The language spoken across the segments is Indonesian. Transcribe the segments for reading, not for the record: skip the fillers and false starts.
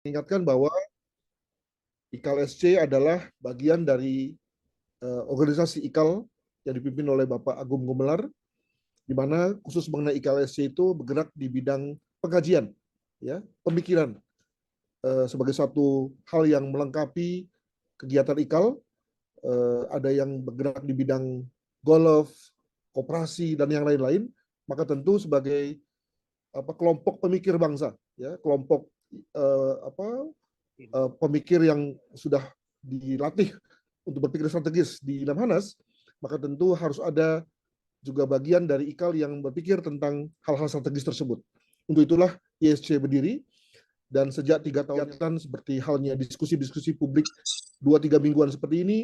Ingatkan bahwa IKAL SC adalah bagian dari organisasi IKAL yang dipimpin oleh Bapak Agung Gumelar, di mana khusus mengenai IKAL SC itu bergerak di bidang pengkajian, ya, pemikiran sebagai satu hal yang melengkapi kegiatan IKAL. Ada yang bergerak di bidang golf, koperasi dan yang lain-lain. Maka tentu sebagai kelompok pemikir bangsa, ya, kelompok pemikir yang sudah dilatih untuk berpikir strategis di Lemhanas, maka tentu harus ada juga bagian dari IKAL yang berpikir tentang hal-hal strategis tersebut. Untuk itulah ISC berdiri, dan sejak 3 tahun seperti halnya diskusi-diskusi publik 2-3 mingguan seperti ini,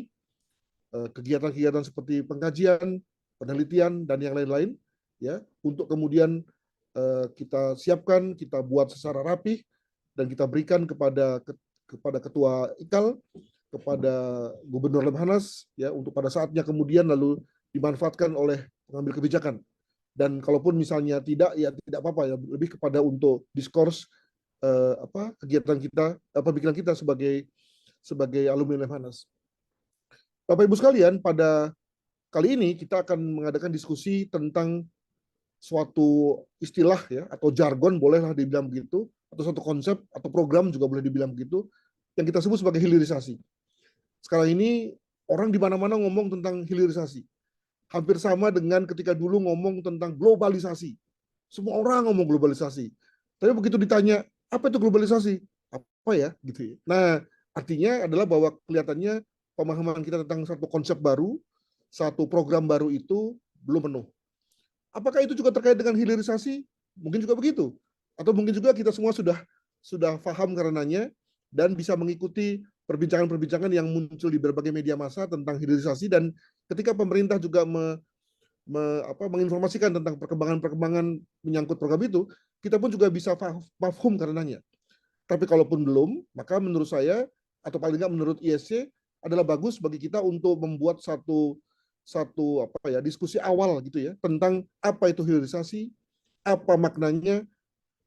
kegiatan-kegiatan seperti pengkajian, penelitian, dan yang lain-lain, ya, untuk kemudian kita siapkan, kita buat secara rapih, dan kita berikan kepada ketua IKAL, kepada Gubernur Lemhanas, ya, untuk pada saatnya kemudian lalu dimanfaatkan oleh pengambil kebijakan. Dan kalaupun misalnya tidak, ya tidak apa-apa, ya, lebih kepada untuk diskurs kegiatan kita, pemikiran kita sebagai alumni Lemhanas. Bapak Ibu sekalian, pada kali ini kita akan mengadakan diskusi tentang suatu istilah, ya, atau jargon, bolehlah dibilang begitu, atau suatu konsep atau program juga boleh dibilang begitu, yang kita sebut sebagai hilirisasi. Sekarang ini orang di mana-mana ngomong tentang hilirisasi. Hampir sama dengan ketika dulu ngomong tentang globalisasi. Semua orang ngomong globalisasi. Tapi begitu ditanya, apa itu globalisasi? Apa ya? Gitu ya. Nah, artinya adalah bahwa kelihatannya pemahaman kita tentang satu konsep baru, satu program baru itu belum penuh. Apakah itu juga terkait dengan hilirisasi? Mungkin juga begitu. Atau mungkin juga kita semua sudah paham karenanya dan bisa mengikuti perbincangan-perbincangan yang muncul di berbagai media massa tentang hilirisasi, dan ketika pemerintah juga menginformasikan tentang perkembangan-perkembangan menyangkut program itu, kita pun juga bisa paham karenanya. Tapi kalaupun belum, maka menurut saya, atau paling nggak menurut ISC, adalah bagus bagi kita untuk membuat satu diskusi awal gitu ya, tentang apa itu hilirisasi, apa maknanya,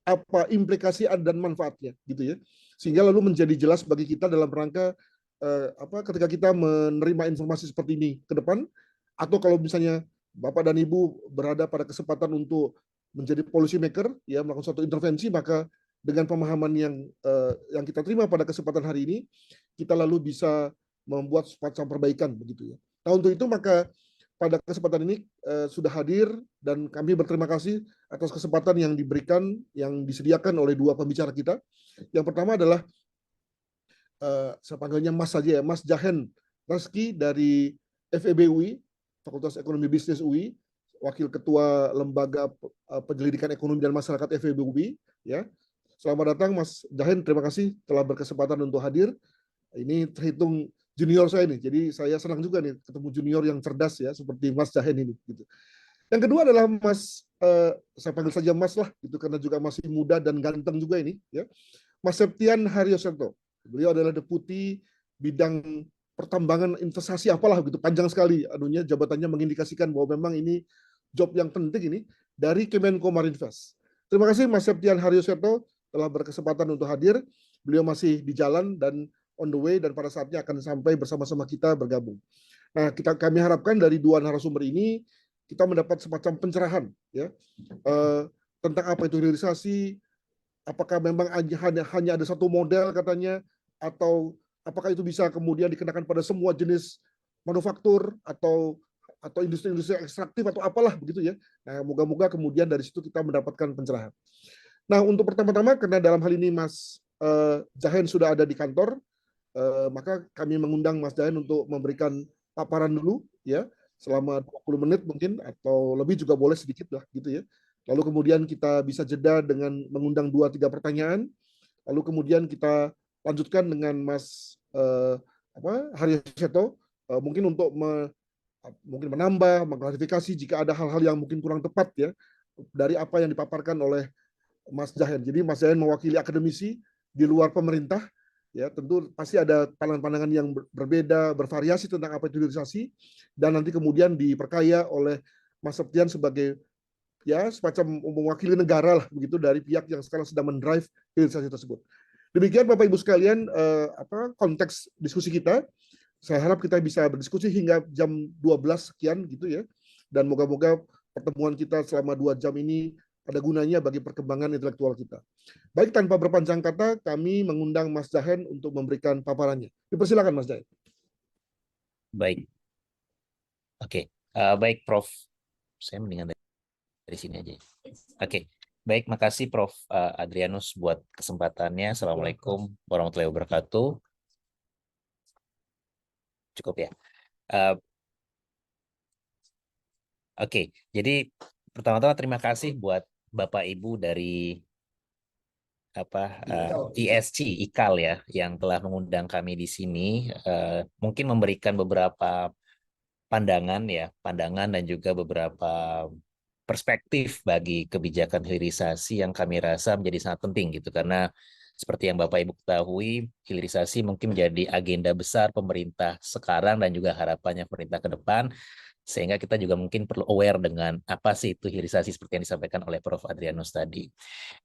apa implikasi dan manfaatnya gitu ya, sehingga lalu menjadi jelas bagi kita dalam rangka ketika kita menerima informasi seperti ini ke depan, atau kalau misalnya Bapak dan Ibu berada pada kesempatan untuk menjadi policy maker, ya, melakukan suatu intervensi, maka dengan pemahaman yang kita terima pada kesempatan hari ini, kita lalu bisa membuat semacam perbaikan begitu ya. Nah, untuk itu maka pada kesempatan ini sudah hadir, dan kami berterima kasih atas kesempatan yang diberikan, yang disediakan oleh dua pembicara kita. Yang pertama adalah saya panggilnya Mas saja ya, Mas Jahen Reski dari FEB UI, Fakultas Ekonomi Bisnis UI, Wakil Ketua Lembaga Penyelidikan Ekonomi dan Masyarakat FEB UI, ya. Selamat datang Mas Jahen, terima kasih telah berkesempatan untuk hadir. Ini terhitung junior saya nih, jadi saya senang juga nih ketemu junior yang cerdas ya, seperti Mas Jahen ini. Gitu. Yang kedua adalah Mas, saya panggil saja Mas lah, gitu, karena juga masih muda dan ganteng juga ini, ya. Mas Septian Haryoseto. Beliau adalah deputi bidang pertambangan investasi apalah, gitu, panjang sekali anunya, jabatannya mengindikasikan bahwa memang ini job yang penting ini dari Kemenko Marinvest. Terima kasih Mas Septian Haryoseto telah berkesempatan untuk hadir. Beliau masih di jalan dan on the way, dan pada saatnya akan sampai bersama-sama kita bergabung. Nah, kami harapkan dari dua narasumber ini kita mendapat semacam pencerahan, ya, tentang apa itu hilirisasi, apakah memang hanya ada satu model katanya, atau apakah itu bisa kemudian dikenakan pada semua jenis manufaktur atau industri-industri ekstraktif atau apalah begitu ya. Nah, moga-moga kemudian dari situ kita mendapatkan pencerahan. Nah, untuk pertama-tama, karena dalam hal ini Mas Jahen sudah ada di kantor, maka kami mengundang Mas Jahen untuk memberikan paparan dulu ya, selama 20 menit mungkin, atau lebih juga boleh sedikit lah gitu ya. Lalu kemudian kita bisa jeda dengan mengundang 2-3 pertanyaan. Lalu kemudian kita lanjutkan dengan Mas Haryoseto, mungkin untuk mungkin menambah, mengklarifikasi jika ada hal-hal yang mungkin kurang tepat ya dari apa yang dipaparkan oleh Mas Jahen. Jadi Mas Jahen mewakili akademisi di luar pemerintah, ya, tentu pasti ada pandangan-pandangan yang berbeda, bervariasi tentang apa itu hilirisasi, dan nanti kemudian diperkaya oleh Mas Septian sebagai, ya, semacam mewakili negara lah begitu, dari pihak yang sekarang sedang mendrive hilirisasi tersebut. Demikian Bapak Ibu sekalian konteks diskusi kita. Saya harap kita bisa berdiskusi hingga jam 12 sekian gitu ya. Dan moga-moga pertemuan kita selama 2 jam ini ada gunanya bagi perkembangan intelektual kita. Baik, tanpa berpanjang kata, kami mengundang Mas Jahen untuk memberikan paparannya. Dipersilakan Mas Jahen. Baik. Oke. Baik Prof. Saya mendingan dari sini aja. Oke. Baik, makasih Prof. Adrianus buat kesempatannya. Assalamualaikum warahmatullahi wabarakatuh. Cukup ya. Oke, jadi pertama-tama terima kasih buat Bapak Ibu dari ISC IKAL ya yang telah mengundang kami di sini, mungkin memberikan beberapa pandangan dan juga beberapa perspektif bagi kebijakan hilirisasi yang kami rasa menjadi sangat penting gitu, karena seperti yang Bapak Ibu ketahui, hilirisasi mungkin menjadi agenda besar pemerintah sekarang dan juga harapannya pemerintah ke depan, sehingga kita juga mungkin perlu aware dengan apa sih itu hilirisasi seperti yang disampaikan oleh Prof. Adrianus tadi.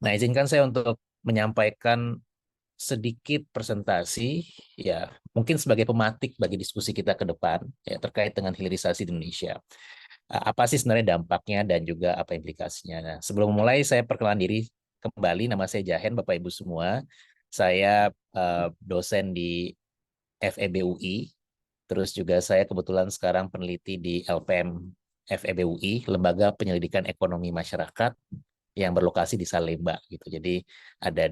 Nah, izinkan saya untuk menyampaikan sedikit presentasi ya, mungkin sebagai pematik bagi diskusi kita ke depan ya terkait dengan hilirisasi di Indonesia. Apa sih sebenarnya dampaknya dan juga apa implikasinya. Nah, sebelum mulai saya perkenalan diri kembali, nama saya Jahen, Bapak Ibu semua. Saya dosen di FEB UI. Terus juga saya kebetulan sekarang peneliti di LPM FEB UI, Lembaga Penyelidikan Ekonomi Masyarakat yang berlokasi di Salemba gitu. Jadi ada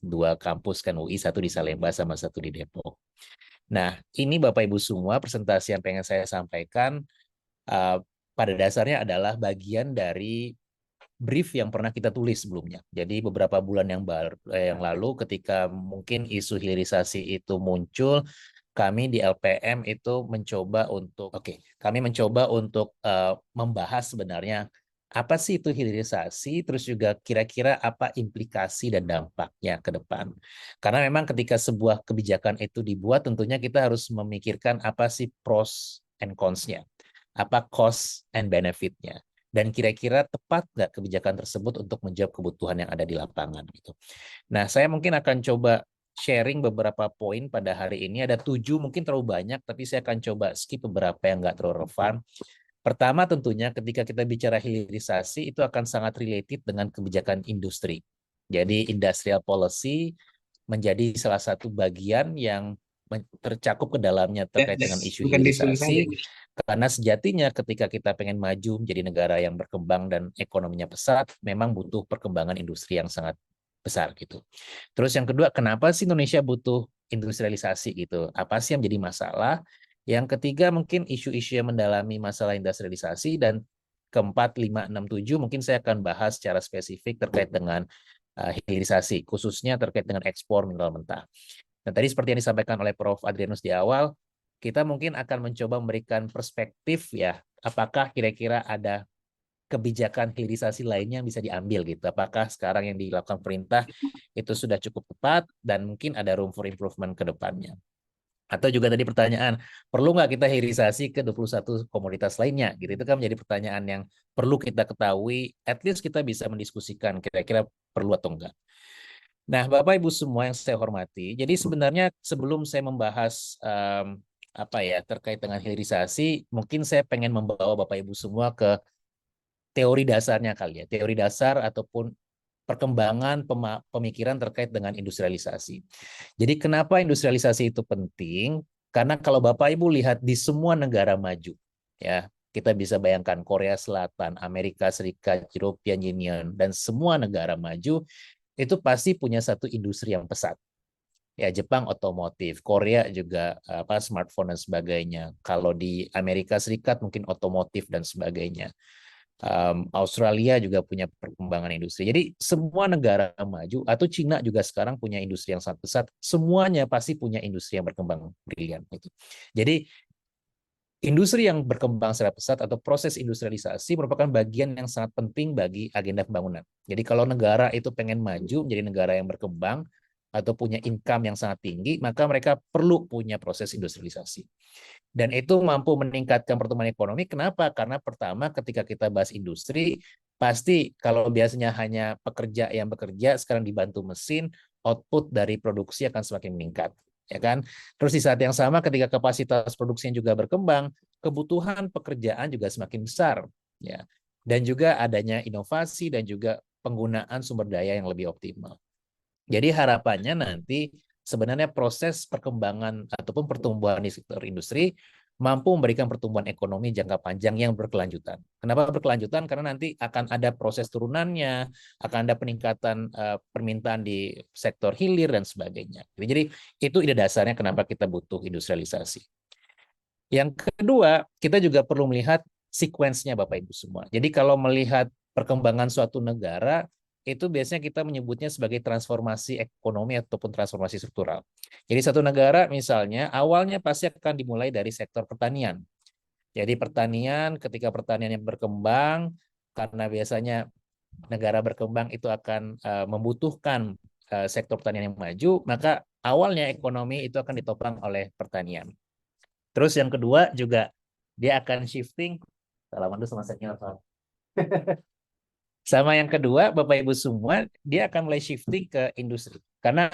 dua kampus kan UI, satu di Salemba sama satu di Depok. Nah, ini Bapak Ibu semua presentasi yang pengen saya sampaikan pada dasarnya adalah bagian dari brief yang pernah kita tulis sebelumnya. Jadi beberapa bulan yang lalu ketika mungkin isu hilirisasi itu muncul, kami di LPM itu mencoba untuk membahas sebenarnya apa sih itu hilirisasi, terus juga kira-kira apa implikasi dan dampaknya ke depan. Karena memang ketika sebuah kebijakan itu dibuat, tentunya kita harus memikirkan apa sih pros and cons-nya, apa cost and benefit-nya, dan kira-kira tepat nggak kebijakan tersebut untuk menjawab kebutuhan yang ada di lapangan gitu. Nah, saya mungkin akan coba sharing beberapa poin pada hari ini. Ada 7, mungkin terlalu banyak, tapi saya akan coba skip beberapa yang nggak terlalu relevan. Pertama tentunya ketika kita bicara hilirisasi itu akan sangat related dengan kebijakan industri. Jadi industrial policy menjadi salah satu bagian yang tercakup ke dalamnya terkait dengan isu hilirisasi. Karena sejatinya ketika kita pengen maju menjadi negara yang berkembang dan ekonominya pesat, memang butuh perkembangan industri yang sangat besar gitu. Terus yang kedua, kenapa sih Indonesia butuh industrialisasi gitu? Apa sih yang menjadi masalah? Yang ketiga mungkin isu-isu yang mendalami masalah industrialisasi, dan keempat, 5, 6, 7 mungkin saya akan bahas secara spesifik terkait dengan hilirisasi, khususnya terkait dengan ekspor mineral mentah. Nah, tadi seperti yang disampaikan oleh Prof. Adrianus di awal, kita mungkin akan mencoba memberikan perspektif ya, apakah kira-kira ada kebijakan hilirisasi lainnya yang bisa diambil gitu. Apakah sekarang yang dilakukan pemerintah itu sudah cukup tepat dan mungkin ada room for improvement ke depannya. Atau juga tadi pertanyaan, perlu nggak kita hilirisasi ke 21 komoditas lainnya? Gitu. Itu kan menjadi pertanyaan yang perlu kita ketahui, at least kita bisa mendiskusikan kira-kira perlu atau enggak. Nah, Bapak Ibu semua yang saya hormati, jadi sebenarnya sebelum saya membahas terkait dengan hilirisasi, mungkin saya pengen membawa Bapak Ibu semua ke teori dasarnya kali ya, teori dasar ataupun perkembangan pemikiran terkait dengan industrialisasi. Jadi kenapa industrialisasi itu penting? Karena kalau Bapak Ibu lihat di semua negara maju, ya kita bisa bayangkan Korea Selatan, Amerika Serikat, European Union, dan semua negara maju itu pasti punya satu industri yang pesat. Ya, Jepang otomotif, Korea juga smartphone dan sebagainya. Kalau di Amerika Serikat mungkin otomotif dan sebagainya. Australia juga punya perkembangan industri. Jadi semua negara maju atau Cina juga sekarang punya industri yang sangat pesat. Semuanya pasti punya industri yang berkembang brilian. Jadi industri yang berkembang secara pesat atau proses industrialisasi merupakan bagian yang sangat penting bagi agenda pembangunan. Jadi kalau negara itu pengen maju menjadi negara yang berkembang atau punya income yang sangat tinggi, maka mereka perlu punya proses industrialisasi. Dan itu mampu meningkatkan pertumbuhan ekonomi. Kenapa? Karena pertama ketika kita bahas industri, pasti kalau biasanya hanya pekerja yang bekerja, sekarang dibantu mesin, output dari produksi akan semakin meningkat, ya kan? Terus di saat yang sama ketika kapasitas produksinya juga berkembang, kebutuhan pekerjaan juga semakin besar, ya. Dan juga adanya inovasi dan juga penggunaan sumber daya yang lebih optimal. Jadi harapannya nanti sebenarnya proses perkembangan ataupun pertumbuhan di sektor industri mampu memberikan pertumbuhan ekonomi jangka panjang yang berkelanjutan. Kenapa berkelanjutan? Karena nanti akan ada proses turunannya, akan ada peningkatan permintaan di sektor hilir dan sebagainya. Jadi itu ide dasarnya kenapa kita butuh industrialisasi. Yang kedua, kita juga perlu melihat sequence-nya Bapak Ibu semua. Jadi kalau melihat perkembangan suatu negara, itu biasanya kita menyebutnya sebagai transformasi ekonomi ataupun transformasi struktural. Jadi satu negara misalnya awalnya pasti akan dimulai dari sektor pertanian. Jadi pertanian, ketika pertaniannya berkembang, karena biasanya negara berkembang itu akan membutuhkan sektor pertanian yang maju, maka awalnya ekonomi itu akan ditopang oleh pertanian. Terus yang kedua juga dia akan shifting, salaman dulu sama senior. Sama yang kedua, Bapak Ibu semua, dia akan mulai shifting ke industri. Karena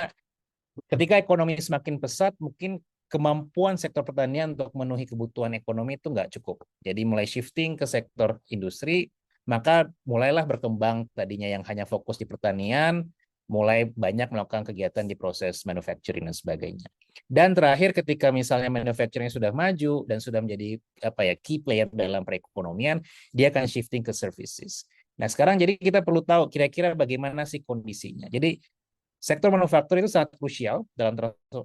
ketika ekonomi semakin pesat, mungkin kemampuan sektor pertanian untuk memenuhi kebutuhan ekonomi itu nggak cukup. Jadi mulai shifting ke sektor industri, maka mulailah berkembang tadinya yang hanya fokus di pertanian, mulai banyak melakukan kegiatan di proses manufacturing dan sebagainya. Dan terakhir ketika misalnya manufacturing sudah maju dan sudah menjadi key player dalam perekonomian, dia akan shifting ke services. Nah, sekarang jadi kita perlu tahu kira-kira bagaimana sih kondisinya. Jadi sektor manufaktur itu sangat krusial dalam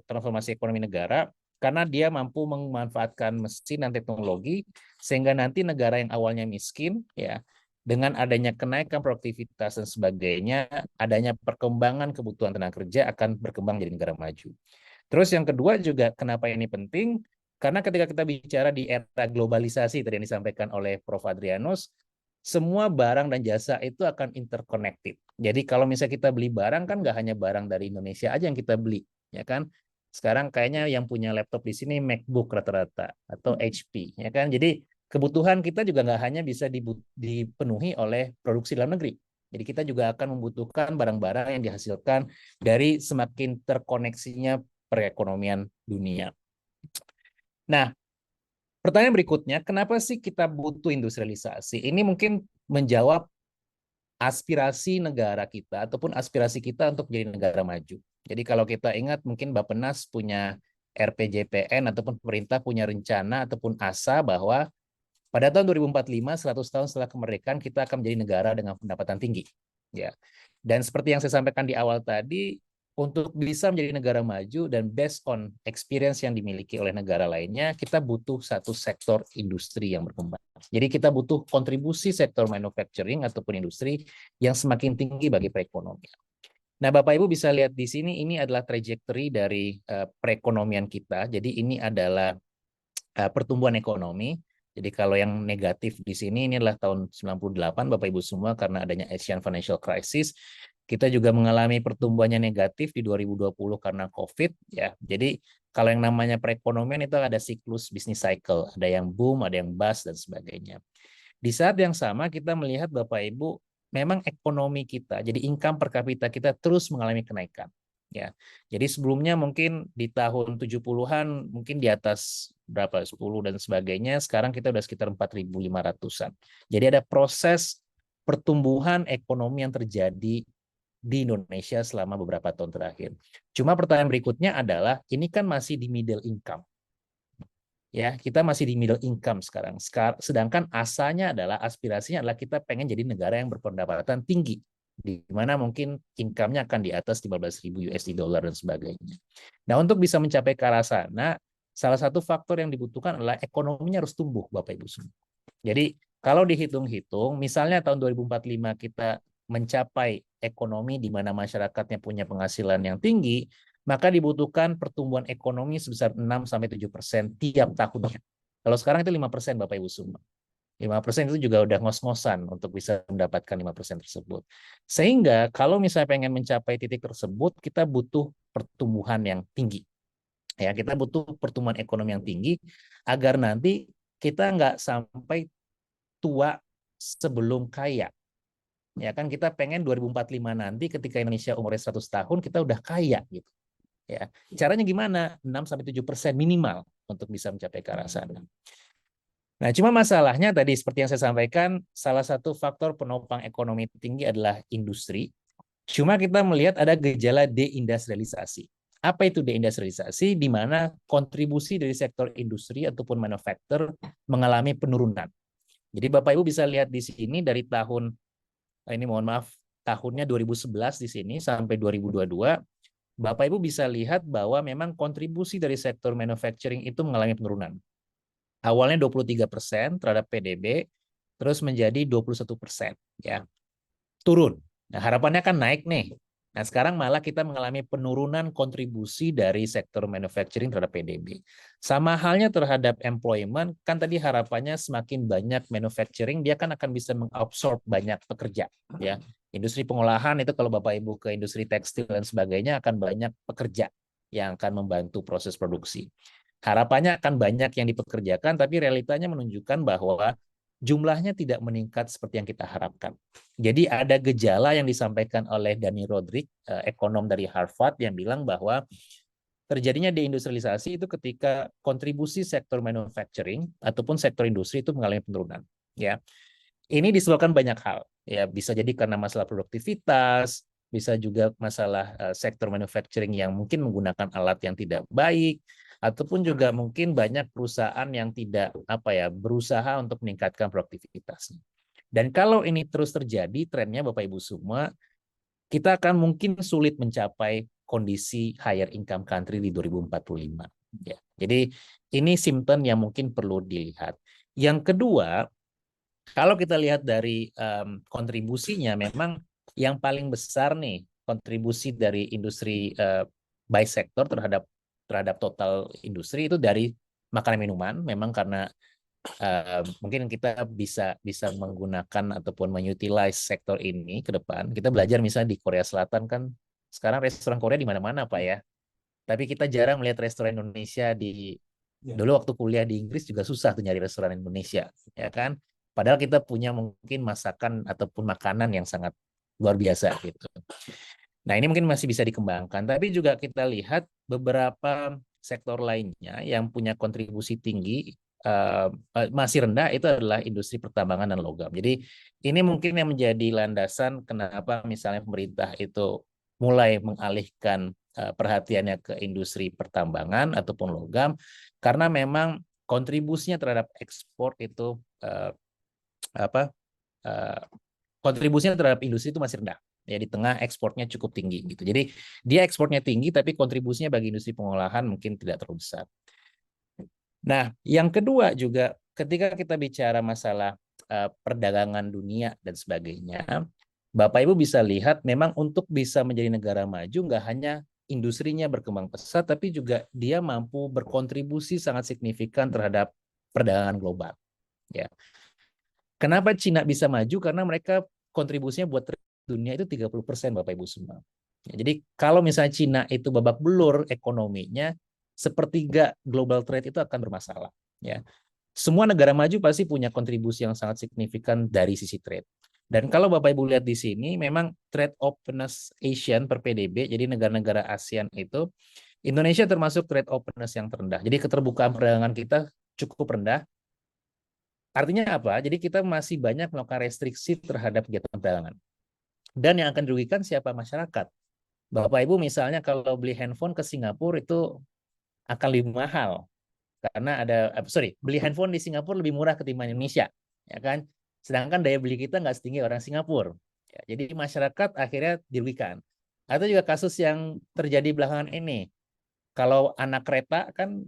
transformasi ekonomi negara karena dia mampu memanfaatkan mesin dan teknologi sehingga nanti negara yang awalnya miskin ya dengan adanya kenaikan produktivitas dan sebagainya, adanya perkembangan kebutuhan tenaga kerja akan berkembang jadi negara maju. Terus yang kedua juga kenapa ini penting? Karena ketika kita bicara di era globalisasi tadi yang disampaikan oleh Prof. Adrianus, semua barang dan jasa itu akan interconnected. Jadi kalau misalnya kita beli barang kan nggak hanya barang dari Indonesia aja yang kita beli, ya kan? Sekarang kayaknya yang punya laptop di sini MacBook rata-rata atau HP, ya kan? Jadi kebutuhan kita juga nggak hanya bisa dipenuhi oleh produksi dalam negeri. Jadi kita juga akan membutuhkan barang-barang yang dihasilkan dari semakin terkoneksinya perekonomian dunia. Nah, pertanyaan berikutnya, kenapa sih kita butuh industrialisasi? Ini mungkin menjawab aspirasi negara kita ataupun aspirasi kita untuk jadi negara maju. Jadi kalau kita ingat mungkin Bappenas punya RPJPN ataupun pemerintah punya rencana ataupun asa bahwa pada tahun 2045, 100 tahun setelah kemerdekaan, kita akan menjadi negara dengan pendapatan tinggi. Ya. Dan seperti yang saya sampaikan di awal tadi, untuk bisa menjadi negara maju dan based on experience yang dimiliki oleh negara lainnya, kita butuh satu sektor industri yang berkembang. Jadi kita butuh kontribusi sektor manufacturing ataupun industri yang semakin tinggi bagi perekonomian. Nah, Bapak Ibu bisa lihat di sini, ini adalah trajectory dari perekonomian kita. Jadi ini adalah pertumbuhan ekonomi. Jadi kalau yang negatif di sini ini adalah tahun 98 Bapak Ibu semua karena adanya Asian Financial Crisis. Kita juga mengalami pertumbuhannya negatif di 2020 karena COVID ya. Jadi kalau yang namanya perekonomian itu ada siklus bisnis cycle, ada yang boom, ada yang bust dan sebagainya. Di saat yang sama kita melihat Bapak Ibu memang ekonomi kita, jadi income per kapita kita terus mengalami kenaikan. Ya. Jadi sebelumnya mungkin di tahun 70-an mungkin di atas berapa 10 dan sebagainya, sekarang kita udah sekitar 4.500-an. Jadi ada proses pertumbuhan ekonomi yang terjadi di Indonesia selama beberapa tahun terakhir. Cuma pertanyaan berikutnya adalah ini kan masih di middle income. Ya, kita masih di middle income sekarang. Sedangkan asanya adalah aspirasinya adalah kita pengen jadi negara yang berpendapatan tinggi di mana mungkin income-nya akan di atas 15.000 USD dan sebagainya. Nah, untuk bisa mencapai ke arah sana, salah satu faktor yang dibutuhkan adalah ekonominya harus tumbuh, Bapak Ibu semua. Jadi, kalau dihitung-hitung, misalnya tahun 2045 kita mencapai ekonomi di mana masyarakatnya punya penghasilan yang tinggi, maka dibutuhkan pertumbuhan ekonomi sebesar 6-7% tiap tahunnya. Kalau sekarang itu 5%, Bapak Ibu semua. 5% itu juga udah ngos-ngosan untuk bisa mendapatkan 5% tersebut. Sehingga kalau misalnya pengen mencapai titik tersebut, kita butuh pertumbuhan yang tinggi. Ya, kita butuh pertumbuhan ekonomi yang tinggi agar nanti kita nggak sampai tua sebelum kaya. Ya kan kita pengen 2045 nanti ketika Indonesia umurnya 100 tahun kita udah kaya gitu. Ya. Caranya gimana? 6-7% minimal untuk bisa mencapai ke arah sana. Nah, cuma masalahnya tadi seperti yang saya sampaikan, salah satu faktor penopang ekonomi tinggi adalah industri. Cuma kita melihat ada gejala deindustrialisasi. Apa itu deindustrialisasi? Di mana kontribusi dari sektor industri ataupun manufaktur mengalami penurunan. Jadi Bapak Ibu bisa lihat di sini dari tahun, ini mohon maaf, tahunnya 2011 di sini sampai 2022, Bapak Ibu bisa lihat bahwa memang kontribusi dari sektor manufacturing itu mengalami penurunan. Awalnya 23% terhadap PDB, terus menjadi 21%. Ya. Turun. Nah, harapannya kan naik nih. Nah, sekarang malah kita mengalami penurunan kontribusi dari sektor manufacturing terhadap PDB. Sama halnya terhadap employment, kan tadi harapannya semakin banyak manufacturing, dia kan akan bisa mengabsorb banyak pekerja. Ya. Industri pengolahan itu kalau Bapak Ibu ke industri tekstil dan sebagainya akan banyak pekerja yang akan membantu proses produksi. Harapannya akan banyak yang dipekerjakan, tapi realitanya menunjukkan bahwa jumlahnya tidak meningkat seperti yang kita harapkan. Jadi ada gejala yang disampaikan oleh Danny Rodrik, ekonom dari Harvard, yang bilang bahwa terjadinya deindustrialisasi itu ketika kontribusi sektor manufacturing ataupun sektor industri itu mengalami penurunan. Ya, ini disebabkan banyak hal. Ya, bisa jadi karena masalah produktivitas, bisa juga masalah sektor manufacturing yang mungkin menggunakan alat yang tidak baik, ataupun juga mungkin banyak perusahaan yang tidak berusaha untuk meningkatkan produktivitasnya. Dan kalau ini terus terjadi, trennya Bapak Ibu semua, kita akan mungkin sulit mencapai kondisi higher income country di 2045. Ya. Jadi ini simptom yang mungkin perlu dilihat. Yang kedua, kalau kita lihat dari kontribusinya, memang yang paling besar nih kontribusi dari industri by sektor terhadap total industri itu dari makanan minuman. Memang karena mungkin kita bisa menggunakan ataupun mengutilize sektor ini ke depan. Kita belajar misalnya di Korea Selatan kan sekarang restoran Korea di mana-mana Pak ya. Tapi kita jarang melihat restoran Indonesia dulu waktu kuliah di Inggris juga susah tuh nyari restoran Indonesia, ya kan? Padahal kita punya mungkin masakan ataupun makanan yang sangat luar biasa gitu. Nah, ini mungkin masih bisa dikembangkan, tapi juga kita lihat beberapa sektor lainnya yang punya kontribusi tinggi masih rendah, itu adalah industri pertambangan dan logam. Jadi ini mungkin yang menjadi landasan kenapa misalnya pemerintah itu mulai mengalihkan perhatiannya ke industri pertambangan ataupun logam, karena memang kontribusinya terhadap ekspor itu kontribusinya terhadap industri itu masih rendah. Ya, di tengah ekspornya cukup tinggi gitu. Jadi dia ekspornya tinggi tapi kontribusinya bagi industri pengolahan mungkin tidak terlalu besar. Nah, yang kedua juga ketika kita bicara masalah perdagangan dunia dan sebagainya, Bapak Ibu bisa lihat memang untuk bisa menjadi negara maju nggak hanya industrinya berkembang pesat, tapi juga dia mampu berkontribusi sangat signifikan terhadap perdagangan global. Ya. Kenapa Cina bisa maju? Karena mereka kontribusinya buat dunia itu 30% Bapak Ibu semua. Ya, jadi kalau misalnya Cina itu babak belur ekonominya, sepertiga global trade itu akan bermasalah. Ya. Semua negara maju pasti punya kontribusi yang sangat signifikan dari sisi trade. Dan kalau Bapak Ibu lihat di sini, memang trade openness ASEAN per PDB, jadi negara-negara ASEAN itu, Indonesia termasuk trade openness yang terendah. Jadi keterbukaan perdagangan kita cukup rendah. Artinya apa? Jadi kita masih banyak melakukan restriksi terhadap kegiatan perdagangan. Dan yang akan dirugikan siapa? Masyarakat. Bapak Ibu misalnya kalau beli handphone ke Singapura itu akan lebih mahal. Karena beli handphone di Singapura lebih murah ketimbang Indonesia. Ya kan? Sedangkan daya beli kita nggak setinggi orang Singapura. Ya, jadi masyarakat akhirnya dirugikan. Atau juga kasus yang terjadi belakangan ini. Kalau anak kereta kan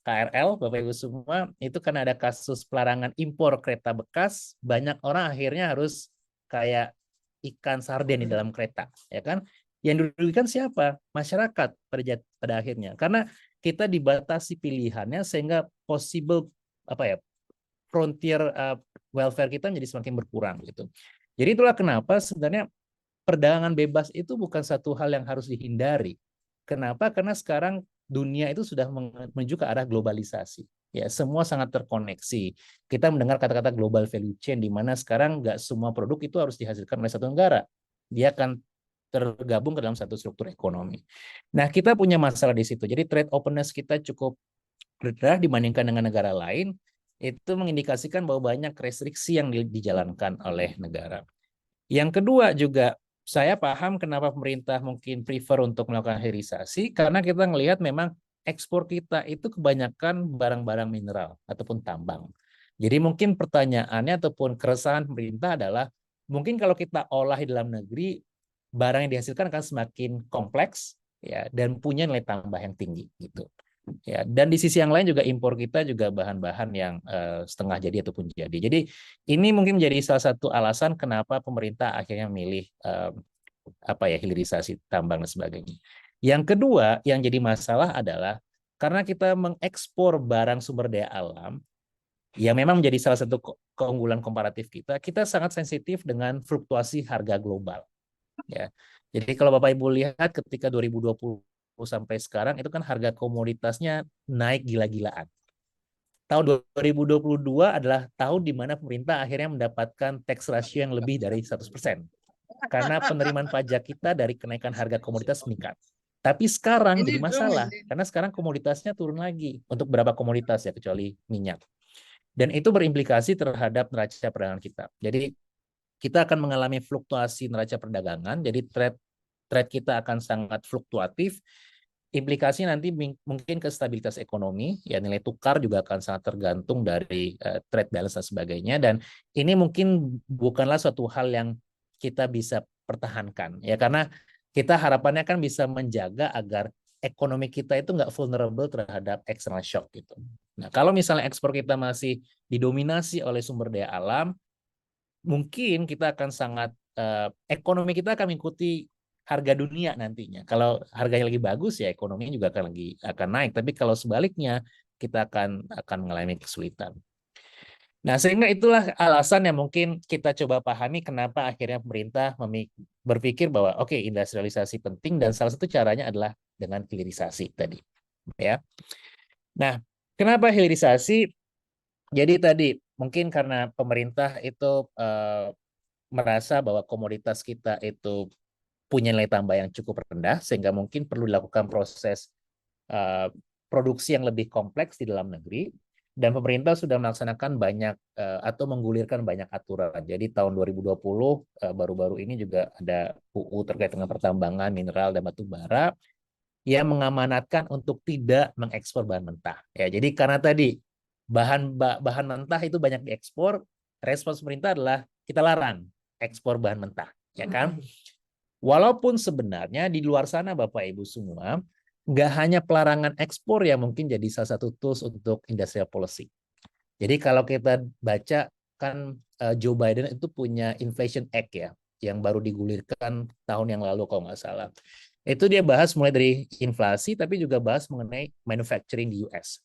KRL, Bapak Ibu semua, itu kan ada kasus pelarangan impor kereta bekas, banyak orang akhirnya harus kayak ikan sarden di dalam kereta, ya kan? Yang dirugikan siapa? Masyarakat pada akhirnya. Karena kita dibatasi pilihannya sehingga possible frontier welfare kita menjadi semakin berkurang gitu. Jadi itulah kenapa sebenarnya perdagangan bebas itu bukan satu hal yang harus dihindari. Kenapa? Karena sekarang dunia itu sudah menuju ke arah globalisasi. Ya, semua sangat terkoneksi. Kita mendengar kata-kata global value chain, di mana sekarang nggak semua produk itu harus dihasilkan oleh satu negara. Dia akan tergabung ke dalam satu struktur ekonomi. Nah, kita punya masalah di situ. Jadi trade openness kita cukup rendah dibandingkan dengan negara lain. Itu mengindikasikan bahwa banyak restriksi yang dijalankan oleh negara. Yang kedua juga, saya paham kenapa pemerintah mungkin prefer untuk melakukan hilirisasi, karena kita melihat memang ekspor kita itu kebanyakan barang-barang mineral ataupun tambang. Jadi mungkin pertanyaannya ataupun keresahan pemerintah adalah, mungkin kalau kita olah di dalam negeri, barang yang dihasilkan akan semakin kompleks ya dan punya nilai tambah yang tinggi gitu. Ya, dan di sisi yang lain juga impor kita juga bahan-bahan yang setengah jadi ataupun jadi. Jadi ini mungkin menjadi salah satu alasan kenapa pemerintah akhirnya memilih apa ya, hilirisasi tambang dan sebagainya. Yang kedua yang jadi masalah adalah karena kita mengekspor barang sumber daya alam yang memang menjadi salah satu keunggulan komparatif kita, kita sangat sensitif dengan fluktuasi harga global. Ya. Jadi kalau Bapak Ibu lihat ketika 2020 sampai sekarang itu kan harga komoditasnya naik gila-gilaan. Tahun 2022 adalah tahun di mana pemerintah akhirnya mendapatkan tax ratio yang lebih dari 100%. Karena penerimaan pajak kita dari kenaikan harga komoditas meningkat. Tapi sekarang jadi masalah, karena sekarang komoditasnya turun lagi untuk beberapa komoditas ya, kecuali minyak. Dan itu berimplikasi terhadap neraca perdagangan kita. Jadi kita akan mengalami fluktuasi neraca perdagangan, jadi trade kita akan sangat fluktuatif. Implikasi nanti mungkin ke stabilitas ekonomi, ya nilai tukar juga akan sangat tergantung dari trade balance dan sebagainya. Dan ini mungkin bukanlah suatu hal yang kita bisa pertahankan, ya karena kita harapannya kan bisa menjaga agar ekonomi kita itu nggak vulnerable terhadap external shock gitu. Nah, kalau misalnya ekspor kita masih didominasi oleh sumber daya alam, mungkin kita akan sangat ekonomi kita akan mengikuti harga dunia nantinya. Kalau harganya lagi bagus ya ekonominya juga akan naik. Tapi kalau sebaliknya kita akan mengalami kesulitan. Nah, sehingga itulah alasan yang mungkin kita coba pahami kenapa akhirnya pemerintah berpikir bahwa oke, industrialisasi penting dan salah satu caranya adalah dengan hilirisasi tadi, ya. Nah, kenapa hilirisasi? Jadi tadi mungkin karena pemerintah itu merasa bahwa komoditas kita itu punya nilai tambah yang cukup rendah, sehingga mungkin perlu dilakukan proses produksi yang lebih kompleks di dalam negeri, dan pemerintah sudah melaksanakan banyak atau menggulirkan banyak aturan. Jadi tahun 2020 baru-baru ini juga ada UU terkait dengan pertambangan, mineral, dan batu bara yang mengamanatkan untuk tidak mengekspor bahan mentah. Ya, jadi karena tadi bahan mentah itu banyak diekspor, respons pemerintah adalah kita larang ekspor bahan mentah, ya kan? Walaupun sebenarnya di luar sana Bapak Ibu semua, nggak hanya pelarangan ekspor yang mungkin jadi salah satu tools untuk industrial policy. Jadi kalau kita baca kan Joe Biden itu punya Inflation Act ya, yang baru digulirkan tahun yang lalu kalau nggak salah. Itu dia bahas mulai dari inflasi, tapi juga bahas mengenai manufacturing di US.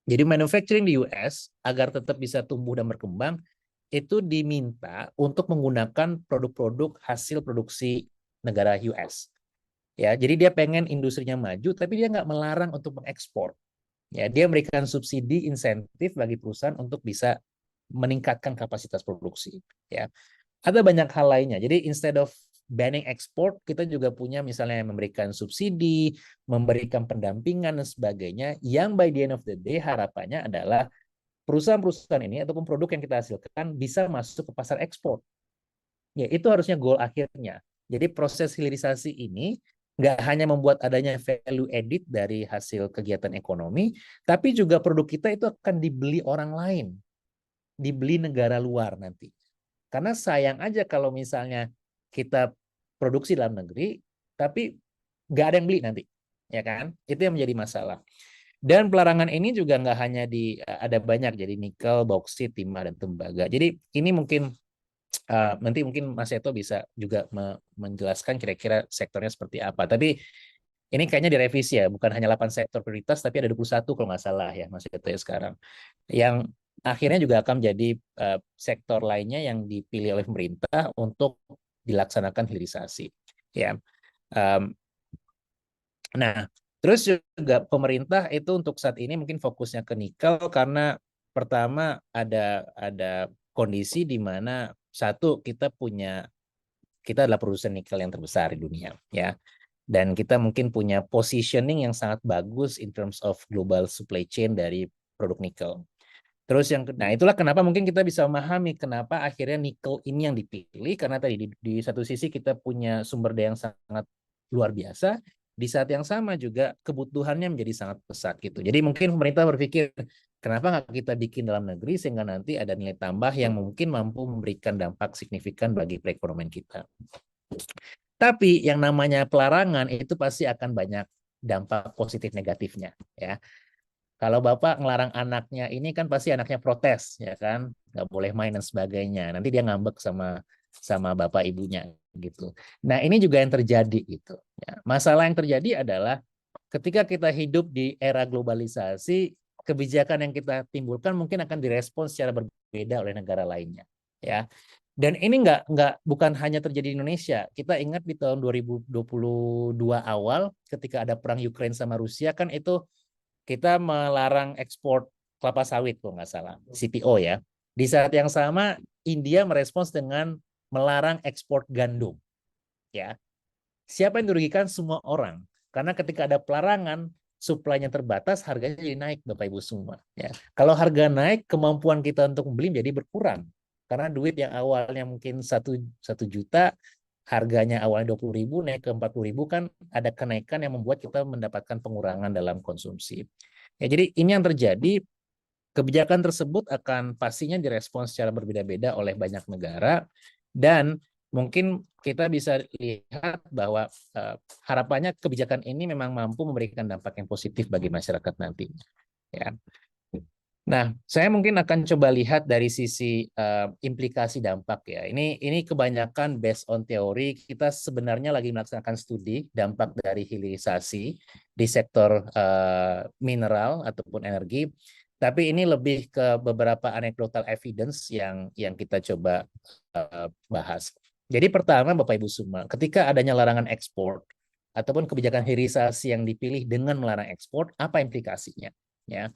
Jadi manufacturing di US agar tetap bisa tumbuh dan berkembang, itu diminta untuk menggunakan produk-produk hasil produksi negara US. Ya, jadi dia pengen industrinya maju, tapi dia nggak melarang untuk mengekspor. Ya, dia memberikan subsidi insentif bagi perusahaan untuk bisa meningkatkan kapasitas produksi. Ya, ada banyak hal lainnya. Jadi instead of banning export, kita juga punya misalnya memberikan subsidi, memberikan pendampingan dan sebagainya. Yang by the end of the day harapannya adalah perusahaan-perusahaan ini ataupun produk yang kita hasilkan bisa masuk ke pasar ekspor. Ya, itu harusnya goal akhirnya. Jadi proses hilirisasi ini nggak hanya membuat adanya value added dari hasil kegiatan ekonomi, tapi juga produk kita itu akan dibeli orang lain, dibeli negara luar nanti. Karena sayang aja kalau misalnya kita produksi dalam negeri, tapi nggak ada yang beli nanti, ya kan? Itu yang menjadi masalah. Dan pelarangan ini juga nggak hanya ada banyak, jadi nikel, bauksit, timah, dan tembaga. Jadi ini mungkin nanti mungkin Mas Seto bisa juga menjelaskan kira-kira sektornya seperti apa. Tapi ini kayaknya direvisi ya, bukan hanya 8 sektor prioritas, tapi ada 21 kalau nggak salah ya Mas Seto ya sekarang. Yang akhirnya juga akan menjadi sektor lainnya yang dipilih oleh pemerintah untuk dilaksanakan hilirisasi. Ya. Nah, Terus juga pemerintah itu untuk saat ini mungkin fokusnya ke nikel karena pertama ada kondisi di mana satu kita adalah produsen nikel yang terbesar di dunia ya. Dan kita mungkin punya positioning yang sangat bagus in terms of global supply chain dari produk nikel. Terus nah itulah kenapa mungkin kita bisa memahami kenapa akhirnya nikel ini yang dipilih karena tadi di satu sisi kita punya sumber daya yang sangat luar biasa, di saat yang sama juga kebutuhannya menjadi sangat pesat gitu. Jadi mungkin pemerintah berpikir kenapa nggak kita bikin dalam negeri sehingga nanti ada nilai tambah yang mungkin mampu memberikan dampak signifikan bagi perekonomian kita. Tapi yang namanya pelarangan itu pasti akan banyak dampak positif negatifnya ya. Kalau Bapak ngelarang anaknya ini kan pasti anaknya protes ya kan, nggak boleh main dan sebagainya. Nanti dia ngambek sama bapak ibunya gitu. Nah ini juga yang terjadi gitu. Ya. Masalah yang terjadi adalah ketika kita hidup di era globalisasi, kebijakan yang kita timbulkan mungkin akan direspons secara berbeda oleh negara lainnya. Ya. Dan ini bukan hanya terjadi di Indonesia. Kita ingat di tahun 2022 awal ketika ada perang Ukraina sama Rusia kan itu kita melarang ekspor kelapa sawit kalau nggak salah, CPO ya. Di saat yang sama India merespons dengan melarang ekspor gandum. Ya, siapa yang dirugikan? Semua orang. Karena ketika ada pelarangan, suplainya terbatas, harganya jadi naik, Bapak Ibu semua. Ya, kalau harga naik, kemampuan kita untuk membeli jadi berkurang. Karena duit yang awalnya mungkin satu juta, harganya awalnya 20.000 naik ke 40.000 kan ada kenaikan yang membuat kita mendapatkan pengurangan dalam konsumsi. Ya, jadi ini yang terjadi, kebijakan tersebut akan pastinya direspons secara berbeda-beda oleh banyak negara dan mungkin kita bisa lihat bahwa harapannya kebijakan ini memang mampu memberikan dampak yang positif bagi masyarakat nanti. Ya. Nah, saya mungkin akan coba lihat dari sisi implikasi dampak ya. Ini kebanyakan based on teori. Kita sebenarnya lagi melaksanakan studi dampak dari hilirisasi di sektor mineral ataupun energi. Tapi ini lebih ke beberapa anecdotal evidence yang kita coba bahas. Jadi pertama, Bapak Ibu semua, ketika adanya larangan ekspor ataupun kebijakan hilirisasi yang dipilih dengan melarang ekspor, apa implikasinya? Ya.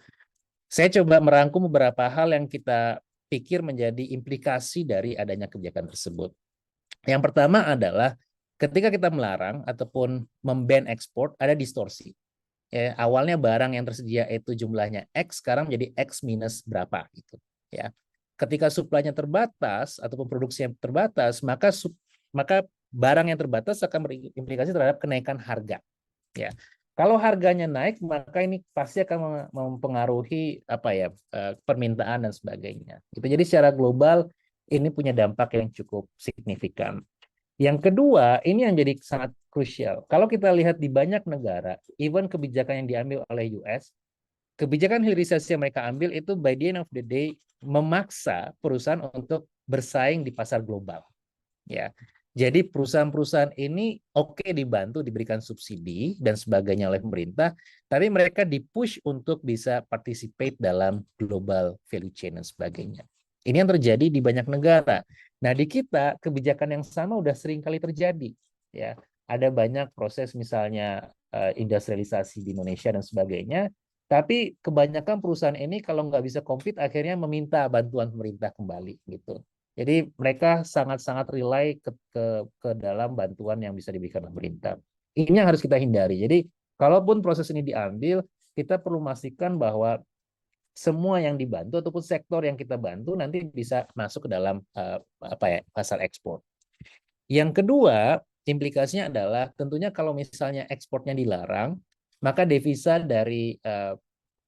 Saya coba merangkum beberapa hal yang kita pikir menjadi implikasi dari adanya kebijakan tersebut. Yang pertama adalah ketika kita melarang ataupun memban ekspor, ada distorsi. Ya, awalnya barang yang tersedia itu jumlahnya X, sekarang menjadi X minus berapa gitu. Ya. Ketika suplainya terbatas ataupun produksi yang terbatas, maka barang yang terbatas akan berimplikasi terhadap kenaikan harga. Ya. Kalau harganya naik, maka ini pasti akan mempengaruhi permintaan dan sebagainya. Gitu. Jadi secara global ini punya dampak yang cukup signifikan. Yang kedua, ini yang jadi sangat krusial. Kalau kita lihat di banyak negara, even kebijakan yang diambil oleh US, kebijakan hilirisasi yang mereka ambil itu by the end of the day memaksa perusahaan untuk bersaing di pasar global. Ya. Jadi perusahaan-perusahaan ini oke dibantu, diberikan subsidi dan sebagainya oleh pemerintah, tapi mereka dipush untuk bisa participate dalam global value chain dan sebagainya. Ini yang terjadi di banyak negara. Nah, di kita kebijakan yang sama udah sering kali terjadi. Ya, ada banyak proses misalnya industrialisasi di Indonesia dan sebagainya, tapi kebanyakan perusahaan ini kalau nggak bisa compete akhirnya meminta bantuan pemerintah kembali gitu. Jadi mereka sangat-sangat rely ke dalam bantuan yang bisa diberikan pemerintah. Ini yang harus kita hindari. Jadi kalaupun proses ini diambil, kita perlu memastikan bahwa semua yang dibantu ataupun sektor yang kita bantu nanti bisa masuk ke dalam pasar ekspor. Yang kedua, implikasinya adalah tentunya kalau misalnya ekspornya dilarang, maka devisa dari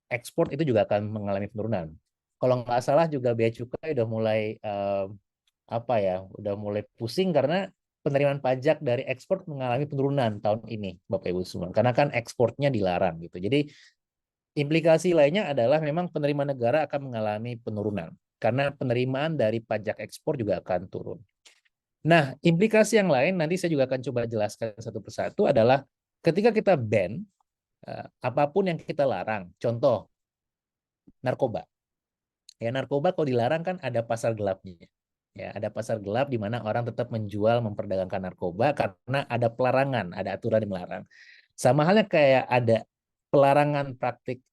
ekspor itu juga akan mengalami penurunan. Kalau nggak salah juga bea cukai udah mulai udah mulai pusing karena penerimaan pajak dari ekspor mengalami penurunan tahun ini, Bapak Ibu semua. Karena kan ekspornya dilarang gitu. Jadi implikasi lainnya adalah memang penerimaan negara akan mengalami penurunan karena penerimaan dari pajak ekspor juga akan turun. Nah, implikasi yang lain nanti saya juga akan coba jelaskan satu persatu adalah ketika kita ban apapun yang kita larang, contoh narkoba. Ya, narkoba kalau dilarang kan ada pasar gelapnya. Ya, ada pasar gelap di mana orang tetap menjual, memperdagangkan narkoba karena ada pelarangan, ada aturan yang melarang. Sama halnya kayak ada pelarangan praktik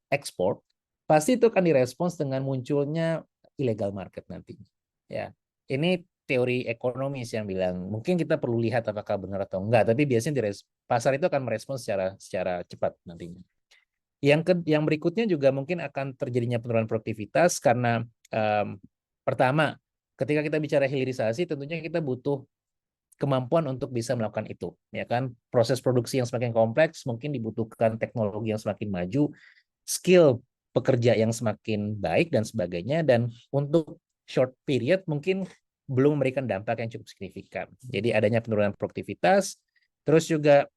ekspor, pasti itu akan direspons dengan munculnya illegal market nantinya. Ya, ini teori ekonomis yang bilang mungkin kita perlu lihat apakah benar atau enggak, tapi biasanya pasar itu akan merespons secara cepat nantinya. Yang berikutnya juga mungkin akan terjadinya penurunan produktivitas karena pertama, ketika kita bicara hilirisasi, tentunya kita butuh kemampuan untuk bisa melakukan itu, ya kan? Proses produksi yang semakin kompleks mungkin dibutuhkan teknologi yang semakin maju, skill pekerja yang semakin baik dan sebagainya, dan untuk short period mungkin belum memberikan dampak yang cukup signifikan. Jadi adanya penurunan produktivitas, terus juga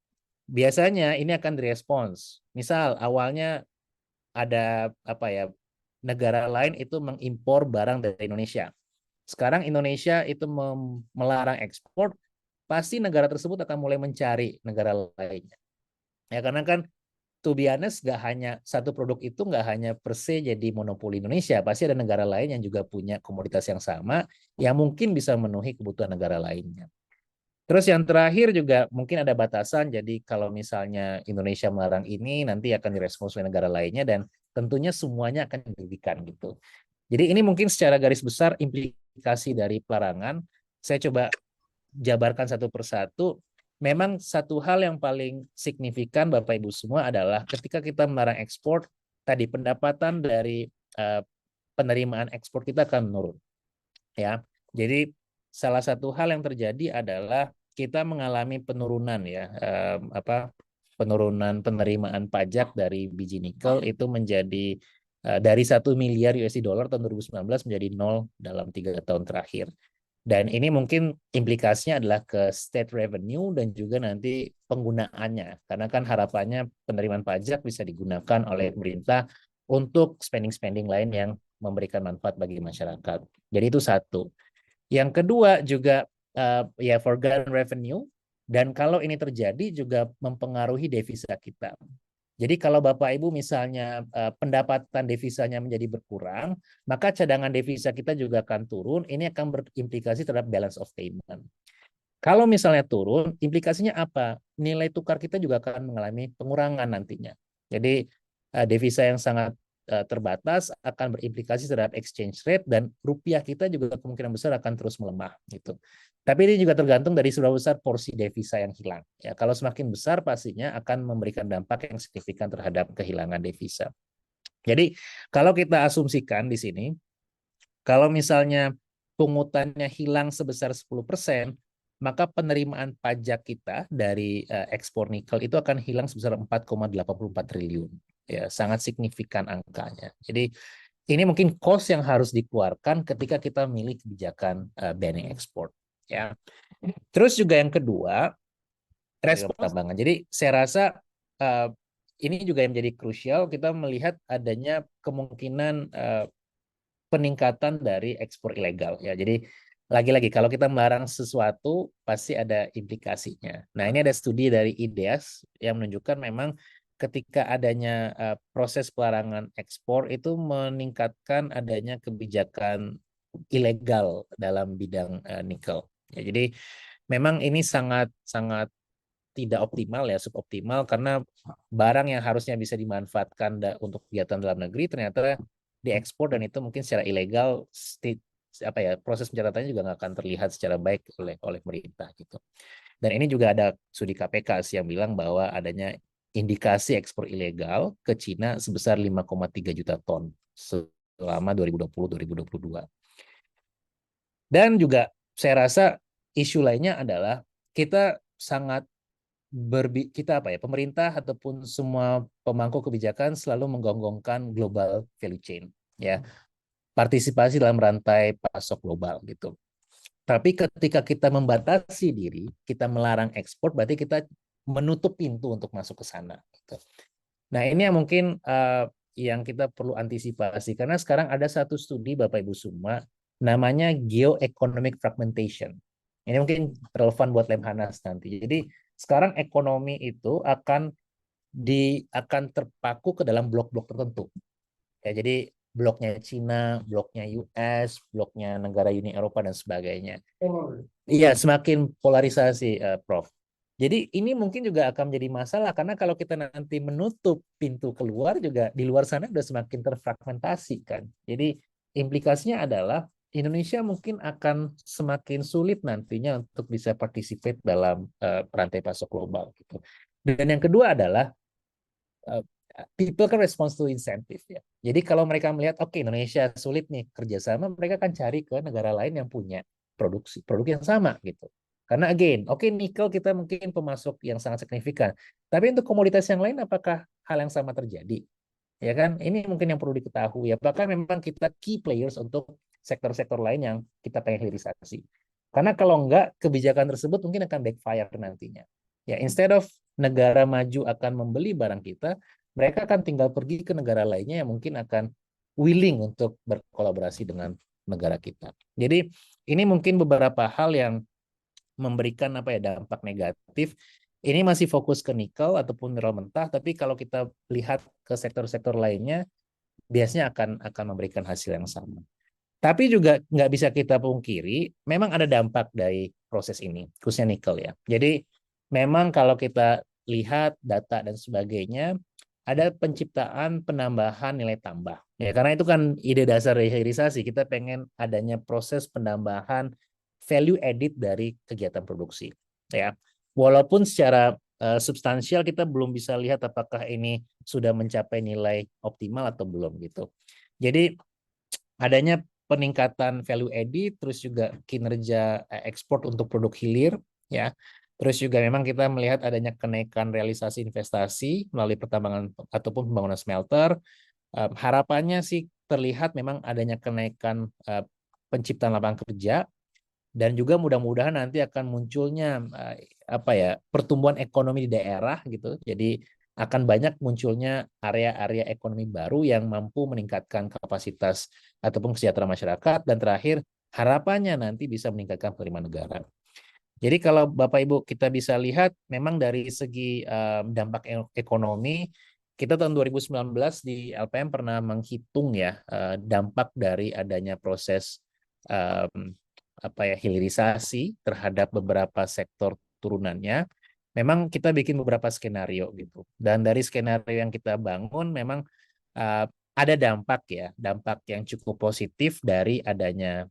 biasanya ini akan direspons. Misal awalnya ada apa ya, negara lain itu mengimpor barang dari Indonesia. Sekarang Indonesia itu melarang ekspor, pasti negara tersebut akan mulai mencari negara lainnya. Ya karena kan to be honest, nggak hanya satu produk itu nggak hanya per se jadi monopoli Indonesia, pasti ada negara lain yang juga punya komoditas yang sama yang mungkin bisa memenuhi kebutuhan negara lainnya. Terus yang terakhir juga mungkin ada batasan, jadi kalau misalnya Indonesia melarang ini, nanti akan direspons oleh negara lainnya, dan tentunya semuanya akan dirugikan gitu. Jadi ini mungkin secara garis besar implikasi dari pelarangan. Saya coba jabarkan satu persatu. Memang satu hal yang paling signifikan Bapak Ibu semua adalah ketika kita melarang ekspor, tadi pendapatan dari uh, penerimaan ekspor kita akan menurun. Ya, jadi salah satu hal yang terjadi adalah kita mengalami penurunan ya, penurunan penerimaan pajak dari biji nikel itu menjadi dari 1 miliar USD tahun 2019 menjadi nol dalam 3 tahun terakhir. Dan ini mungkin implikasinya adalah ke state revenue dan juga nanti penggunaannya. Karena kan harapannya penerimaan pajak bisa digunakan oleh pemerintah untuk spending-spending lain yang memberikan manfaat bagi masyarakat. Jadi itu satu. Yang kedua juga ya foreign revenue, dan kalau ini terjadi juga mempengaruhi devisa kita. Jadi kalau Bapak Ibu misalnya pendapatan devisanya menjadi berkurang, maka cadangan devisa kita juga akan turun. Ini akan berimplikasi terhadap balance of payment. Kalau misalnya turun, implikasinya apa? Nilai tukar kita juga akan mengalami pengurangan nantinya. Jadi devisa yang sangat terbatas akan berimplikasi terhadap exchange rate, dan rupiah kita juga kemungkinan besar akan terus melemah gitu. Tapi ini juga tergantung dari seberapa besar porsi devisa yang hilang. Ya, kalau semakin besar pastinya akan memberikan dampak yang signifikan terhadap kehilangan devisa. Jadi kalau kita asumsikan di sini, kalau misalnya pungutannya hilang sebesar 10%, maka penerimaan pajak kita dari ekspor nikel itu akan hilang sebesar 4,84 triliun. Ya, sangat signifikan angkanya. Jadi ini mungkin cost yang harus dikeluarkan ketika kita memilih kebijakan banning ekspor. Ya. Terus juga yang kedua, respon pertambangan. Jadi saya rasa uh, ini juga yang menjadi krusial, kita melihat adanya kemungkinan peningkatan dari ekspor ilegal ya. Jadi lagi-lagi kalau kita melarang sesuatu pasti ada implikasinya. Nah, ini ada studi dari IDEAS yang menunjukkan memang ketika adanya proses pelarangan ekspor itu meningkatkan adanya kebijakan ilegal dalam bidang nikel. Ya, jadi memang ini sangat sangat tidak optimal ya, suboptimal, karena barang yang harusnya bisa dimanfaatkan untuk kegiatan dalam negeri ternyata diekspor, dan itu mungkin secara ilegal, proses pencatatannya juga nggak akan terlihat secara baik oleh pemerintah gitu. Dan ini juga ada studi KPK yang bilang bahwa adanya indikasi ekspor ilegal ke Cina sebesar 5,3 juta ton selama 2020-2022. Dan juga saya rasa isu lainnya adalah kita sangat pemerintah ataupun semua pemangku kebijakan selalu menggonggongkan global value chain, ya, partisipasi dalam rantai pasok global gitu. Tapi ketika kita membatasi diri, kita melarang ekspor, berarti kita menutup pintu untuk masuk ke sana. Gitu. Nah, ini yang mungkin yang kita perlu antisipasi, karena sekarang ada satu studi Bapak Ibu semua namanya geoeconomic fragmentation. Ini mungkin relevan buat Lemhanas nanti. Jadi sekarang ekonomi itu akan terpaku ke dalam blok-blok tertentu. Ya, jadi bloknya Cina, bloknya US, bloknya negara Uni Eropa dan sebagainya. Iya, semakin polarisasi, Prof. Jadi ini mungkin juga akan menjadi masalah karena kalau kita nanti menutup pintu keluar juga di luar sana udah semakin terfragmentasi kan. Jadi implikasinya adalah Indonesia mungkin akan semakin sulit nantinya untuk bisa participate dalam rantai pasok global gitu. Dan yang kedua adalah uh, people kan response to incentive ya. Jadi kalau mereka melihat oke Indonesia sulit nih kerjasama, mereka akan cari ke negara lain yang punya produk yang sama gitu. Karena again, oke nikel kita mungkin pemasok yang sangat signifikan, tapi untuk komoditas yang lain apakah hal yang sama terjadi? Ya kan? Ini mungkin yang perlu diketahui. Apakah memang kita key players untuk sektor-sektor lain yang kita pengen hilirisasi? Karena kalau enggak, kebijakan tersebut mungkin akan backfire nantinya. Ya, instead of negara maju akan membeli barang kita, mereka akan tinggal pergi ke negara lainnya yang mungkin akan willing untuk berkolaborasi dengan negara kita. Jadi ini mungkin beberapa hal yang memberikan apa ya dampak negatif. Ini masih fokus ke nikel ataupun mineral mentah, tapi kalau kita lihat ke sektor-sektor lainnya, biasanya akan memberikan hasil yang sama. Tapi juga nggak bisa kita pungkiri, memang ada dampak dari proses ini, khususnya nikel ya. Jadi memang kalau kita lihat data dan sebagainya, ada penciptaan penambahan nilai tambah. Ya, karena itu kan ide dasar dari hilirisasi. Kita pengen adanya proses penambahan value added dari kegiatan produksi. Ya, walaupun secara substansial kita belum bisa lihat apakah ini sudah mencapai nilai optimal atau belum gitu. Jadi adanya peningkatan value added, terus juga kinerja ekspor untuk produk hilir, ya. Terus juga memang kita melihat adanya kenaikan realisasi investasi melalui pertambangan ataupun pembangunan smelter. Harapannya sih terlihat memang adanya kenaikan penciptaan lapangan kerja dan juga mudah-mudahan nanti akan munculnya apa ya pertumbuhan ekonomi di daerah gitu. Jadi akan banyak munculnya area-area ekonomi baru yang mampu meningkatkan kapasitas ataupun kesejahteraan masyarakat dan terakhir harapannya nanti bisa meningkatkan penerimaan negara. Jadi kalau Bapak Ibu kita bisa lihat memang dari segi dampak ekonomi kita tahun 2019 di LPM pernah menghitung ya dampak dari adanya proses apa ya hilirisasi terhadap beberapa sektor turunannya. Memang kita bikin beberapa skenario gitu. Dan dari skenario yang kita bangun memang ada dampak yang cukup positif dari adanya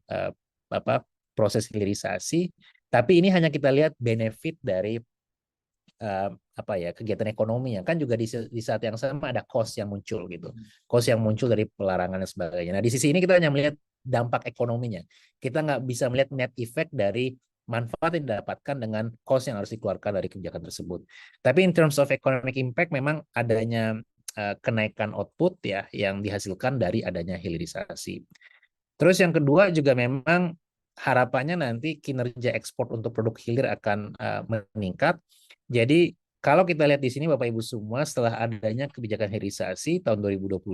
apa proses hilirisasi. Tapi ini hanya kita lihat benefit dari apa ya kegiatan ekonominya kan juga di saat yang sama ada cost yang muncul gitu, cost yang muncul dari pelarangan dan sebagainya. Nah di sisi ini kita hanya melihat dampak ekonominya, kita nggak bisa melihat net effect dari manfaat yang didapatkan dengan cost yang harus dikeluarkan dari kebijakan tersebut. Tapi in terms of economic impact memang adanya kenaikan output ya yang dihasilkan dari adanya hilirisasi. Terus yang kedua juga memang harapannya nanti kinerja ekspor untuk produk hilir akan meningkat. Jadi kalau kita lihat di sini Bapak Ibu semua setelah adanya kebijakan hilirisasi tahun 2022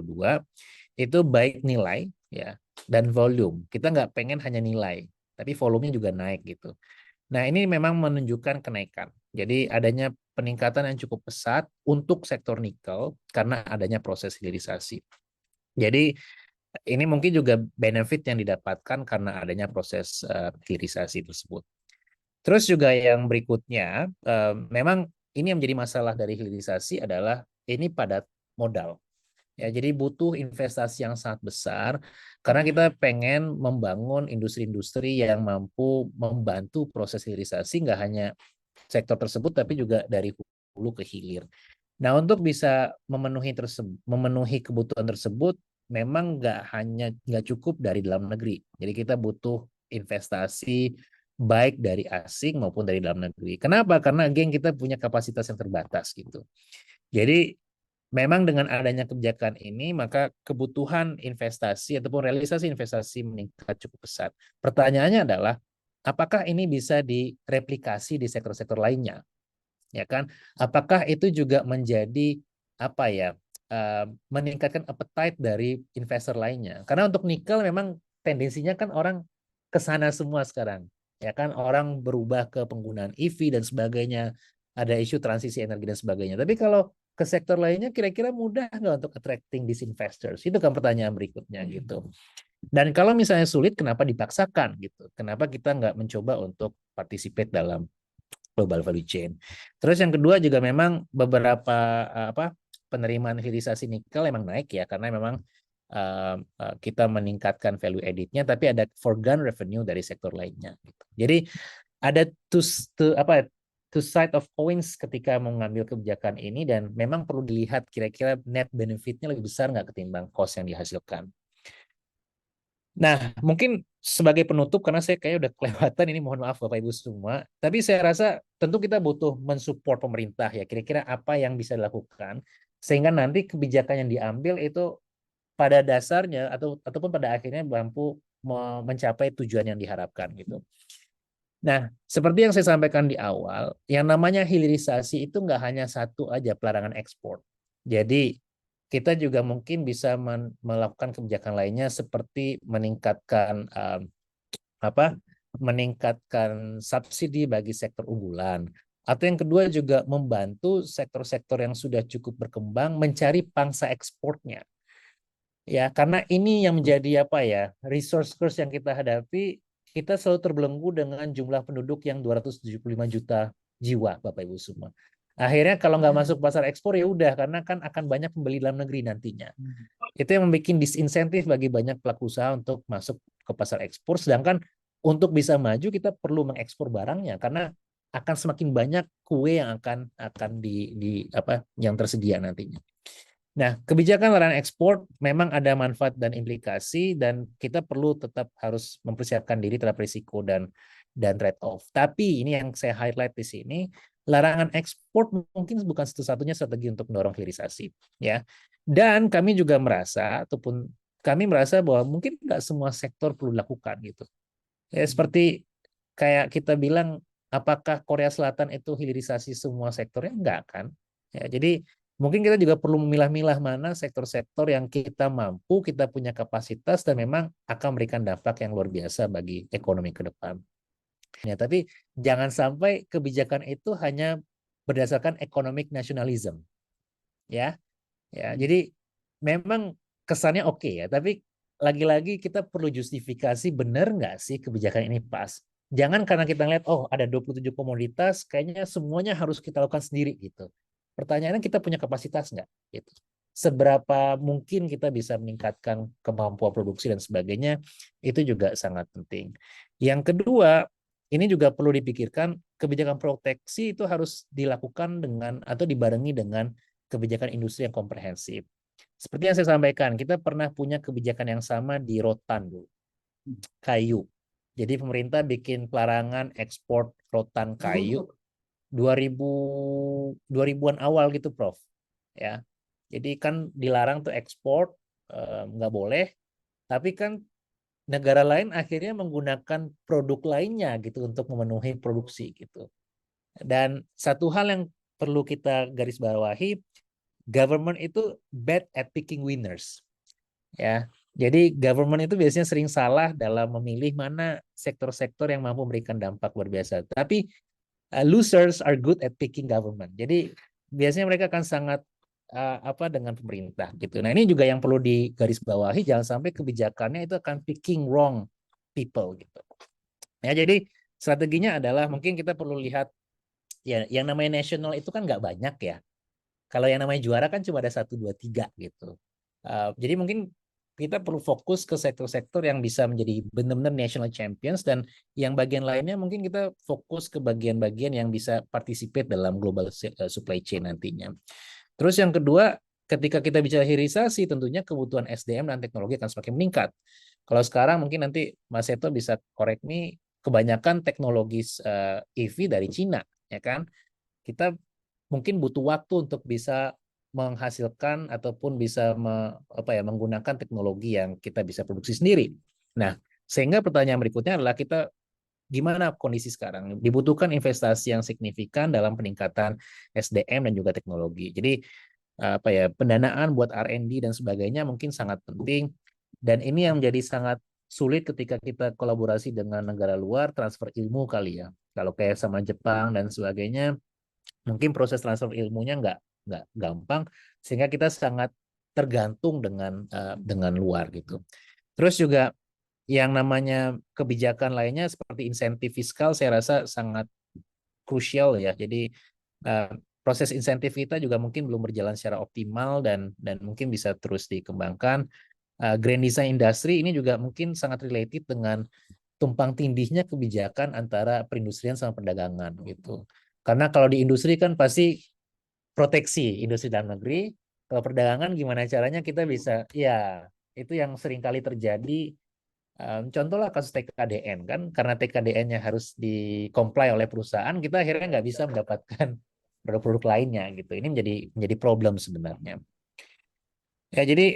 itu baik nilai ya dan volume. Kita nggak pengen hanya nilai, tapi volumenya juga naik gitu. Nah ini memang menunjukkan kenaikan. Jadi adanya peningkatan yang cukup pesat untuk sektor nikel karena adanya proses hilirisasi. Jadi ini mungkin juga benefit yang didapatkan karena adanya proses hilirisasi tersebut. Terus juga yang berikutnya, memang ini yang menjadi masalah dari hilirisasi adalah ini padat modal. Ya, jadi butuh investasi yang sangat besar karena kita pengen membangun industri-industri yang mampu membantu proses hilirisasi nggak hanya sektor tersebut tapi juga dari hulu ke hilir. Nah, untuk bisa memenuhi kebutuhan tersebut, memang nggak cukup dari dalam negeri. Jadi kita butuh investasi baik dari asing maupun dari dalam negeri. Kenapa? Karena geng kita punya kapasitas yang terbatas gitu. Jadi memang dengan adanya kebijakan ini, maka kebutuhan investasi ataupun realisasi investasi meningkat cukup pesat. Pertanyaannya adalah, apakah ini bisa direplikasi di sektor-sektor lainnya? Ya kan? Apakah itu juga menjadi apa ya meningkatkan appetite dari investor lainnya? Karena untuk nikel memang tendensinya kan orang ke sana semua sekarang, ya kan? Orang berubah ke penggunaan EV dan sebagainya, ada isu transisi energi dan sebagainya. Tapi kalau ke sektor lainnya kira-kira mudah nggak untuk attracting these investors? Itu kan pertanyaan berikutnya gitu. Dan kalau misalnya sulit, kenapa dipaksakan gitu? Kenapa kita nggak mencoba untuk participate dalam global value chain. Terus yang kedua juga memang beberapa penerimaan hilirisasi nikel emang naik ya, karena memang kita meningkatkan value added-nya, tapi ada foregone revenue dari sektor lainnya. Gitu. Jadi ada two side of coins ketika mengambil kebijakan ini, dan memang perlu dilihat kira-kira net benefit-nya lebih besar nggak ketimbang cost yang dihasilkan. Nah, mungkin sebagai penutup, karena saya kayaknya udah kelewatan ini, mohon maaf Bapak Ibu semua, tapi saya rasa tentu kita butuh mensupport pemerintah ya, kira-kira apa yang bisa dilakukan, sehingga nanti kebijakan yang diambil itu pada dasarnya ataupun pada akhirnya mampu mencapai tujuan yang diharapkan gitu. Nah, seperti yang saya sampaikan di awal, yang namanya hilirisasi itu nggak hanya satu aja, pelarangan ekspor. Jadi kita juga mungkin bisa melakukan kebijakan lainnya seperti meningkatkan meningkatkan subsidi bagi sektor unggulan. Atau yang kedua juga membantu sektor-sektor yang sudah cukup berkembang mencari pangsa ekspornya. Ya, karena ini yang menjadi resource curse yang kita hadapi. Kita selalu terbelenggu dengan jumlah penduduk yang 275 juta jiwa, Bapak Ibu semua. Akhirnya kalau nggak masuk pasar ekspor ya udah, karena kan akan banyak pembeli dalam negeri nantinya. Itu yang membuat disinsentif bagi banyak pelaku usaha untuk masuk ke pasar ekspor. Sedangkan untuk bisa maju kita perlu mengekspor barangnya, karena akan semakin banyak kue yang akan yang tersedia nantinya. Nah, kebijakan larangan ekspor memang ada manfaat dan implikasi, dan kita perlu tetap harus mempersiapkan diri terhadap risiko dan trade off. Tapi ini yang saya highlight di sini, larangan ekspor mungkin bukan satu-satunya strategi untuk mendorong hilirisasi, ya. Dan kami juga merasa bahwa mungkin nggak semua sektor perlu dilakukan gitu. Ya, seperti kayak kita bilang, apakah Korea Selatan itu hilirisasi semua sektornya? Enggak kan? Ya, jadi mungkin kita juga perlu memilah-milah mana sektor-sektor yang kita mampu, kita punya kapasitas, dan memang akan memberikan dampak yang luar biasa bagi ekonomi ke depan. Ya, tapi jangan sampai kebijakan itu hanya berdasarkan economic nationalism. Ya, jadi memang kesannya oke ya, tapi lagi-lagi kita perlu justifikasi, benar nggak sih kebijakan ini pas. Jangan karena kita lihat, oh ada 27 komoditas, kayaknya semuanya harus kita lakukan sendiri gitu. Pertanyaannya, kita punya kapasitas nggak? Gitu. Seberapa mungkin kita bisa meningkatkan kemampuan produksi dan sebagainya, itu juga sangat penting. Yang kedua, ini juga perlu dipikirkan, kebijakan proteksi itu harus dilakukan dengan atau dibarengi dengan kebijakan industri yang komprehensif. Seperti yang saya sampaikan, kita pernah punya kebijakan yang sama di rotan, Bu. Kayu. Jadi pemerintah bikin pelarangan ekspor rotan kayu 2000-an awal gitu, Prof. Ya. Jadi kan dilarang tuh ekspor, nggak boleh, tapi kan negara lain akhirnya menggunakan produk lainnya gitu untuk memenuhi produksi gitu. Dan satu hal yang perlu kita garis bawahi, government itu bad at picking winners. Ya. Jadi government itu biasanya sering salah dalam memilih mana sektor-sektor yang mampu memberikan dampak luar biasa. Tapi losers are good at picking government. Jadi biasanya mereka akan sangat dengan pemerintah gitu. Nah, ini juga yang perlu digarisbawahi, jangan sampai kebijakannya itu akan picking wrong people gitu. Ya, jadi strateginya adalah mungkin kita perlu lihat ya, yang namanya national itu kan nggak banyak ya. Kalau yang namanya juara kan cuma ada 1, 2, 3 gitu. Jadi mungkin kita perlu fokus ke sektor-sektor yang bisa menjadi benar-benar national champions, dan yang bagian lainnya mungkin kita fokus ke bagian-bagian yang bisa participate dalam global supply chain nantinya. Terus yang kedua, ketika kita bicara hilirisasi, tentunya kebutuhan SDM dan teknologi akan semakin meningkat. Kalau sekarang mungkin nanti Mas Seto bisa correct me, kebanyakan teknologi EV dari Cina, ya kan? Kita mungkin butuh waktu untuk bisa menghasilkan ataupun bisa menggunakan teknologi yang kita bisa produksi sendiri. Nah, sehingga pertanyaan berikutnya adalah kita gimana kondisi sekarang? Dibutuhkan investasi yang signifikan dalam peningkatan SDM dan juga teknologi. Jadi pendanaan buat R&D dan sebagainya mungkin sangat penting, dan ini yang menjadi sangat sulit ketika kita kolaborasi dengan negara luar, transfer ilmu kali ya. Kalau kayak sama Jepang dan sebagainya, mungkin proses transfer ilmunya nggak gampang, sehingga kita sangat tergantung dengan luar gitu. Terus juga yang namanya kebijakan lainnya seperti insentif fiskal, saya rasa sangat krusial ya. Jadi proses insentif kita juga mungkin belum berjalan secara optimal dan mungkin bisa terus dikembangkan. Grand design industry ini juga mungkin sangat related dengan tumpang tindihnya kebijakan antara perindustrian sama perdagangan gitu. Karena kalau di industri kan pasti proteksi industri dalam negeri, kalau perdagangan gimana caranya kita bisa, ya itu yang sering kali terjadi. Contohlah kasus TKDN kan, karena TKDN-nya harus di-comply oleh perusahaan, kita akhirnya nggak bisa mendapatkan produk-produk lainnya gitu. Ini menjadi problem sebenarnya. Ya jadi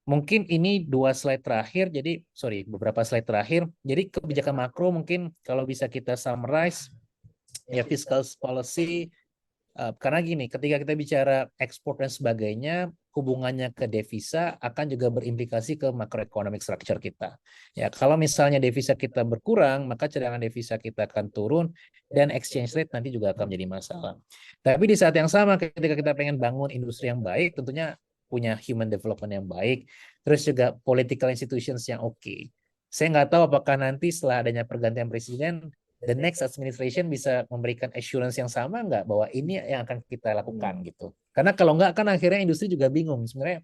mungkin ini 2 slide terakhir, jadi beberapa slide terakhir. Jadi kebijakan makro mungkin kalau bisa kita summarize, ya fiscal policy, karena gini, ketika kita bicara ekspor dan sebagainya, hubungannya ke devisa akan juga berimplikasi ke macroeconomic structure kita. Ya, kalau misalnya devisa kita berkurang, maka cadangan devisa kita akan turun dan exchange rate nanti juga akan menjadi masalah. Tapi di saat yang sama, ketika kita pengen bangun industri yang baik, tentunya punya human development yang baik, terus juga political institutions yang oke. Saya nggak tahu apakah nanti setelah adanya pergantian presiden, the next administration bisa memberikan assurance yang sama nggak bahwa ini yang akan kita lakukan gitu. Karena kalau nggak kan akhirnya industri juga bingung sebenarnya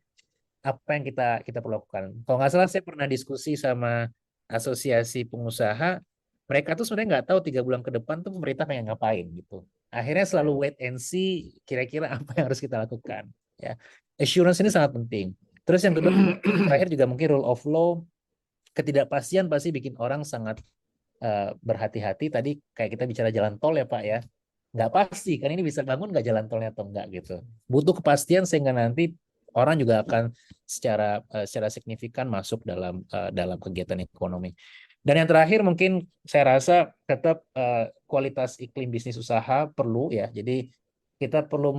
apa yang kita perlu lakukan. Kalau nggak salah saya pernah diskusi sama asosiasi pengusaha, mereka tuh sebenarnya nggak tahu 3 bulan ke depan tuh pemerintah pengen ngapain gitu. Akhirnya selalu wait and see kira-kira apa yang harus kita lakukan. Ya, assurance ini sangat penting. Terus yang kedua, terakhir juga mungkin rule of law, ketidakpastian pasti bikin orang sangat berhati-hati. Tadi kayak kita bicara jalan tol ya Pak ya, nggak pasti kan ini bisa bangun nggak jalan tolnya atau enggak gitu. Butuh kepastian sehingga nanti orang juga akan secara signifikan masuk dalam kegiatan ekonomi. Dan yang terakhir mungkin saya rasa tetap kualitas iklim bisnis usaha perlu ya. Jadi kita perlu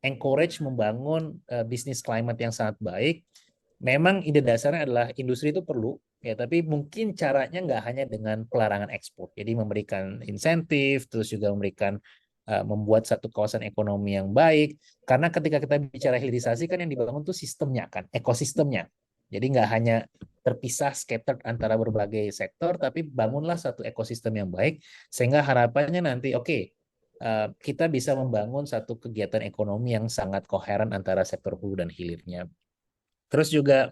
encourage membangun bisnis climate yang sangat baik. Memang ide dasarnya adalah industri itu perlu ya, tapi mungkin caranya nggak hanya dengan pelarangan ekspor. Jadi memberikan insentif, terus juga memberikan membuat satu kawasan ekonomi yang baik. Karena ketika kita bicara hilirisasi kan yang dibangun tuh sistemnya kan, ekosistemnya. Jadi nggak hanya terpisah scattered antara berbagai sektor, tapi bangunlah satu ekosistem yang baik sehingga harapannya nanti kita bisa membangun satu kegiatan ekonomi yang sangat koheren antara sektor hulu dan hilirnya. Terus juga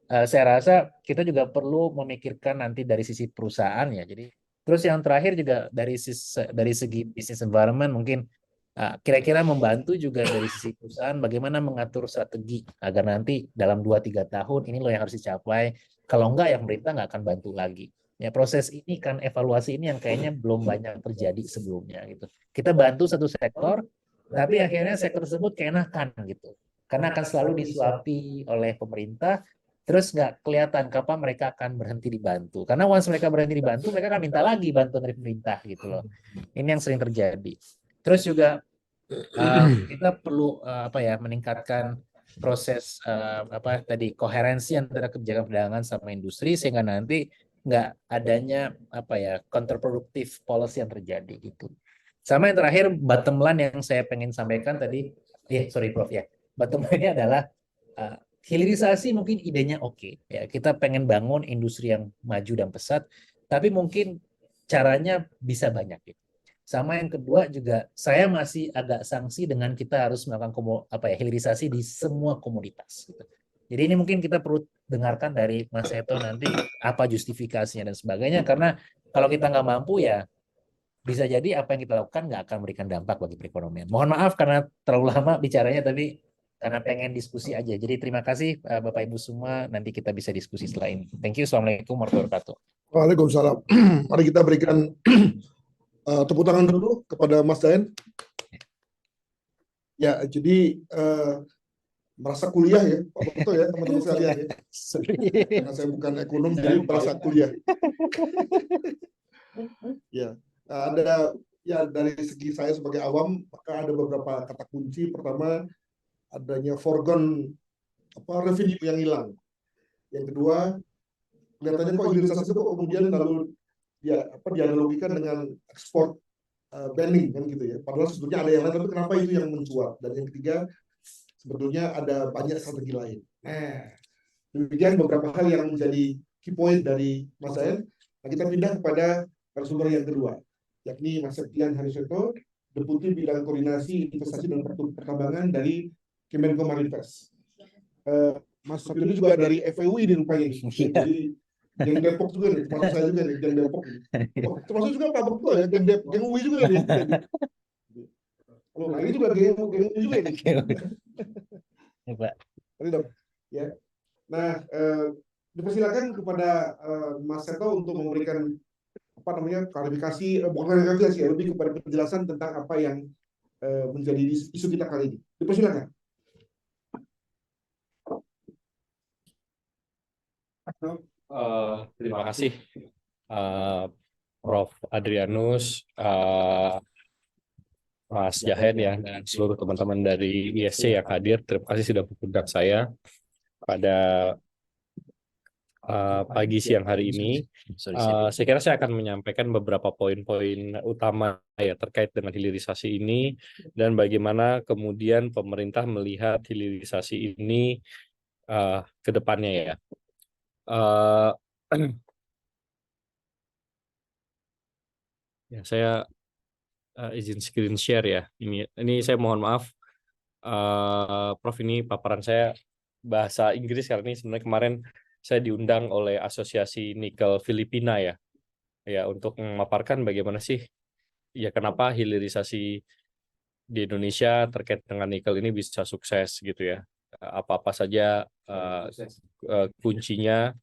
saya rasa kita juga perlu memikirkan nanti dari sisi perusahaan ya. Jadi terus yang terakhir juga dari segi business environment mungkin kira-kira membantu juga dari sisi perusahaan bagaimana mengatur strategi agar nanti dalam 2-3 tahun ini loh yang harus dicapai. Kalau enggak ya pemerintah nggak akan bantu lagi. Ya proses ini kan evaluasi ini yang kayaknya belum banyak terjadi sebelumnya gitu. Kita bantu satu sektor, tapi akhirnya sektor tersebut keenakan gitu. Karena akan selalu disuapi oleh pemerintah, terus nggak kelihatan kapan mereka akan berhenti dibantu. Karena once mereka berhenti dibantu, mereka akan minta lagi bantuan dari pemerintah gitu loh. Ini yang sering terjadi. Terus juga kita perlu meningkatkan proses koherensi antara kebijakan perdagangan sama industri sehingga nanti nggak adanya counterproductive policy yang terjadi gitu. Sama yang terakhir bottom line yang saya pengen sampaikan tadi, sorry Prof ya. Bottom line-nya adalah hilirisasi mungkin idenya oke. Ya, kita pengen bangun industri yang maju dan pesat, tapi mungkin caranya bisa banyak gitu. Sama yang kedua juga saya masih agak sanksi dengan kita harus melakukan hilirisasi di semua komoditas gitu. Jadi ini mungkin kita perlu dengarkan dari Mas Seto nanti apa justifikasinya dan sebagainya, karena kalau kita nggak mampu ya bisa jadi apa yang kita lakukan nggak akan memberikan dampak bagi perekonomian. Mohon maaf karena terlalu lama bicaranya, tapi karena pengen diskusi aja. Jadi terima kasih Bapak Ibu semua. Nanti kita bisa diskusi setelah ini. Thank you. Assalamualaikum warahmatullahi wabarakatuh. Waalaikumsalam. Mari kita berikan tepuk tangan dulu kepada Mas Daen. Ya, jadi merasa kuliah ya, Pak Boto ya, teman-teman sekalian ya. Karena saya bukan ekonom, jadi merasa kuliah. Ya, ada ya dari segi saya sebagai awam, maka ada beberapa kata kunci. Pertama, adanya foregone revenue yang hilang. Yang kedua, kelihatannya kok hilirisasi itu kok kemudian lalu dianalogikan dengan ekspor banning kan gitu ya. Padahal sebetulnya ada yang lain, tapi kenapa itu yang mencuat? Dan yang ketiga, sebetulnya ada banyak strategi lain. Demikian beberapa hal yang menjadi key point dari Mas Zain. Nah, kita pindah kepada narasumber yang kedua. yakni Mas Septian Harisoto, Deputi Bidang Koordinasi Investasi dan Pertambangan dari Kemenko Marinvest. Mas Septian juga dari FEUI di rupanya ini. Jadi geng Depok juga nih, termasuk saya juga nih, geng Depok. Oh, termasuk juga Pak Bekto ya, geng UI juga nih. Oh, nah ini juga geng UI juga nih. Ya, Pak. Tadi dong. Ya. Nah, dipersilakan kepada Mas Seto untuk memberikan apa namanya klarifikasi, bukan klarifikasi ya, lebih kepada penjelasan tentang apa yang menjadi isu kita kali ini. Dipersilakan. Terima kasih Prof. Adrianus, Mas Jahed ya, dan seluruh teman-teman dari ISC yang hadir. Terima kasih sudah mengundang saya pada pagi siang hari ini. Saya kira saya akan menyampaikan beberapa poin-poin utama ya terkait dengan hilirisasi ini dan bagaimana kemudian pemerintah melihat hilirisasi ini ke depannya ya. Ya, saya izin screen share ya. Ini saya mohon maaf, Prof, ini paparan saya bahasa Inggris karena ini sebenarnya kemarin saya diundang oleh Asosiasi Nikel Filipina ya, untuk memaparkan bagaimana sih ya kenapa hilirisasi di Indonesia terkait dengan nikel ini bisa sukses gitu ya. Apa-apa saja kuncinya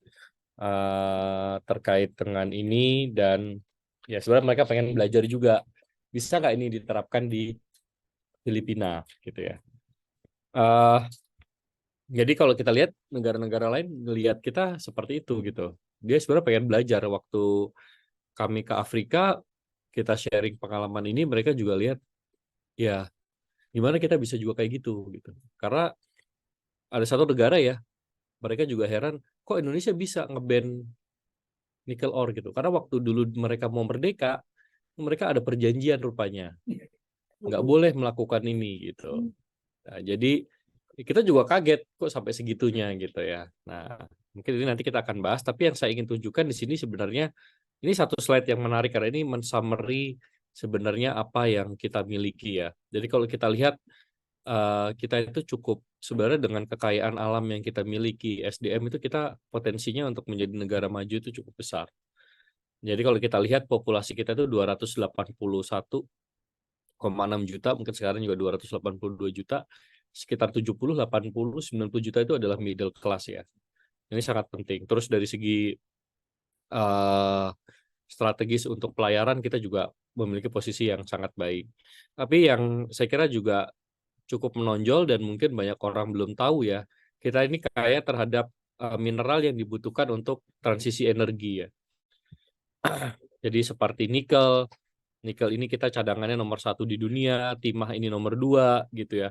terkait dengan ini dan ya sebenarnya mereka pengen belajar juga bisa nggak ini diterapkan di Filipina gitu ya. Jadi kalau kita lihat negara-negara lain ngelihat kita seperti itu gitu. Dia sebenarnya pengen belajar waktu kami ke Afrika kita sharing pengalaman ini mereka juga lihat ya gimana kita bisa juga kayak gitu gitu. Karena ada satu negara ya mereka juga heran kok Indonesia bisa nge-ban nikel ore gitu. Karena waktu dulu mereka mau merdeka, mereka ada perjanjian rupanya. Nggak boleh melakukan ini gitu. Nah, jadi kita juga kaget kok sampai segitunya gitu ya. Nah, mungkin ini nanti kita akan bahas, tapi yang saya ingin tunjukkan di sini sebenarnya ini satu slide yang menarik karena ini men-summary sebenarnya apa yang kita miliki ya. Jadi kalau kita lihat kita itu cukup sebenarnya dengan kekayaan alam yang kita miliki, SDM itu kita potensinya untuk menjadi negara maju itu cukup besar. Jadi kalau kita lihat populasi kita itu 281,6 juta, mungkin sekarang juga 282 juta, sekitar 70, 80, 90 juta itu adalah middle class ya. Ini sangat penting. Terus dari segi strategis untuk pelayaran kita juga memiliki posisi yang sangat baik. Tapi yang saya kira juga cukup menonjol dan mungkin banyak orang belum tahu ya, kita ini kaya terhadap mineral yang dibutuhkan untuk transisi energi ya. Jadi seperti nikel ini kita cadangannya nomor 1 di dunia, timah ini nomor 2 gitu ya,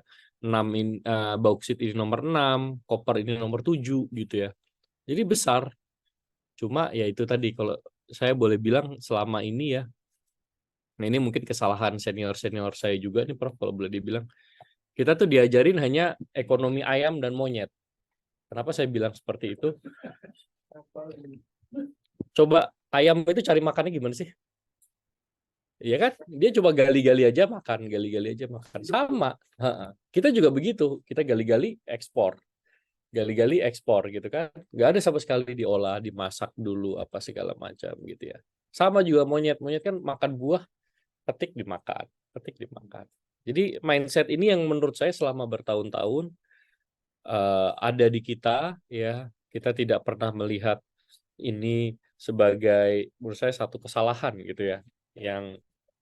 bauksit ini nomor 6, koper ini nomor 7 gitu ya. Jadi besar. Cuma ya itu tadi kalau saya boleh bilang selama ini ya, nah ini mungkin kesalahan senior-senior saya juga nih Prof kalau boleh dibilang, kita tuh diajarin hanya ekonomi ayam dan monyet. Kenapa saya bilang seperti itu? Coba ayam itu cari makannya gimana sih? Iya kan? Dia coba gali-gali aja makan, gali-gali aja makan. Sama. Kita juga begitu. Kita gali-gali ekspor. Gali-gali ekspor gitu kan. Nggak ada sama sekali diolah, dimasak dulu apa segala macam gitu ya. Sama juga monyet. Monyet kan makan buah, petik dimakan, petik dimakan. Jadi mindset ini yang menurut saya selama bertahun-tahun ada di kita ya. Kita tidak pernah melihat ini sebagai menurut saya satu kesalahan gitu ya yang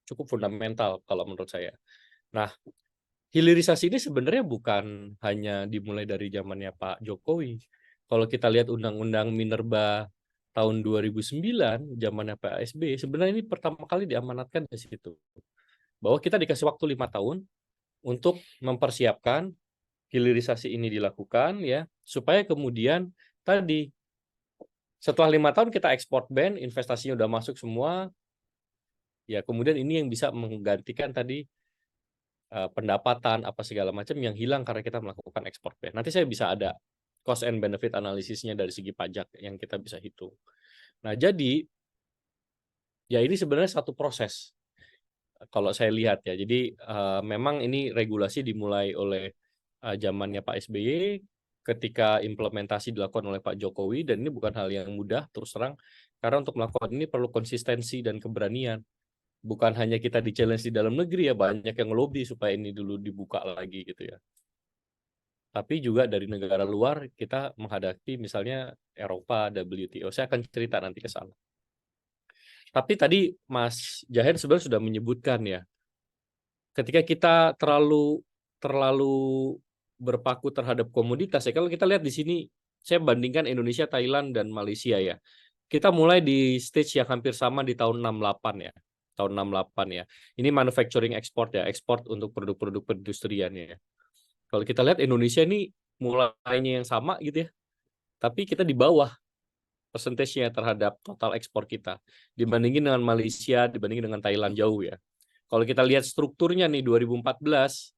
cukup fundamental kalau menurut saya. Nah, hilirisasi ini sebenarnya bukan hanya dimulai dari zamannya Pak Jokowi. Kalau kita lihat Undang-Undang Minerba tahun 2009 zamannya Pak SBY sebenarnya ini pertama kali diamanatkan di situ. Bahwa kita dikasih waktu 5 tahun untuk mempersiapkan hilirisasi ini dilakukan ya supaya kemudian tadi setelah 5 tahun kita ekspor ban, investasinya udah masuk semua, ya kemudian ini yang bisa menggantikan tadi pendapatan apa segala macam yang hilang karena kita melakukan ekspor ban. Nanti saya bisa ada cost and benefit analisisnya dari segi pajak yang kita bisa hitung. Nah jadi ya ini sebenarnya satu proses. kalau saya lihat ya. Jadi memang ini regulasi dimulai oleh zamannya Pak SBY, ketika implementasi dilakukan oleh Pak Jokowi, dan ini bukan hal yang mudah terus terang, karena untuk melakukan ini perlu konsistensi dan keberanian. Bukan hanya kita di-challenge di dalam negeri ya, banyak yang ngelobi supaya ini dulu dibuka lagi gitu ya. Tapi juga dari negara luar kita menghadapi misalnya Eropa, WTO. Saya akan cerita nanti ke sana. Tapi tadi Mas Jahen sebenarnya sudah menyebutkan ya, ketika kita terlalu berpaku terhadap komoditas ya. Kalau kita lihat di sini, saya bandingkan Indonesia, Thailand, dan Malaysia ya. Kita mulai di stage yang hampir sama di tahun 68 ya. Tahun 68 ya. Ini manufacturing export ya, ekspor untuk produk-produk perindustrian ya. Kalau kita lihat Indonesia ini mulainya yang sama gitu ya. Tapi kita di bawah persentasenya terhadap total ekspor kita. Dibandingin dengan Malaysia, dibandingin dengan Thailand jauh ya. Kalau kita lihat strukturnya nih 2014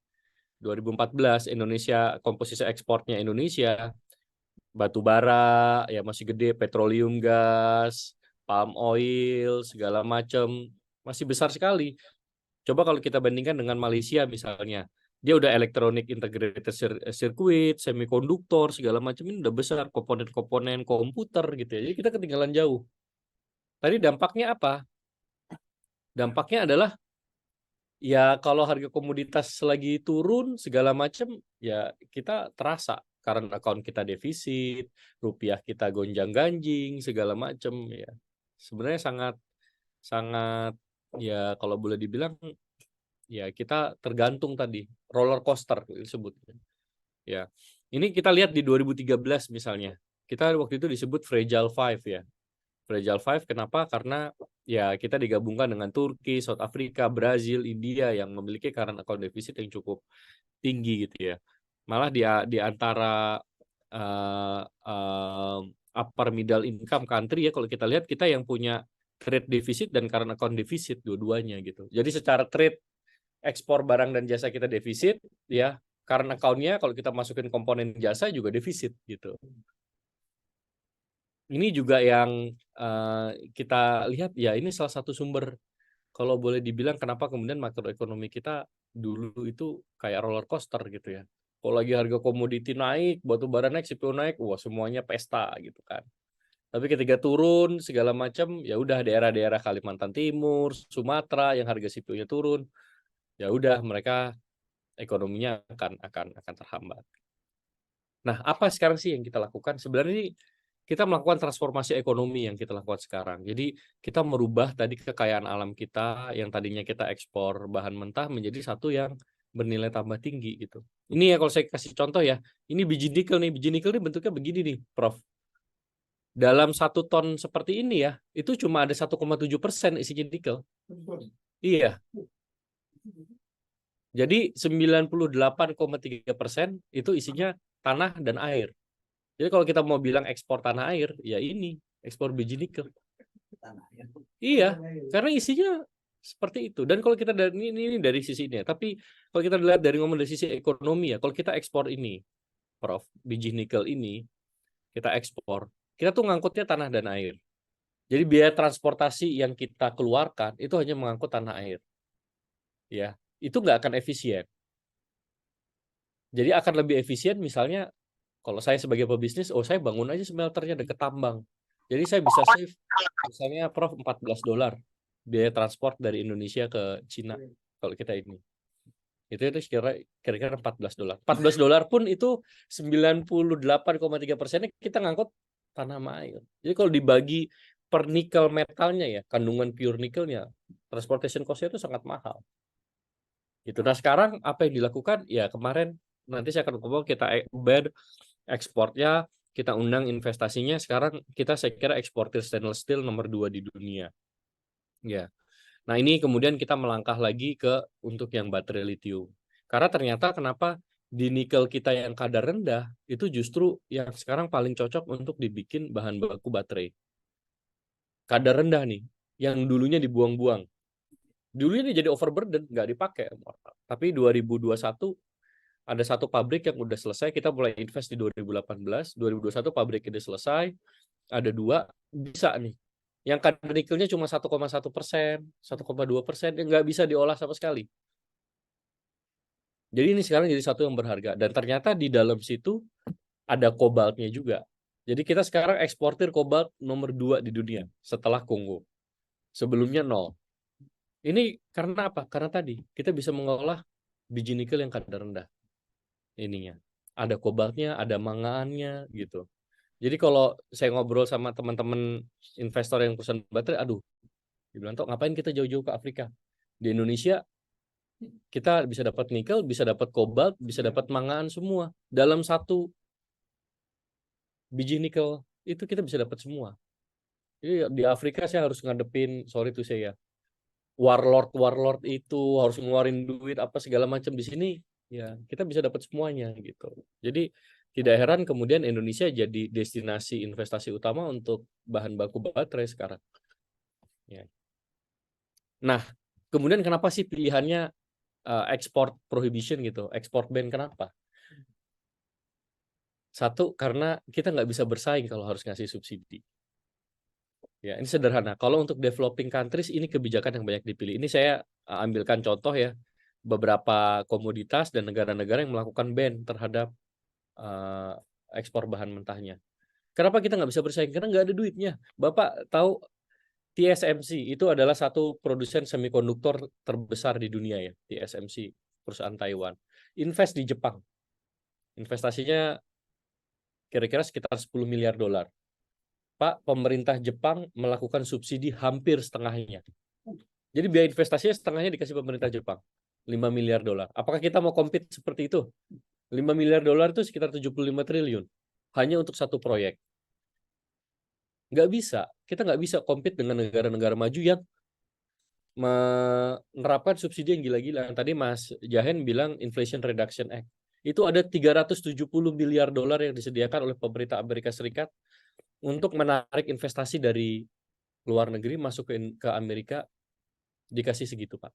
Indonesia, komposisi ekspornya Indonesia batu bara ya masih gede, petroleum gas, palm oil, segala macam masih besar sekali. Coba kalau kita bandingkan dengan Malaysia misalnya, dia udah electronic integrated circuit, semikonduktor, segala macam ini udah besar, komponen-komponen komputer gitu ya. Jadi kita ketinggalan jauh. Tadi dampaknya apa? Dampaknya adalah ya kalau harga komoditas lagi turun segala macam ya kita terasa, karena account kita defisit, rupiah kita gonjang-ganjing segala macam ya. Sebenarnya sangat ya kalau boleh dibilang ya kita tergantung tadi, roller coaster disebutnya. Ya. Ini kita lihat di 2013 misalnya. Kita waktu itu disebut Fragile Five ya. Fragile Five kenapa? Karena ya kita digabungkan dengan Turki, South Africa, Brazil, India yang memiliki current account deficit yang cukup tinggi gitu ya. Malah di antara upper middle income country ya, kalau kita lihat kita yang punya trade deficit dan current account deficit dua-duanya gitu. Jadi secara trade ekspor barang dan jasa kita defisit ya, current account-nya kalau kita masukin komponen jasa juga defisit gitu. Ini juga yang kita lihat ya, ini salah satu sumber kalau boleh dibilang kenapa kemudian makroekonomi kita dulu itu kayak roller coaster gitu ya. Kalau lagi harga komoditi naik, batu bara naik, CPO naik, wah semuanya pesta gitu kan. Tapi ketika turun segala macam, ya udah daerah-daerah Kalimantan Timur, Sumatera yang harga CPO-nya turun, ya udah mereka ekonominya akan terhambat. Nah, apa sekarang sih yang kita lakukan? Sebenarnya kita melakukan transformasi ekonomi yang kita lakukan sekarang. Jadi kita merubah tadi kekayaan alam kita yang tadinya kita ekspor bahan mentah menjadi satu yang bernilai tambah tinggi gitu. Ini ya kalau saya kasih contoh ya, ini biji nikel nih. Biji nikel ini bentuknya begini nih, Prof. Dalam 1 ton seperti ini ya, itu cuma ada 1,7% isinya nikel. Iya. Jadi 98,3% itu isinya tanah dan air. Jadi kalau kita mau bilang ekspor tanah air, ya ini ekspor biji nikel. Iya, karena isinya seperti itu. Dan kalau kita dari ini dari sisi ini, tapi kalau kita lihat ngomong dari sisi ekonomi ya, kalau kita ekspor ini, Prof, biji nikel ini kita ekspor, kita tuh ngangkutnya tanah dan air. Jadi biaya transportasi yang kita keluarkan itu hanya mengangkut tanah air. Ya, itu nggak akan efisien. Jadi akan lebih efisien misalnya kalau saya sebagai pebisnis, saya bangun aja smelternya dekat tambang. Jadi saya bisa save misalnya Prof $14 biaya transport dari Indonesia ke Cina kalau kita ini. Itu kira-kira $14. $14 pun itu 98,3%-nya kita ngangkut tanah sama air. Jadi kalau dibagi per nikel metalnya ya, kandungan pure nikelnya, transportation cost-nya itu sangat mahal. Gitu. Nah sekarang apa yang dilakukan? Ya kemarin nanti saya akan ngomong kita embed ekspornya, kita undang investasinya. Sekarang saya kira eksportir stainless steel nomor 2 di dunia. Ya. Nah, ini kemudian kita melangkah lagi untuk yang baterai lithium. Karena ternyata kenapa di nikel kita yang kadar rendah itu justru yang sekarang paling cocok untuk dibikin bahan baku baterai. Kadar rendah nih, yang dulunya dibuang-buang. Dulunya ini jadi overburden, nggak dipakai. Tapi 2021 ada satu pabrik yang udah selesai, kita mulai invest di 2018, 2021 pabrik ini selesai, ada 2, bisa nih. Yang kadar nikelnya cuma 1,1%, 1,2%, yang nggak bisa diolah sama sekali. Jadi ini sekarang jadi satu yang berharga. Dan ternyata di dalam situ ada kobaltnya juga. Jadi kita sekarang eksportir kobalt nomor 2 di dunia setelah Kongo. Sebelumnya 0. Ini karena apa? Karena tadi kita bisa mengolah biji nikel yang kadar rendah. Ininya. Ada kobaltnya, ada mangaannya gitu. Jadi kalau saya ngobrol sama teman-teman investor yang perusahaan baterai, aduh, dibilang tuh ngapain kita jauh-jauh ke Afrika? Di Indonesia kita bisa dapat nikel, bisa dapat kobalt, bisa dapat mangaan semua dalam satu biji nikel itu kita bisa dapat semua. Jadi di Afrika saya harus ngadepin, sorry tuh saya, warlord itu harus ngeluarin duit apa segala macam. Di sini ya kita bisa dapat semuanya gitu. Jadi tidak heran kemudian Indonesia jadi destinasi investasi utama untuk bahan baku baterai sekarang. Ya. Nah, kemudian kenapa sih pilihannya export prohibition gitu, export ban, kenapa? Satu, karena kita nggak bisa bersaing kalau harus ngasih subsidi. Ya, ini sederhana. Kalau untuk developing countries, ini kebijakan yang banyak dipilih. Ini saya ambilkan contoh ya, beberapa komoditas dan negara-negara yang melakukan ban terhadap ekspor bahan mentahnya. Kenapa kita nggak bisa bersaing? Karena nggak ada duitnya. Bapak tahu TSMC itu adalah satu produsen semikonduktor terbesar di dunia ya, TSMC, perusahaan Taiwan. Invest di Jepang. Investasinya kira-kira sekitar 10 miliar dolar. Pak, pemerintah Jepang melakukan subsidi hampir setengahnya. Jadi biaya investasinya setengahnya dikasih pemerintah Jepang. 5 miliar dolar. Apakah kita mau compete seperti itu? 5 miliar dolar itu sekitar 75 triliun. Hanya untuk satu proyek. Nggak bisa. Kita nggak bisa compete dengan negara-negara maju yang menerapkan subsidi yang gila-gila. Tadi Mas Jahen bilang Inflation Reduction Act. Itu ada 370 miliar dolar yang disediakan oleh pemerintah Amerika Serikat untuk menarik investasi dari luar negeri masuk ke Amerika, dikasih segitu, Pak.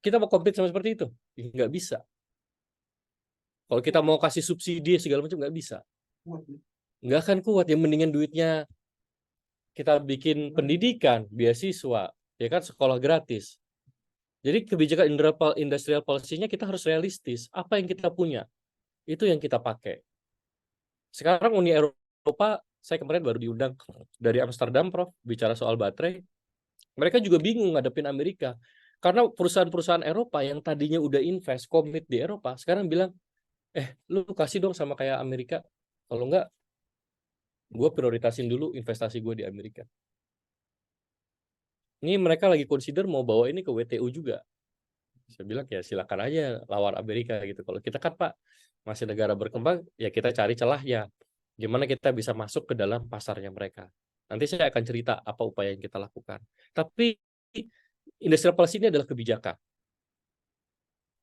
Kita mau compete sama seperti itu? Nggak bisa. Kalau kita mau kasih subsidi segala macam, nggak bisa. Nggak akan kuat. Yang mendingan duitnya kita bikin pendidikan, beasiswa, ya kan, sekolah gratis. Jadi kebijakan industrial policy-nya kita harus realistis. Apa yang kita punya, itu yang kita pakai. Sekarang Uni Eropa, saya kemarin baru diundang dari Amsterdam, Prof, bicara soal baterai. Mereka juga bingung ngadepin Amerika. Karena perusahaan-perusahaan Eropa yang tadinya udah invest, komit di Eropa, sekarang bilang, lu kasih dong sama kayak Amerika. Kalau enggak, gue prioritasin dulu investasi gue di Amerika. Ini mereka lagi consider mau bawa ini ke WTO juga. Saya bilang ya silakan aja lawan Amerika gitu. Kalau kita kan Pak masih negara berkembang, ya kita cari celahnya. Gimana kita bisa masuk ke dalam pasarnya mereka. Nanti saya akan cerita apa upaya yang kita lakukan. Tapi industrial policy ini adalah kebijakan.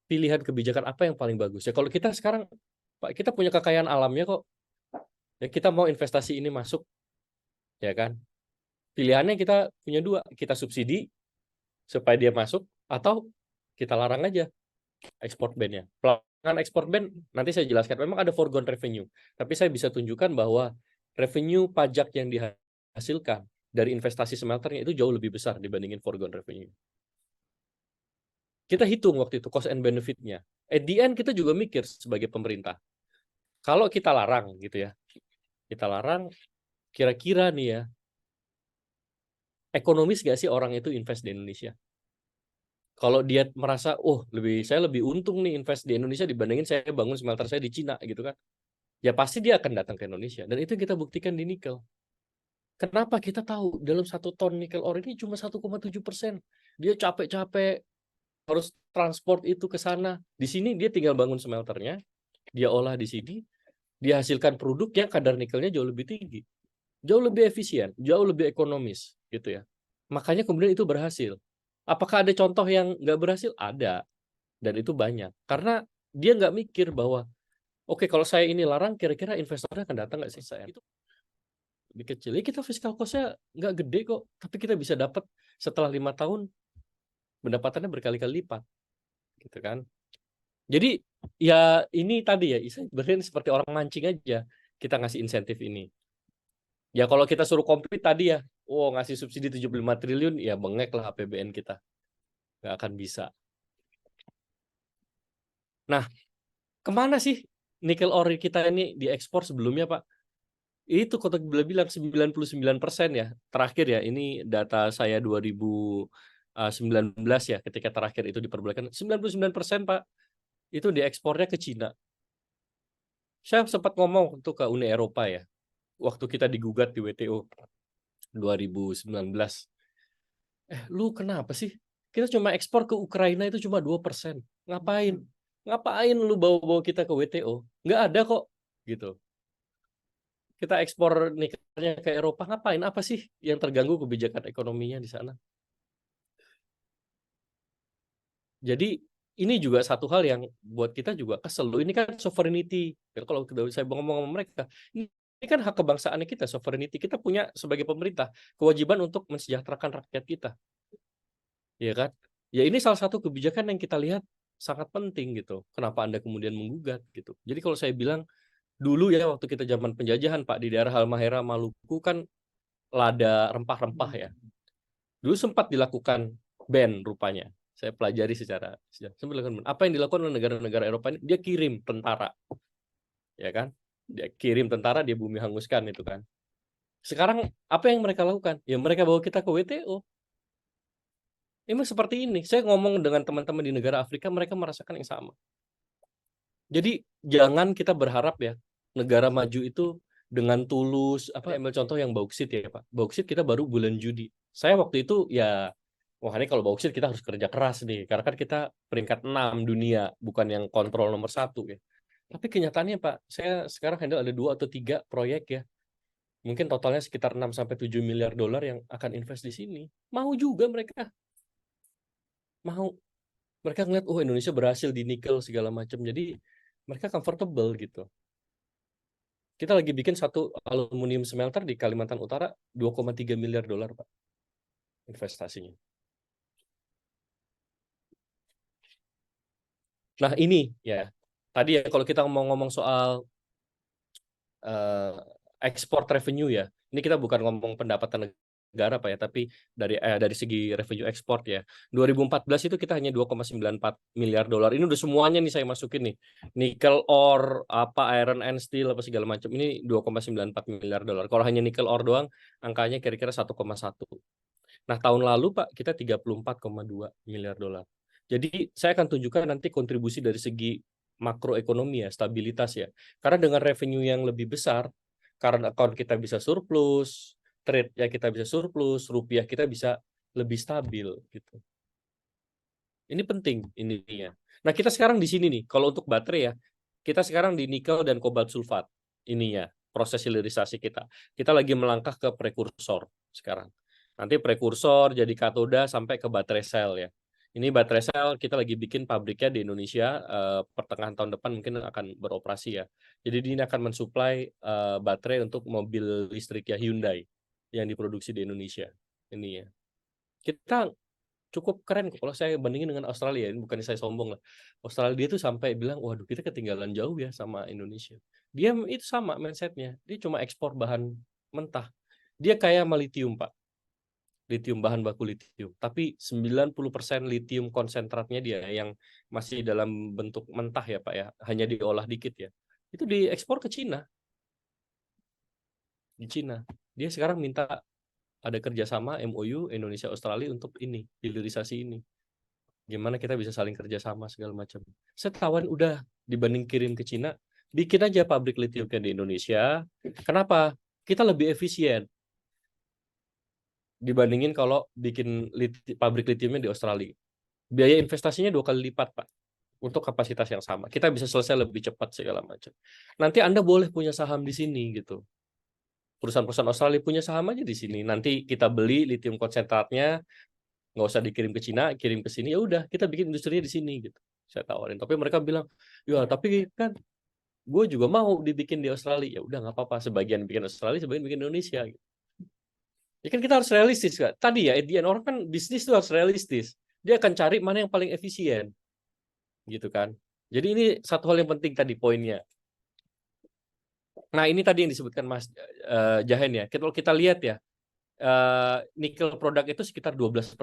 Pilihan kebijakan apa yang paling bagus. Ya kalau kita sekarang, Pak, kita punya kekayaan alamnya kok. Ya kita mau investasi ini masuk, ya kan? Pilihannya kita punya dua, kita subsidi supaya dia masuk, atau kita larang aja ekspor ban-nya. Pelaksanaan ekspor ban, nanti saya jelaskan. Memang ada foregone revenue, tapi saya bisa tunjukkan bahwa revenue pajak yang dihasilkan dari investasi smelternya itu jauh lebih besar dibandingin foregone revenue. Kita hitung waktu itu cost and benefit-nya. At the end kita juga mikir sebagai pemerintah. Kalau kita larang gitu ya, kita larang, kira-kira nih ya, ekonomis nggak sih orang itu invest di Indonesia? Kalau dia merasa, saya lebih untung nih invest di Indonesia dibandingin saya bangun smelter saya di Cina gitu kan. Ya pasti dia akan datang ke Indonesia. Dan itu yang kita buktikan di nikel. Kenapa kita tahu dalam 1 ton nikel ore ini cuma 1,7%. Dia capek-capek harus transport itu ke sana. Di sini dia tinggal bangun smelternya, dia olah di sini, dia hasilkan produk yang kadar nikelnya jauh lebih tinggi. Jauh lebih efisien, jauh lebih ekonomis gitu ya. Makanya kemudian itu berhasil. Apakah ada contoh yang nggak berhasil? Ada. Dan itu banyak. Karena dia nggak mikir bahwa, oke, kalau saya ini larang, kira-kira investornya akan datang nggak sih saya? Itu lebih kecil. Ya kita fiscal cost-nya nggak gede kok. Tapi kita bisa dapat setelah 5 tahun, pendapatannya berkali-kali lipat. Gitu kan. Jadi, ya ini tadi ya, sebenarnya seperti orang mancing aja. Kita ngasih insentif ini. Ya kalau kita suruh compete tadi ya, ngasih subsidi 75 triliun, ya bengek lah APBN kita. Nggak akan bisa. Nah, kemana sih nikel ore kita ini diekspor sebelumnya, Pak? Itu kota bilang 99% ya. Terakhir ya, ini data saya 2019 ya, ketika terakhir itu diperbolehkan. 99% Pak, itu diekspornya ke Cina. Saya sempat ngomong untuk ke Uni Eropa ya, waktu kita digugat di WTO 2019. Lu kenapa sih? Kita cuma ekspor ke Ukraina itu cuma 2%. Ngapain? Ngapain lu bawa-bawa kita ke WTO? Nggak ada kok. Gitu. Kita ekspor nikelnya ke Eropa, ngapain? Apa sih yang terganggu kebijakan ekonominya di sana? Jadi ini juga satu hal yang buat kita juga kesel. Loh, ini kan sovereignty. Kalau saya ngomong sama mereka, ini kan hak kebangsaannya kita, sovereignty. Kita punya sebagai pemerintah kewajiban untuk mensejahterakan rakyat kita. Ya kan? Ya ini salah satu kebijakan yang kita lihat sangat penting gitu. Kenapa Anda kemudian menggugat gitu. Jadi kalau saya bilang dulu ya waktu kita zaman penjajahan Pak di daerah Halmahera Maluku kan lada rempah-rempah ya. Dulu sempat dilakukan ban rupanya. Saya pelajari secara apa yang dilakukan oleh negara-negara Eropa ini, dia kirim tentara. Ya kan? Dia kirim tentara, dia bumi hanguskan itu kan. Sekarang apa yang mereka lakukan? Ya mereka bawa kita ke WTO. Emang seperti ini. Saya ngomong dengan teman-teman di negara Afrika, mereka merasakan yang sama. Jadi jangan kita berharap ya negara maju itu dengan tulus. Ambil contoh yang bauksit ya Pak. Bauksit kita baru bulan Juni. Saya waktu itu ya, wah ini kalau bauksit kita harus kerja keras nih. Karena kan kita peringkat 6 dunia, bukan yang kontrol nomor 1 ya. Tapi kenyataannya Pak, saya sekarang handle ada 2 atau 3 proyek ya. Mungkin totalnya sekitar 6-7 miliar dolar yang akan invest di sini. Mau juga mereka. Mau. Mereka ngeliat, oh Indonesia berhasil di nikel segala macam. Jadi mereka comfortable gitu. Kita lagi bikin satu aluminium smelter di Kalimantan Utara, 2,3 miliar dolar Pak investasinya. Nah ini ya, tadi ya kalau kita ngomong-ngomong soal export revenue ya, ini kita bukan ngomong pendapatan negara Pak ya, tapi dari segi revenue ekspor ya. 2014 itu kita hanya 2,94 miliar dolar. Ini udah semuanya nih saya masukin nih. Nikel ore, iron and steel apa segala macam. Ini 2,94 miliar dolar. Kalau hanya nikel ore doang, angkanya kira-kira 1,1. Nah, tahun lalu Pak kita 34,2 miliar dolar. Jadi saya akan tunjukkan nanti kontribusi dari segi makroekonomi ya, stabilitas ya. Karena dengan revenue yang lebih besar, current account kita bisa surplus, trade ya kita bisa surplus, rupiah kita bisa lebih stabil gitu. Ini penting ininya. Nah, kita sekarang di sini nih, kalau untuk baterai ya, kita sekarang di nikel dan kobalt sulfat ininya, proses hilirisasi kita. Kita lagi melangkah ke prekursor sekarang. Nanti prekursor jadi katoda sampai ke baterai sel ya. Ini baterai sel kita lagi bikin pabriknya di Indonesia, pertengahan tahun depan mungkin akan beroperasi ya. Jadi ini akan mensuplai baterai untuk mobil listrik ya Hyundai yang diproduksi di Indonesia. Ini ya. Kita cukup keren kalau saya bandingin dengan Australia, ini bukan saya sombong lah. Australia itu sampai bilang, waduh kita ketinggalan jauh ya sama Indonesia. Dia itu sama mindsetnya, dia cuma ekspor bahan mentah. Dia kayak sama litium Pak. Litium, bahan baku litium. Tapi 90% litium konsentratnya dia yang masih dalam bentuk mentah ya Pak ya, hanya diolah dikit ya. Itu diekspor ke Cina. Di Cina. Dia sekarang minta ada kerjasama MOU Indonesia Australia untuk ini, hilirisasi ini. Gimana kita bisa saling kerjasama segala macam. Saya tawarin udah dibanding kirim ke Cina, bikin aja pabrik litiumnya di Indonesia. Kenapa? Kita lebih efisien dibandingin kalau bikin pabrik litiumnya di Australia. Biaya investasinya 2 kali lipat, Pak. Untuk kapasitas yang sama. Kita bisa selesai lebih cepat segala macam. Nanti Anda boleh punya saham di sini gitu. Perusahaan-perusahaan Australia punya saham aja di sini. Nanti kita beli litium konsentratnya, nggak usah dikirim ke Cina, kirim ke sini, ya udah kita bikin industrinya di sini gitu. Saya tawarin. Tapi mereka bilang, ya tapi kan gue juga mau dibikin di Australia. Ya udah nggak apa-apa. Sebagian bikin Australia, sebagian bikin Indonesia. Gitu. Ya kan kita harus realistis kan. Tadi ya, orang kan bisnis itu harus realistis. Dia akan cari mana yang paling efisien, gitu kan. Jadi ini satu hal yang penting tadi poinnya. Nah ini tadi yang disebutkan Mas Jahen ya. Kalau kita lihat ya, nikel produk itu sekitar 12%.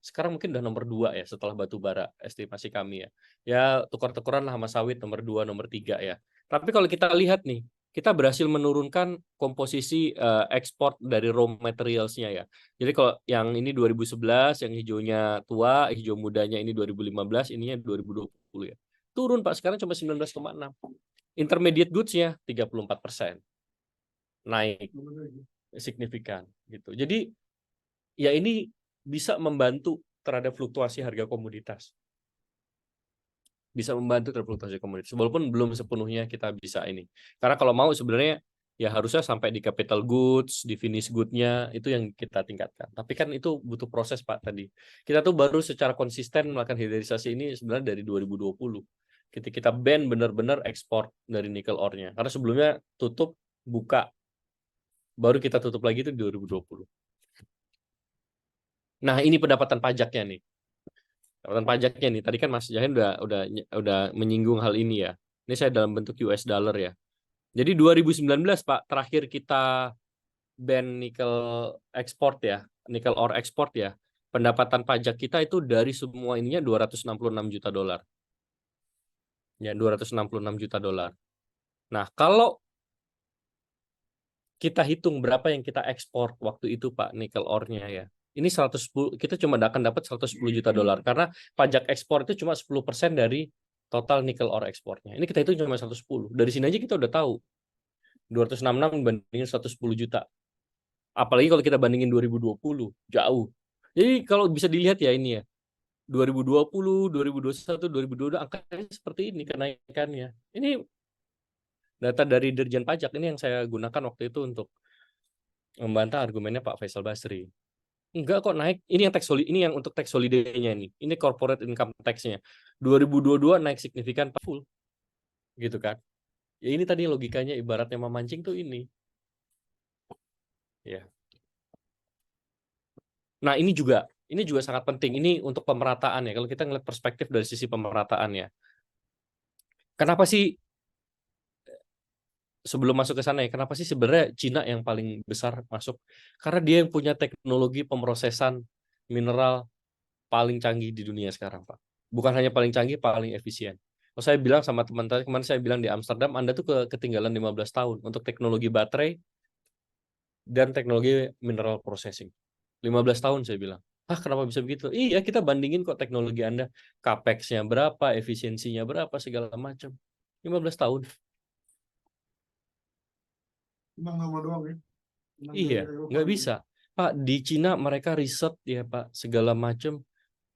Sekarang mungkin udah nomor 2 ya setelah batu bara, estimasi kami ya. Ya tukar-tukaran lah sama sawit nomor 2, nomor 3 ya. Tapi kalau kita lihat nih, kita berhasil menurunkan komposisi ekspor dari raw materials-nya ya. Jadi kalau yang ini 2011, yang hijaunya tua, hijau mudanya ini 2015, ininya 2020 ya. Turun Pak, sekarang cuma 19,6. Intermediate goods-nya 34%. Naik signifikan gitu. Jadi ya ini bisa membantu terhadap fluktuasi harga komoditas. Bisa membantu terhadap fluktuasi komoditas walaupun belum sepenuhnya kita bisa ini. Karena kalau mau sebenarnya ya harusnya sampai di capital goods, di finish good-nya itu yang kita tingkatkan. Tapi kan itu butuh proses Pak tadi. Kita tuh baru secara konsisten melakukan hilirisasi ini sebenarnya dari 2020. Ketika kita ban benar-benar ekspor dari nikel ore-nya. Karena sebelumnya tutup, buka, baru kita tutup lagi itu di 2020. Nah, ini pendapatan pajaknya nih. Pendapatan pajaknya nih. Tadi kan Mas Jahin udah menyinggung hal ini ya. Ini saya dalam bentuk US dollar ya. Jadi 2019 Pak, terakhir kita ban nikel ekspor ya, nikel ore ekspor ya. Pendapatan pajak kita itu dari semua ininya 266 juta dolar. Ya, 266 juta dolar. Nah, kalau kita hitung berapa yang kita ekspor waktu itu Pak nikel ore-nya ya. Ini 110, kita cuma akan dapat 110 juta dolar karena pajak ekspor itu cuma 10% dari total nikel ore ekspornya. Ini kita hitung cuma 110. Dari sini aja kita udah tahu 266 bandingin 110 juta. Apalagi kalau kita bandingin 2020, jauh. Jadi kalau bisa dilihat ya ini ya. 2020, 2021, 2022 angkanya seperti ini kenaikannya. Ini data dari Dirjen Pajak ini yang saya gunakan waktu itu untuk membantah argumennya Pak Faisal Basri. Enggak kok naik. Ini yang tax holiday, ini yang untuk tax holiday-nya ini. Ini corporate income tax-nya. 2022 naik signifikan full. Gitu kan. Ya ini tadi logikanya ibaratnya memancing tuh ini. Ya. Nah, ini juga sangat penting. Ini untuk pemerataan ya. Kalau kita ngeliat perspektif dari sisi pemerataan ya. Kenapa sih sebelum masuk ke sana ya, kenapa sih sebenarnya Cina yang paling besar masuk? Karena dia yang punya teknologi pemrosesan mineral paling canggih di dunia sekarang, Pak. Bukan hanya paling canggih, paling efisien. Kalau saya bilang sama teman-teman, kemarin saya bilang di Amsterdam, Anda tuh ketinggalan 15 tahun untuk teknologi baterai dan teknologi mineral processing. 15 tahun saya bilang. Ah, kenapa bisa begitu? Iya, kita bandingin kok teknologi Anda. Capex-nya berapa, efisiensinya berapa, segala macam. 15 tahun. Cuma nama doang ya. Iya, nggak bisa. Pak, di Cina mereka riset ya Pak, segala macam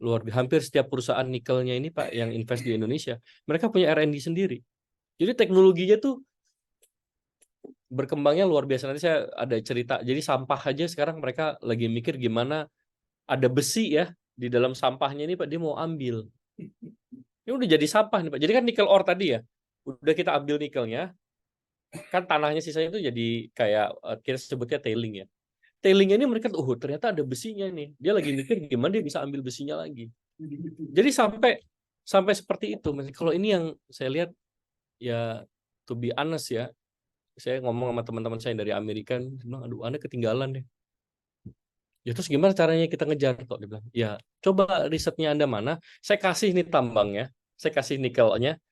luar biasa. Hampir setiap perusahaan nikelnya ini Pak yang invest di Indonesia, mereka punya R&D sendiri. Jadi teknologinya tuh berkembangnya luar biasa. Nanti saya ada cerita. Jadi sampah aja sekarang mereka lagi mikir gimana ada besi ya di dalam sampahnya ini Pak, dia mau ambil. Ini udah jadi sampah nih Pak. Jadi kan nikel ore tadi ya, udah kita ambil nikelnya, kan tanahnya sisanya itu jadi kayak kita sebutnya tailing ya. Tailingnya ini mereka ternyata ada besinya nih. Dia lagi mikir gimana dia bisa ambil besinya lagi. Jadi sampai seperti itu. Kalau ini yang saya lihat ya, to be honest ya, saya ngomong sama teman-teman saya dari Amerika, bilang aduh Anda ketinggalan deh. Ya terus gimana caranya kita ngejar kok? Dia bilang, ya coba risetnya Anda mana, saya kasih nih tambangnya, saya kasih nikelnya,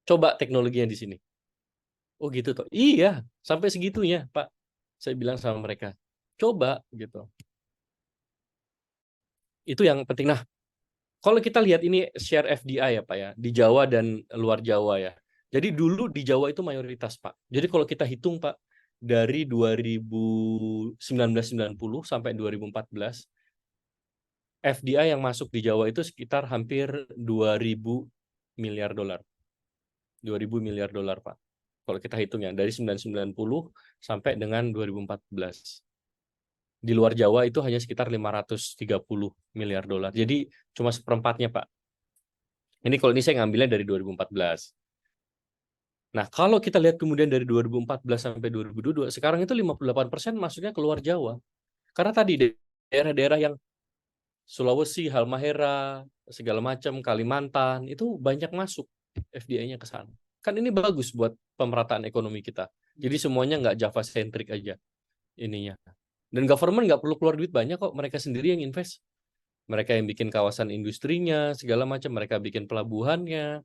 coba teknologinya di sini. Oh gitu toh. Iya, sampai segitunya, Pak. Saya bilang sama mereka, coba gitu. Itu yang penting. Nah, kalau kita lihat ini share FDI ya Pak ya, di Jawa dan luar Jawa ya. Jadi dulu di Jawa itu mayoritas Pak. Jadi kalau kita hitung Pak, dari 1990 sampai 2014, FDI yang masuk di Jawa itu sekitar hampir 2.000 miliar dolar. 2.000 miliar dolar Pak. Kalau kita hitung ya, dari 1990 sampai dengan 2014. Di luar Jawa itu hanya sekitar 530 miliar dolar. Jadi cuma seperempatnya Pak. Ini kalau ini saya ngambilnya dari 2014. Nah, kalau kita lihat kemudian dari 2014 sampai 2022, sekarang itu 58% masuknya keluar Jawa. Karena tadi daerah-daerah yang Sulawesi, Halmahera, segala macam, Kalimantan, itu banyak masuk FDI-nya ke sana. Kan ini bagus buat pemerataan ekonomi kita. Jadi semuanya nggak Java-centric aja ininya. Dan government nggak perlu keluar duit banyak kok, mereka sendiri yang invest. Mereka yang bikin kawasan industrinya, segala macam, mereka bikin pelabuhannya.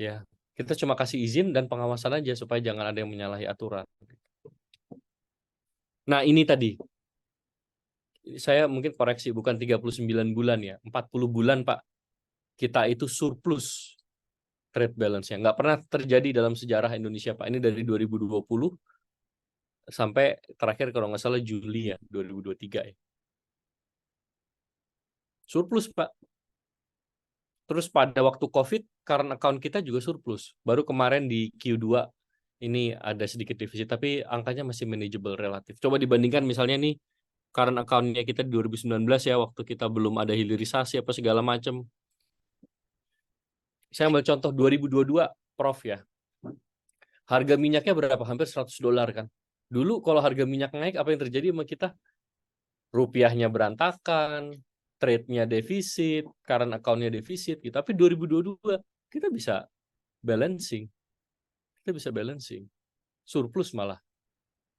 Ya, kita cuma kasih izin dan pengawasan aja supaya jangan ada yang menyalahi aturan. Nah, ini tadi. Saya mungkin koreksi, bukan 39 bulan ya, 40 bulan Pak. Kita itu surplus trade balance-nya. Nggak pernah terjadi dalam sejarah Indonesia Pak. Ini dari 2020 sampai terakhir kalau nggak salah Juli ya, 2023 ya. Surplus Pak. Terus pada waktu COVID, current account kita juga surplus. Baru kemarin di Q2 ini ada sedikit defisit, tapi angkanya masih manageable relatif. Coba dibandingkan misalnya nih, current account-nya kita di 2019 ya, waktu kita belum ada hilirisasi apa segala macam. Saya ambil contoh 2022, Prof ya. Harga minyaknya berapa? Hampir $100 kan. Dulu kalau harga minyak naik, apa yang terjadi sama kita? Rupiahnya berantakan, trade-nya defisit, current account-nya defisit. Gitu. Tapi 2022 kita bisa balancing. Surplus malah.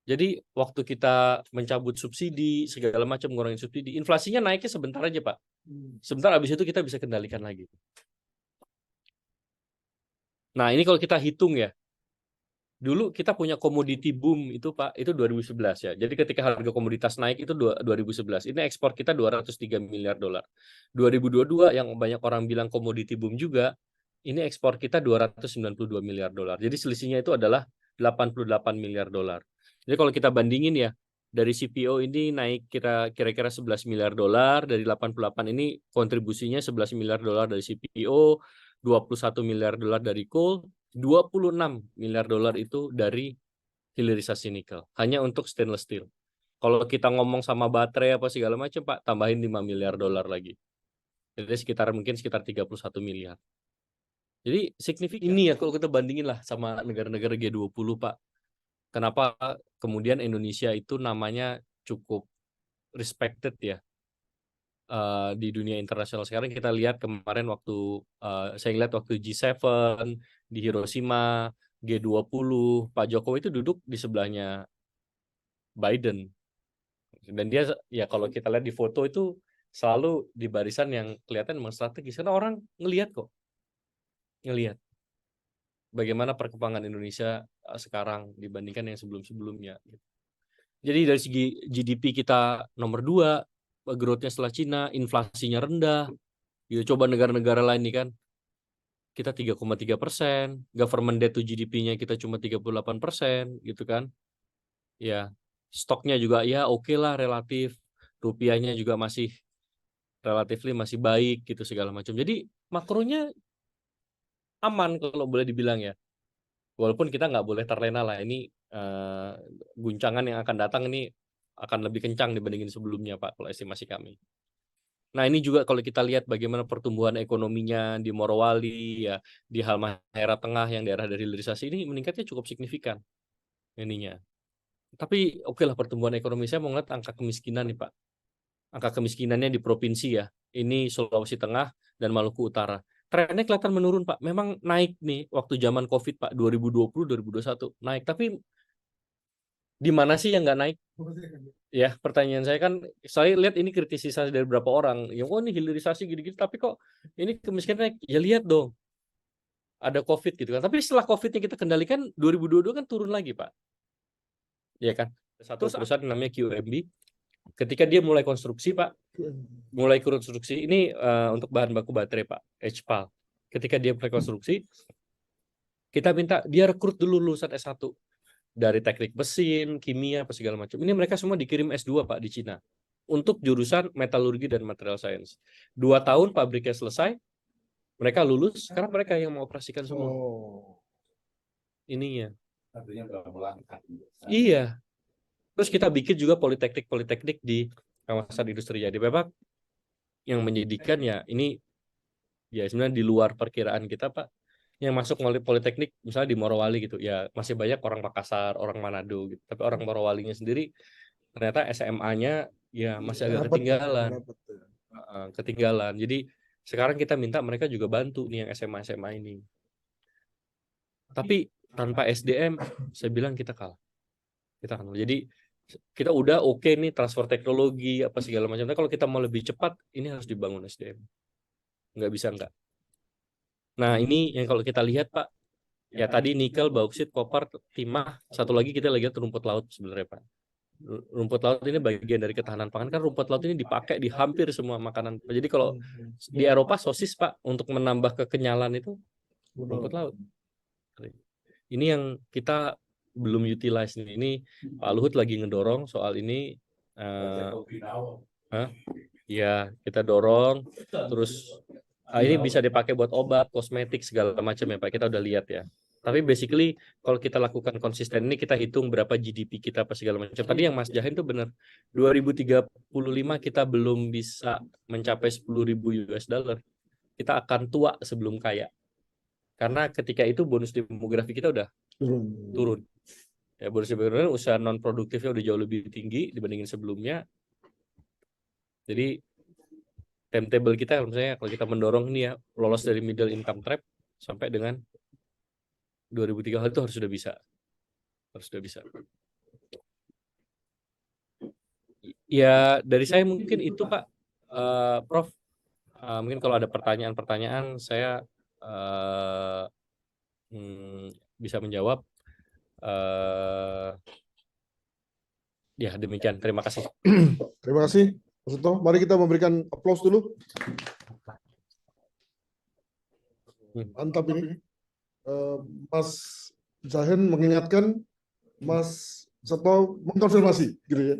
Jadi waktu kita mencabut subsidi, segala macam ngurangin subsidi, inflasinya naiknya sebentar aja Pak. Sebentar habis itu kita bisa kendalikan lagi. Nah ini kalau kita hitung ya, dulu kita punya komoditi boom itu Pak, itu 2011 ya. Jadi ketika harga komoditas naik itu 2011. Ini ekspor kita $203 miliar. 2022 yang banyak orang bilang komoditi boom juga, ini ekspor kita $292 miliar. Jadi selisihnya itu adalah $88 miliar. Jadi kalau kita bandingin ya, dari CPO ini naik kira-kira $11 miliar, dari 88 ini kontribusinya $11 miliar dari CPO, $21 miliar dari coal, $26 miliar itu dari hilirisasi nikel, hanya untuk stainless steel. Kalau kita ngomong sama baterai apa segala macam Pak, tambahin $5 miliar lagi. Jadi sekitar 31 miliar. Jadi signifikan. Ini ya kalau kita bandingin lah sama negara-negara G20 Pak. Kenapa kemudian Indonesia itu namanya cukup respected ya di dunia internasional. Sekarang kita lihat kemarin waktu saya lihat waktu G7 di Hiroshima, G20, Pak Jokowi itu duduk di sebelahnya Biden. Dan dia ya kalau kita lihat di foto itu selalu di barisan yang kelihatan memang strategis karena orang ngelihat bagaimana perkembangan Indonesia sekarang dibandingkan yang sebelum-sebelumnya. Jadi dari segi GDP kita nomor 2, growth-nya setelah Cina, inflasinya rendah. Gitu. Coba negara-negara lain nih kan, kita 3,3%, government debt to GDP-nya kita cuma 38%, gitu kan. Ya, stoknya juga ya oke lah relatif, rupiahnya juga masih relatively masih baik gitu segala macam. Jadi makronya aman kalau boleh dibilang ya. Walaupun kita nggak boleh terlena lah, ini guncangan yang akan datang ini akan lebih kencang dibandingin sebelumnya Pak, kalau estimasi kami. Nah ini juga kalau kita lihat bagaimana pertumbuhan ekonominya di Morowali, ya di Halmahera Tengah yang daerah dari hilirisasi ini meningkatnya cukup signifikan ininya. Tapi oke lah pertumbuhan ekonomi, saya mau ngeliat angka kemiskinan nih Pak. Angka kemiskinannya di provinsi ya, ini Sulawesi Tengah dan Maluku Utara. Trennya kelihatan menurun Pak. Memang naik nih waktu zaman COVID Pak 2020 2021 naik. Tapi di mana sih yang nggak naik? Ya pertanyaan saya kan, saya lihat ini kritisisasi dari beberapa orang. Yang oh ini hilirisasi gini-gini, tapi kok ini kemiskinan naik? Ya lihat dong, ada COVID gitu kan. Tapi setelah COVID-nya kita kendalikan 2022 kan turun lagi Pak. Ya kan. Satu perusahaan namanya QMB. Ketika dia mulai konstruksi Pak, ini untuk bahan baku baterai Pak, HPAL. Ketika dia mulai konstruksi, kita minta dia rekrut dulu lulusan S1 dari teknik mesin, kimia, apa segala macam. Ini mereka semua dikirim S2 Pak di Cina untuk jurusan metalurgi dan material science. 2 tahun pabriknya selesai, mereka lulus, sekarang mereka yang mengoperasikan semua. Ininya. Artinya udah melangkah. Iya. Terus kita bikin juga politeknik di kawasan industri jadi Bapak yang menyedihkan ya ini ya sebenarnya di luar perkiraan kita Pak, yang masuk melalui politeknik misalnya di Morowali gitu ya masih banyak orang Makassar, orang Manado gitu, tapi orang Morowalinya sendiri ternyata SMA-nya ya masih agak ketinggalan. Jadi sekarang kita minta mereka juga bantu nih yang SMA ini. Tapi tanpa SDM saya bilang kita kalah. Jadi Kita udah oke nih transfer teknologi apa segala macam. Tapi kalau kita mau lebih cepat, ini harus dibangun SDM. Nggak bisa nggak. Nah ini yang kalau kita lihat Pak, ya tadi nikel, bauksit, kopar, timah. Satu lagi kita lihat rumput laut sebenarnya Pak. Rumput laut ini bagian dari ketahanan pangan, kan rumput laut ini dipakai di hampir semua makanan. Jadi kalau di Eropa sosis Pak, untuk menambah kekenyalan itu rumput laut. Ini yang kita belum utilize nih. Ini Pak Luhut lagi ngedorong soal ini. Ya kita dorong. Terus ini bisa dipakai buat obat, kosmetik segala macam ya Pak. Kita udah lihat ya. Tapi basically kalau kita lakukan konsisten ini, kita hitung berapa GDP kita apa segala macam. Tadi yang Mas Jahin tuh benar. 2035 kita belum bisa mencapai 10.000 US dollar. Kita akan tua sebelum kaya. Karena ketika itu bonus demografi kita udah turun. Ya bonus demografi usaha non produktifnya udah jauh lebih tinggi dibandingin sebelumnya. Jadi timetable kita misalnya kalau kita mendorong ini ya lolos dari middle income trap sampai dengan 2030 itu harus sudah bisa. Ya dari saya mungkin itu Pak. Prof, mungkin kalau ada pertanyaan-pertanyaan saya bisa menjawab. Ya demikian, terima kasih. Terima kasih Mas Seto. Mari kita memberikan aplaus dulu. Mantap ini. Mas Jahin mengingatkan, Mas Seto mengkonfirmasi gitu ya.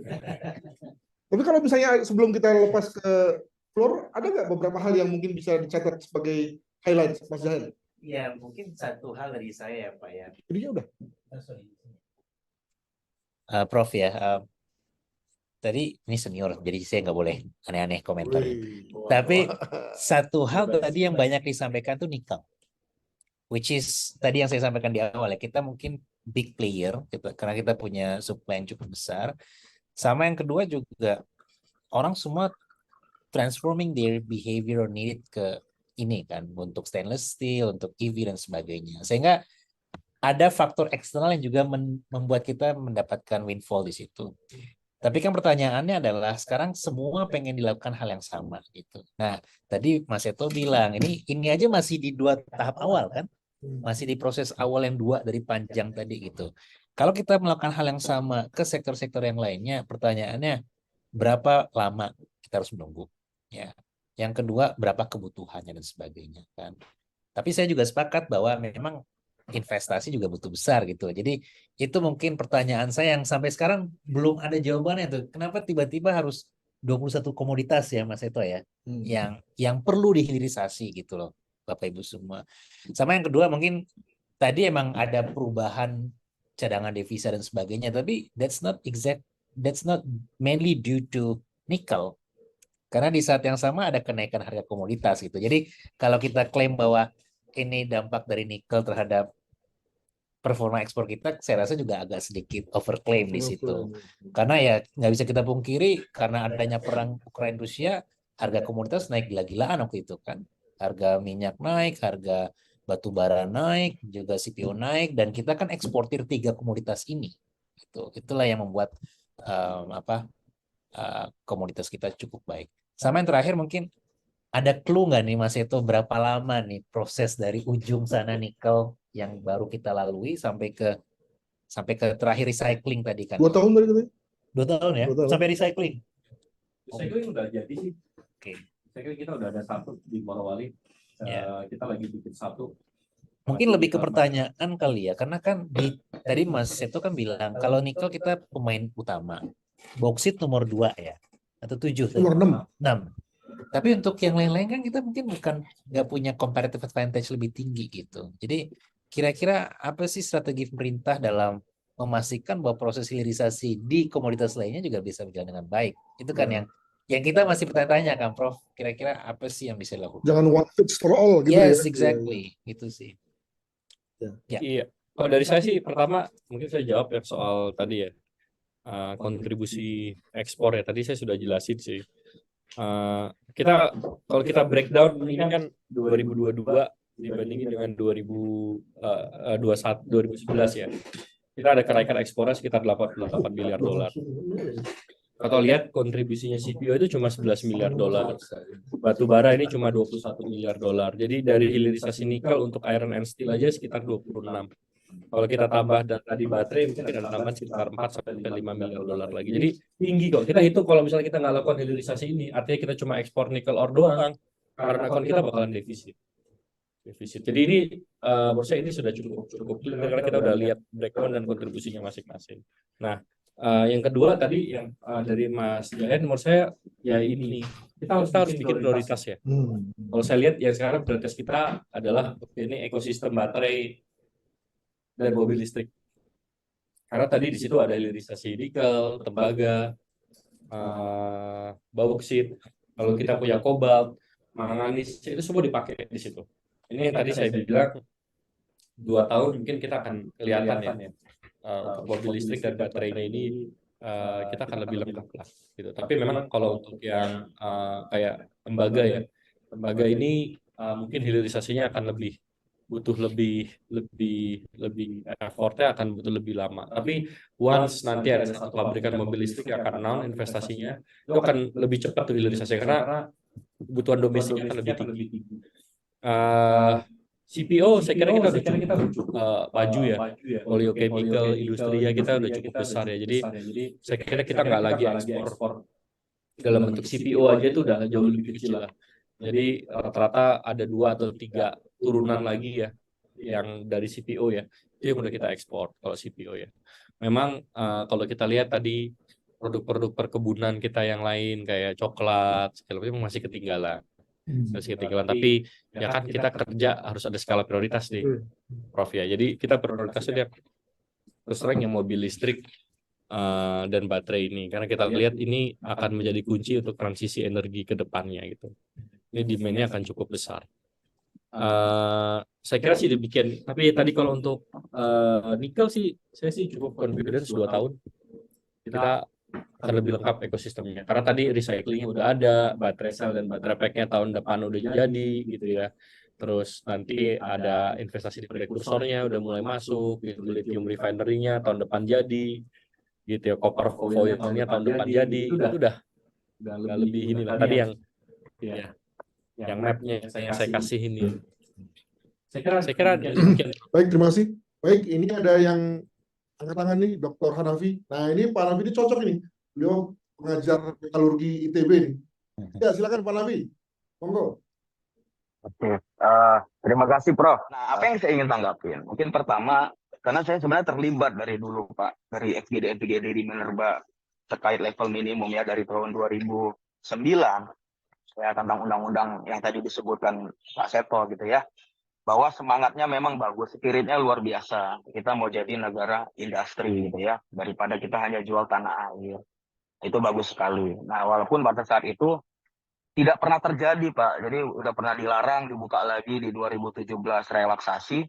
Tapi kalau misalnya sebelum kita lepas ke floor, ada nggak beberapa hal yang mungkin bisa dicatat sebagai highlight Mas Jahin? Ya, mungkin satu hal dari saya Pak ya. Jadinya udah. Prof ya, tadi ini senior, jadi saya nggak boleh aneh-aneh komentarnya. Tapi satu hal tadi yang banyak disampaikan tuh nikel. Which is tadi yang saya sampaikan di awal ya, kita mungkin big player karena kita punya supply yang cukup besar. Sama yang kedua juga orang semua transforming their behavior or need ke ini kan untuk stainless steel, untuk EV dan sebagainya. Sehingga ada faktor eksternal yang juga membuat kita mendapatkan windfall di situ. Tapi kan pertanyaannya adalah sekarang semua pengen dilakukan hal yang sama gitu. Nah, tadi Mas Seto bilang ini aja masih di 2 tahap awal kan? Masih di proses awal yang 2 dari panjang tadi gitu. Kalau kita melakukan hal yang sama ke sektor-sektor yang lainnya, pertanyaannya berapa lama kita harus menunggu? Ya. Yang kedua, berapa kebutuhannya dan sebagainya kan. Tapi saya juga sepakat bahwa memang investasi juga butuh besar gitu. Jadi itu mungkin pertanyaan saya yang sampai sekarang belum ada jawabannya tuh. Kenapa tiba-tiba harus 21 komoditas ya Mas Seto ya? Yang perlu dihilirisasi gitu loh. Bapak Ibu semua. Sama yang kedua mungkin tadi emang ada perubahan cadangan devisa dan sebagainya, tapi that's not mainly due to nickel. Karena di saat yang sama ada kenaikan harga komoditas gitu. Jadi kalau kita klaim bahwa ini dampak dari nikel terhadap performa ekspor kita, saya rasa juga agak sedikit overclaim di situ. Karena ya nggak bisa kita pungkiri karena adanya perang Ukraina Rusia, harga komoditas naik gila-gilaan waktu itu kan. Harga minyak naik, harga batu bara naik, juga CPO naik, dan kita kan eksportir 3 komoditas ini. Itulah yang membuat komoditas kita cukup baik. Sama yang terakhir mungkin ada clue nggak nih Mas Seto berapa lama nih proses dari ujung sana nikel yang baru kita lalui sampai ke terakhir recycling tadi kan? 2 tahun tadi katanya. 2 tahun ya? 2 tahun. Sampai recycling? Recycling udah jadi sih. Oke. Saya kira kita udah ada 1 di Morowali. Kita lagi bikin 1. Mungkin lebih ke pertanyaan kali ya, karena kan tadi Mas Seto kan bilang kalau nikel kita pemain utama, bauksit nomor 2 ya, atau 7? Nomor 6. Tapi untuk yang lain-lain kan kita mungkin nggak punya comparative advantage lebih tinggi gitu. Jadi kira-kira apa sih strategi pemerintah dalam memastikan bahwa proses hilirisasi di komoditas lainnya juga bisa berjalan dengan baik? Itu kan yang kita masih bertanya kan, Prof. Kira-kira apa sih yang bisa dilakukan? Jangan one fits for all gitu ya. Yes, exactly. Itu sih. Ya. Iya. Kalau dari saya sih pertama mungkin saya jawab ya soal tadi ya kontribusi ekspor ya. Tadi saya sudah jelasin sih. Kalau kita breakdown ini kan 2022 dibandingin dengan 2011 ya. Kita ada kenaikan ekspornya sekitar 88 miliar dolar. Atau lihat kontribusinya CPO itu cuma 11 miliar dolar. Batu bara ini cuma 21 miliar dolar. Jadi dari hilirisasi nikel untuk iron and steel aja sekitar 26. Kalau kita tambah dan tadi baterai mungkin ada tambahan sekitar 4 sampai 5 miliar dolar lagi. Jadi tinggi kok. Kita hitung kalau misalnya kita nggak lakukan hilirisasi ini, artinya kita cuma ekspor nikel ore doang, karena akun kita bakalan defisit. Jadi ini menurut saya ini sudah cukup clear karena kita udah lihat breakdown dan kontribusinya masing-masing. Nah, yang kedua tadi yang dari Mas Jayan, menurut saya ya ini kita harus bikin prioritas ya. Kalau saya lihat yang sekarang prioritas kita adalah ini ekosistem baterai dan mobil listrik. Karena tadi di situ ada hilirisasi nikel, tembaga, bauksit. Kalau kita punya kobalt, manganis, itu semua dipakai di situ. Ini yang tadi saya bilang 2 tahun mungkin kita akan kelihatan ya. Untuk mobil listrik dan baterainya ini kita akan lebih lengkap lah gitu. Tapi memang kalau untuk yang kayak tembaga ini mungkin hilirisasinya akan butuh lebih effortnya akan butuh lebih lama. Tapi once nanti ada satu pabrikan mobil listrik yang akan naik investasinya, itu akan lebih cepat tuh hilirisasinya karena kebutuhan domestiknya akan lebih tinggi. CPO saya kira kita udah cukup maju ya. Oleochemical industrinya kita udah cukup besar ya. Jadi saya kira kita nggak lagi ekspor dalam bentuk CPO aja itu udah jauh lebih kecil lah. Jadi rata-rata ada 2 atau 3 turunan lagi ya yang dari CPO ya. Itu yang udah kita ekspor kalau CPO ya. Memang kalau kita lihat tadi produk-produk perkebunan kita yang lain kayak coklat segala macam masih ketinggalan. Tapi ya kan kita kerja harus ada skala prioritas nih, Prof ya. Jadi kita prioritasnya terus terang yang mobil listrik dan baterai ini karena kita lihat ini akan menjadi kunci untuk transisi energi ke depannya gitu. Ini demand-nya akan cukup besar. Saya kira sih demikian. Tapi tadi kalau untuk nikel sih saya sih cukup confidence 2 tahun kita akan lebih lengkap ekosistemnya. Karena tadi recycling udah ada, baterai cell dan baterai pack-nya tahun depan udah jadi gitu ya. Terus nanti ada investasi di prekursornya udah mulai masuk, gitu. Lithium refinery-nya tahun depan jadi, gitu ya. Copper foil-nya tahun depan jadi, itu udah lebih inilah. Tadi yang map-nya saya kasih ini. Saya kira demikian. Baik, terima kasih. Baik, ini ada yang angkat tangan nih, Dr. Hanafi. Nah, ini Pak Hanafi ini cocok ini. Beliau pengajar metalurgi ITB nih. Ya, silakan Pak Hanafi. Monggo. Oke, terima kasih Prof. Nah, apa yang saya ingin tanggapin? Mungkin pertama, karena saya sebenarnya terlibat dari dulu Pak, dari FGD di Minerba terkait level minimum ya dari tahun 2009 ya tentang undang-undang yang tadi disebutkan Pak Seto gitu ya, bahwa semangatnya memang bagus, spiritnya luar biasa. Kita mau jadi negara industri gitu ya, daripada kita hanya jual tanah air. Itu bagus sekali. Nah, walaupun pada saat itu tidak pernah terjadi, Pak. Jadi udah pernah dilarang, dibuka lagi di 2017 relaksasi.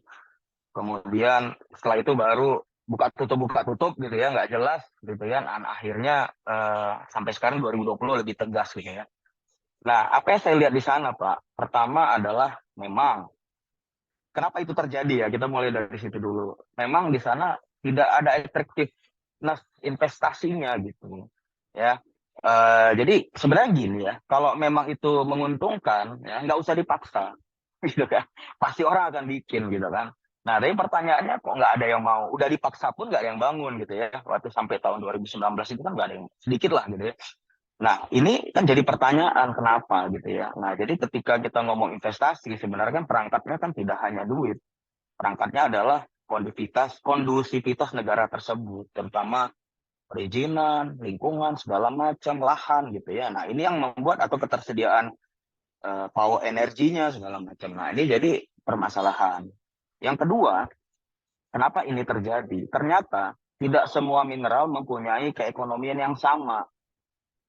Kemudian setelah itu baru buka tutup gitu ya, nggak jelas gitu ya. Dan akhirnya sampai sekarang 2020 lebih tegas gitu ya. Nah, apa yang saya lihat di sana, Pak? Pertama adalah memang kenapa itu terjadi ya? Kita mulai dari situ dulu. Memang di sana tidak ada attractiveness investasinya gitu ya. Jadi sebenarnya gini ya, kalau memang itu menguntungkan, ya nggak usah dipaksa, gitu kan. Pasti orang akan bikin gitu kan. Nah, tapi pertanyaannya kok nggak ada yang mau. Udah dipaksa pun nggak ada yang bangun gitu ya. Waktu sampai tahun 2019 itu kan nggak ada yang sedikit lah gitu ya. Nah, ini kan jadi pertanyaan kenapa gitu ya. Nah, jadi ketika kita ngomong investasi, sebenarnya kan perangkatnya kan tidak hanya duit. Perangkatnya adalah kondusivitas negara tersebut, terutama perizinan, lingkungan, segala macam, lahan gitu ya. Nah, ini yang membuat atau ketersediaan power energinya segala macam. Nah, ini jadi permasalahan. Yang kedua, kenapa ini terjadi? Ternyata tidak semua mineral mempunyai keekonomian yang sama.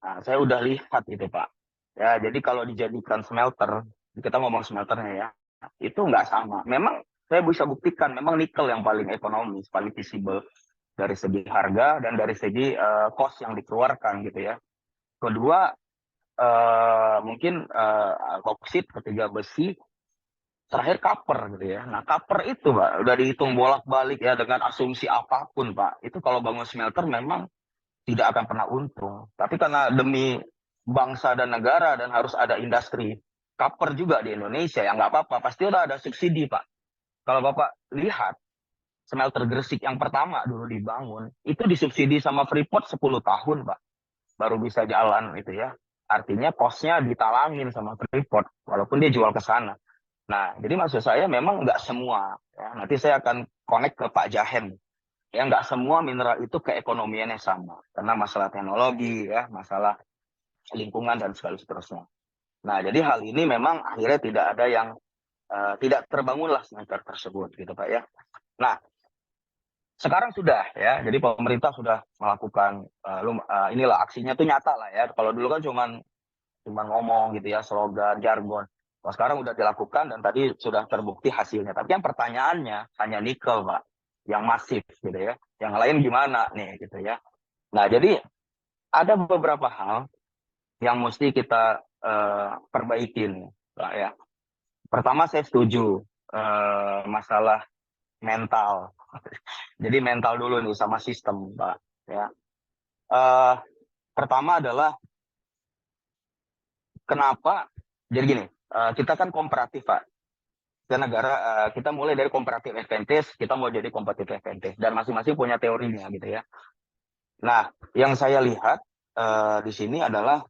Nah, saya udah lihat itu Pak. Ya, jadi kalau dijadikan smelter, kita ngomong smelternya ya, itu nggak sama. Memang saya bisa buktikan, memang nikel yang paling ekonomis, paling visible dari segi harga dan dari segi cost yang dikeluarkan gitu ya. Kedua, mungkin bauksit, ketiga besi, terakhir Kaper gitu ya. Nah, Kaper itu Pak udah dihitung bolak-balik ya dengan asumsi apapun Pak. Itu kalau bangun smelter memang tidak akan pernah untung. Tapi karena demi bangsa dan negara dan harus ada industri Kaper juga di Indonesia, ya nggak apa-apa. Pasti udah ada subsidi Pak. Kalau Bapak lihat smelter Gresik yang pertama dulu dibangun, itu disubsidi sama Freeport 10 tahun Pak. Baru bisa jalan itu ya. Artinya kosnya ditalangin sama Freeport, walaupun dia jual ke sana. Nah, jadi maksud saya memang nggak semua. Ya, nanti saya akan connect ke Pak Jahen. Ya, nggak semua mineral itu keekonomiannya sama. Karena masalah teknologi, ya, masalah lingkungan, dan segala seterusnya. Nah, jadi hal ini memang akhirnya tidak ada yang tidak terbangunlah smelter tersebut, gitu Pak ya. Nah, sekarang sudah ya, jadi pemerintah sudah melakukan inilah aksinya tuh nyata lah ya. Kalau dulu kan cuman ngomong gitu ya, slogan, jargon. Nah, sekarang udah dilakukan dan tadi sudah terbukti hasilnya. Tapi yang pertanyaannya hanya nikel, Pak, yang masif gitu ya. Yang lain gimana nih gitu ya. Nah, jadi ada beberapa hal yang mesti kita perbaikin, Pak ya. Pertama saya setuju masalah mental. Jadi mental dulu nih sama sistem, Pak ya. Pertama adalah kenapa, jadi gini, kita kan komparatif Pak. Kita negara, kita mulai dari comparative advantage, kita mau jadi competitive advantage. Dan masing-masing punya teorinya gitu ya. Nah, yang saya lihat di sini adalah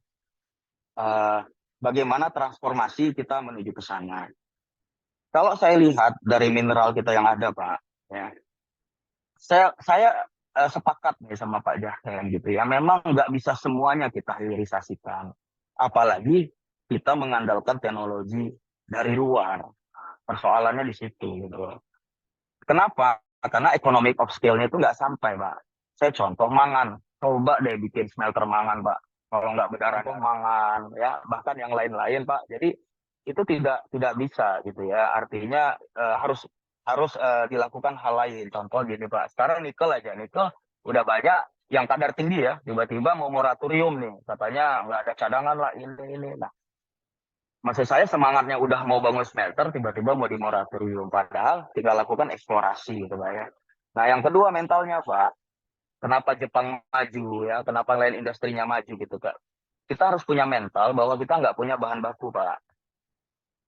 bagaimana transformasi kita menuju ke sana. Kalau saya lihat dari mineral kita yang ada Pak, ya, saya sepakat nih sama Pak Jahen gitu ya. Memang nggak bisa semuanya kita hilirisasikan. Apalagi kita mengandalkan teknologi dari luar. Persoalannya di situ gitu. Kenapa? Karena economic of scale-nya itu nggak sampai, Pak. Saya contoh mangan. Coba deh bikin smelter mangan, Pak. Kalau nggak berdarah mangan, ya bahkan yang lain-lain, Pak. Jadi itu tidak bisa gitu ya. Artinya harus dilakukan hal lain. Contoh gini, Pak. Sekarang nikel aja, nikel udah banyak yang kadar tinggi ya. Tiba-tiba mau moratorium nih, katanya nggak ada cadangan lah ini. Nah, maksud saya semangatnya udah mau bangun smelter, tiba-tiba mau di moratorium. Padahal tinggal lakukan eksplorasi gitu Pak ya. Nah yang kedua mentalnya Pak, kenapa Jepang maju ya, kenapa lain industrinya maju gitu Kak. Kita harus punya mental bahwa kita nggak punya bahan baku Pak.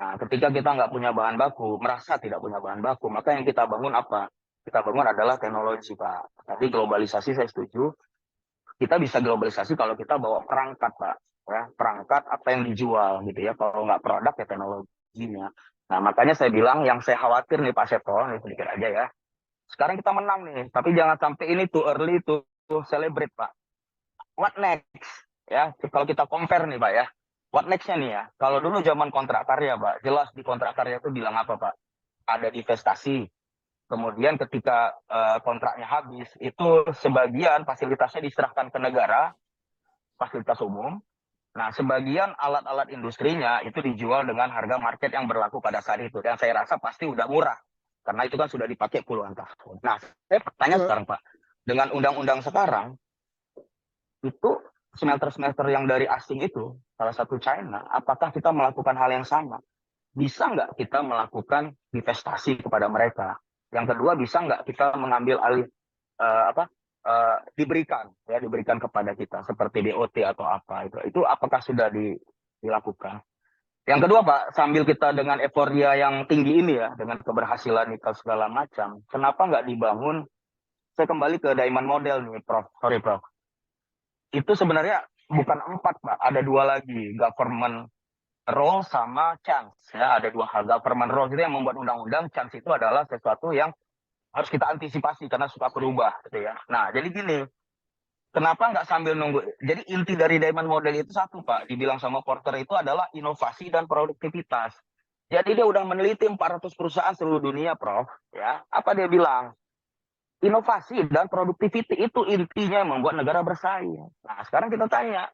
Nah ketika kita nggak punya bahan baku, merasa tidak punya bahan baku, maka yang kita bangun apa? Kita bangun adalah teknologi Pak. Tadi globalisasi saya setuju, kita bisa globalisasi kalau kita bawa perangkat Pak. Ya, perangkat apa yang dijual gitu ya, kalau nggak produk ya teknologinya. Nah makanya saya bilang yang saya khawatir nih Pak Seto, nih sedikit aja ya, sekarang kita menang nih tapi jangan sampai ini too early to celebrate Pak. What next ya, kalau kita compare nih Pak ya, what nextnya nih ya, kalau dulu zaman kontrak karya Pak, jelas di kontrak karya itu bilang apa Pak, ada divestasi. Kemudian ketika kontraknya habis, itu sebagian fasilitasnya diserahkan ke negara, fasilitas umum. Nah, sebagian alat-alat industrinya itu dijual dengan harga market yang berlaku pada saat itu. Dan saya rasa pasti udah murah. Karena itu kan sudah dipakai puluhan tahun. Nah, saya bertanya sekarang Pak, dengan undang-undang sekarang, itu smelter-smelter yang dari asing itu, salah satu China, apakah kita melakukan hal yang sama? Bisa nggak kita melakukan investasi kepada mereka? Yang kedua, bisa nggak kita mengambil alih diberikan kepada kita seperti BOT atau apa itu apakah sudah dilakukan? Yang kedua Pak, sambil kita dengan euforia yang tinggi ini ya, dengan keberhasilan nikel segala macam, kenapa nggak dibangun? Saya kembali ke diamond model nih Prof. Sorry Prof. Itu sebenarnya bukan 4 Pak, ada 2 lagi, government role sama chance ya, ada 2 hal. Government role itu yang membuat undang-undang, chance itu adalah sesuatu yang harus kita antisipasi karena suka berubah gitu ya. Nah jadi gini, kenapa nggak sambil nunggu? Jadi inti dari diamond model itu satu Pak, dibilang sama Porter itu adalah inovasi dan produktivitas. Jadi dia udah meneliti 400 perusahaan seluruh dunia Prof ya. Apa dia bilang? Inovasi dan produktiviti itu intinya yang membuat negara bersaing. Nah sekarang kita tanya,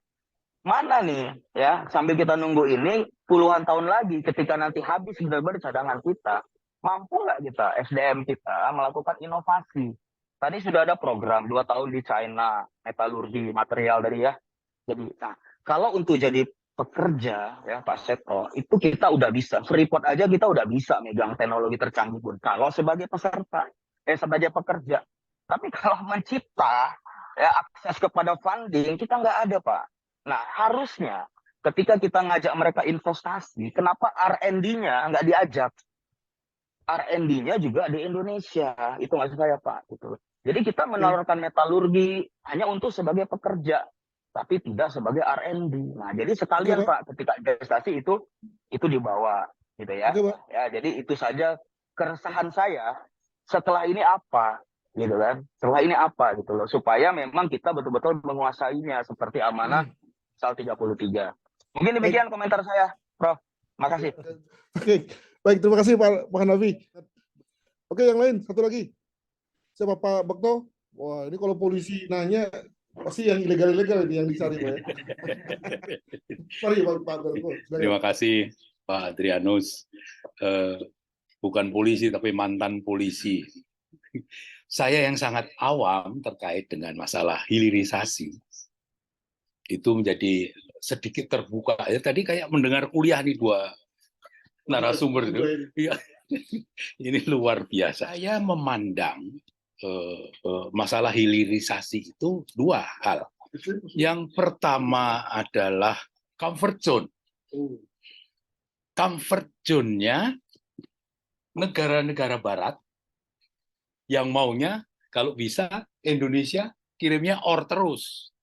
mana nih ya, sambil kita nunggu ini puluhan tahun lagi ketika nanti habis benar-benar cadangan kita, mampu nggak kita SDM kita melakukan inovasi? Tadi sudah ada program 2 tahun di China, metalurgi material dari ya. Jadi, nah kalau untuk jadi pekerja ya Pak Seto, itu kita udah bisa Freeport aja kita udah bisa megang teknologi tercanggih pun kalau sebagai peserta, sebagai pekerja. Tapi kalau mencipta ya akses kepada funding kita nggak ada Pak. Nah harusnya ketika kita ngajak mereka investasi, kenapa R&D-nya nggak diajak? R&D-nya juga di Indonesia, itu maksud saya Pak. Gitu. Jadi kita menawarkan metalurgi hanya untuk sebagai pekerja, tapi tidak sebagai R&D. Nah, jadi sekalian Oke, Pak. Pak, ketika investasi itu dibawa, gitu ya. Oke, Pak. Ya, jadi itu saja keresahan saya. Setelah ini apa, gitu kan? Setelah ini apa, gitu loh. Supaya memang kita betul-betul menguasainya seperti amanah pasal 33. Mungkin demikian komentar saya, Prof. Makasih. Oke, baik, terima kasih Pak Hanafi. Oke, yang lain satu lagi. Siapa Pak Bekto? Wah, ini kalau polisi nanya pasti yang ilegal-ilegal ini yang dicari, Pak. Mari Pak Bekto. Terima kasih Pak Adrianus. Bukan polisi tapi mantan polisi. Saya yang sangat awam terkait dengan masalah hilirisasi itu menjadi sedikit terbuka. Ya, tadi kayak mendengar kuliah nih dua narasumber itu. Ya, ini luar biasa. Saya memandang masalah hilirisasi itu dua hal. Yang pertama adalah comfort zone. Comfort zone-nya negara-negara barat yang maunya kalau bisa Indonesia kirimnya ore terus,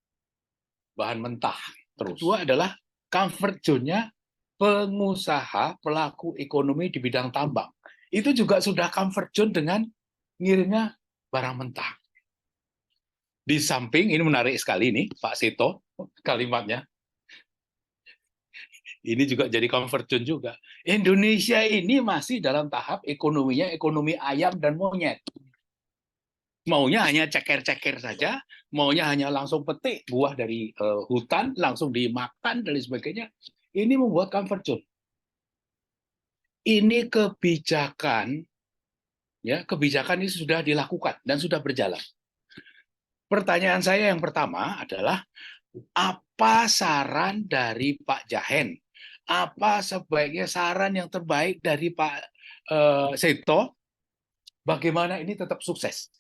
bahan mentah terus. Kedua adalah comfort zone-nya pengusaha pelaku ekonomi di bidang tambang. Itu juga sudah comfort zone dengan ngirimnya barang mentah. Di samping, ini menarik sekali nih Pak Seto kalimatnya, ini juga jadi comfort zone juga. Indonesia ini masih dalam tahap ekonominya ekonomi ayam dan monyet. Maunya hanya ceker-ceker saja, maunya hanya langsung petik buah dari hutan, langsung dimakan dan sebagainya. Ini membuat comfort zone. Ini kebijakan, ya kebijakan ini sudah dilakukan dan sudah berjalan. Pertanyaan saya yang pertama adalah, apa saran dari Pak Jahen? Apa sebaiknya saran yang terbaik dari Pak Seto? Bagaimana ini tetap sukses?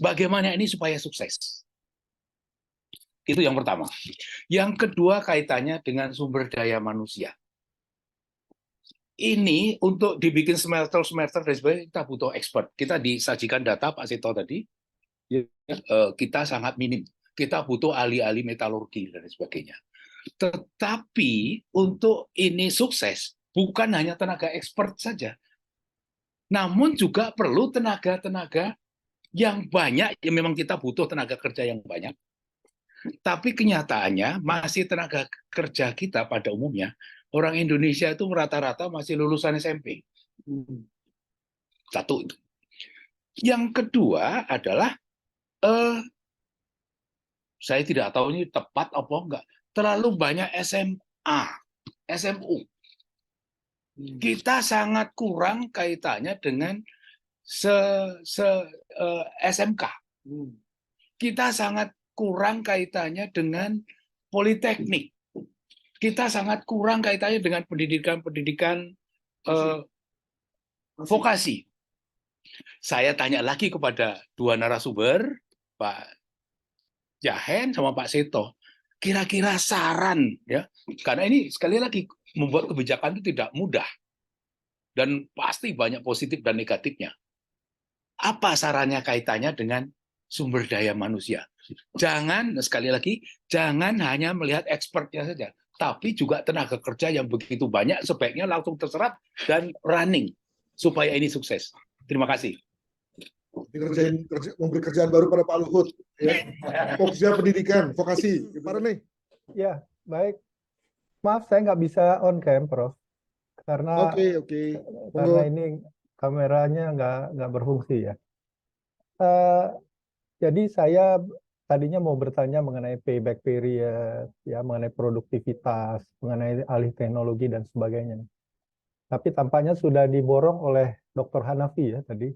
Bagaimana ini supaya sukses? Itu yang pertama. Yang kedua kaitannya dengan sumber daya manusia. Ini untuk dibikin smelter dan sebagainya kita butuh expert. Kita disajikan data Pak Seto tadi, kita sangat minim. Kita butuh ahli-ahli metalurgi dan sebagainya. Tetapi untuk ini sukses, bukan hanya tenaga expert saja, namun juga perlu tenaga-tenaga yang banyak. Ya memang kita butuh tenaga kerja yang banyak, tapi kenyataannya masih tenaga kerja kita pada umumnya, orang Indonesia itu rata-rata masih lulusan SMP. Satu itu. Yang kedua adalah, saya tidak tahu ini tepat apa enggak, terlalu banyak SMA, SMU. Kita sangat kurang kaitannya dengan SMK. Kita sangat kurang kaitannya dengan politeknik. Kita sangat kurang kaitannya dengan pendidikan-pendidikan vokasi. Saya tanya lagi kepada dua narasumber, Pak Jahen sama Pak Seto, kira-kira saran, ya, karena ini sekali lagi membuat kebijakan itu tidak mudah dan pasti banyak positif dan negatifnya. Apa sarannya kaitannya dengan sumber daya manusia? Jangan, sekali lagi, jangan hanya melihat expertnya saja, tapi juga tenaga kerja yang begitu banyak sebaiknya langsung terserap dan running supaya ini sukses. Terima kasih. Memberi kerjaan baru pada Pak Luhut, ya. Fokusnya pendidikan, vokasi. Gimana nih? Ya, baik. Maaf, saya nggak bisa on cam, Prof. Karena karena ini kameranya nggak berfungsi ya. Jadi saya tadinya mau bertanya mengenai payback period, ya, mengenai produktivitas, mengenai alih teknologi dan sebagainya. Tapi tampaknya sudah diborong oleh Dr. Hanafi ya tadi.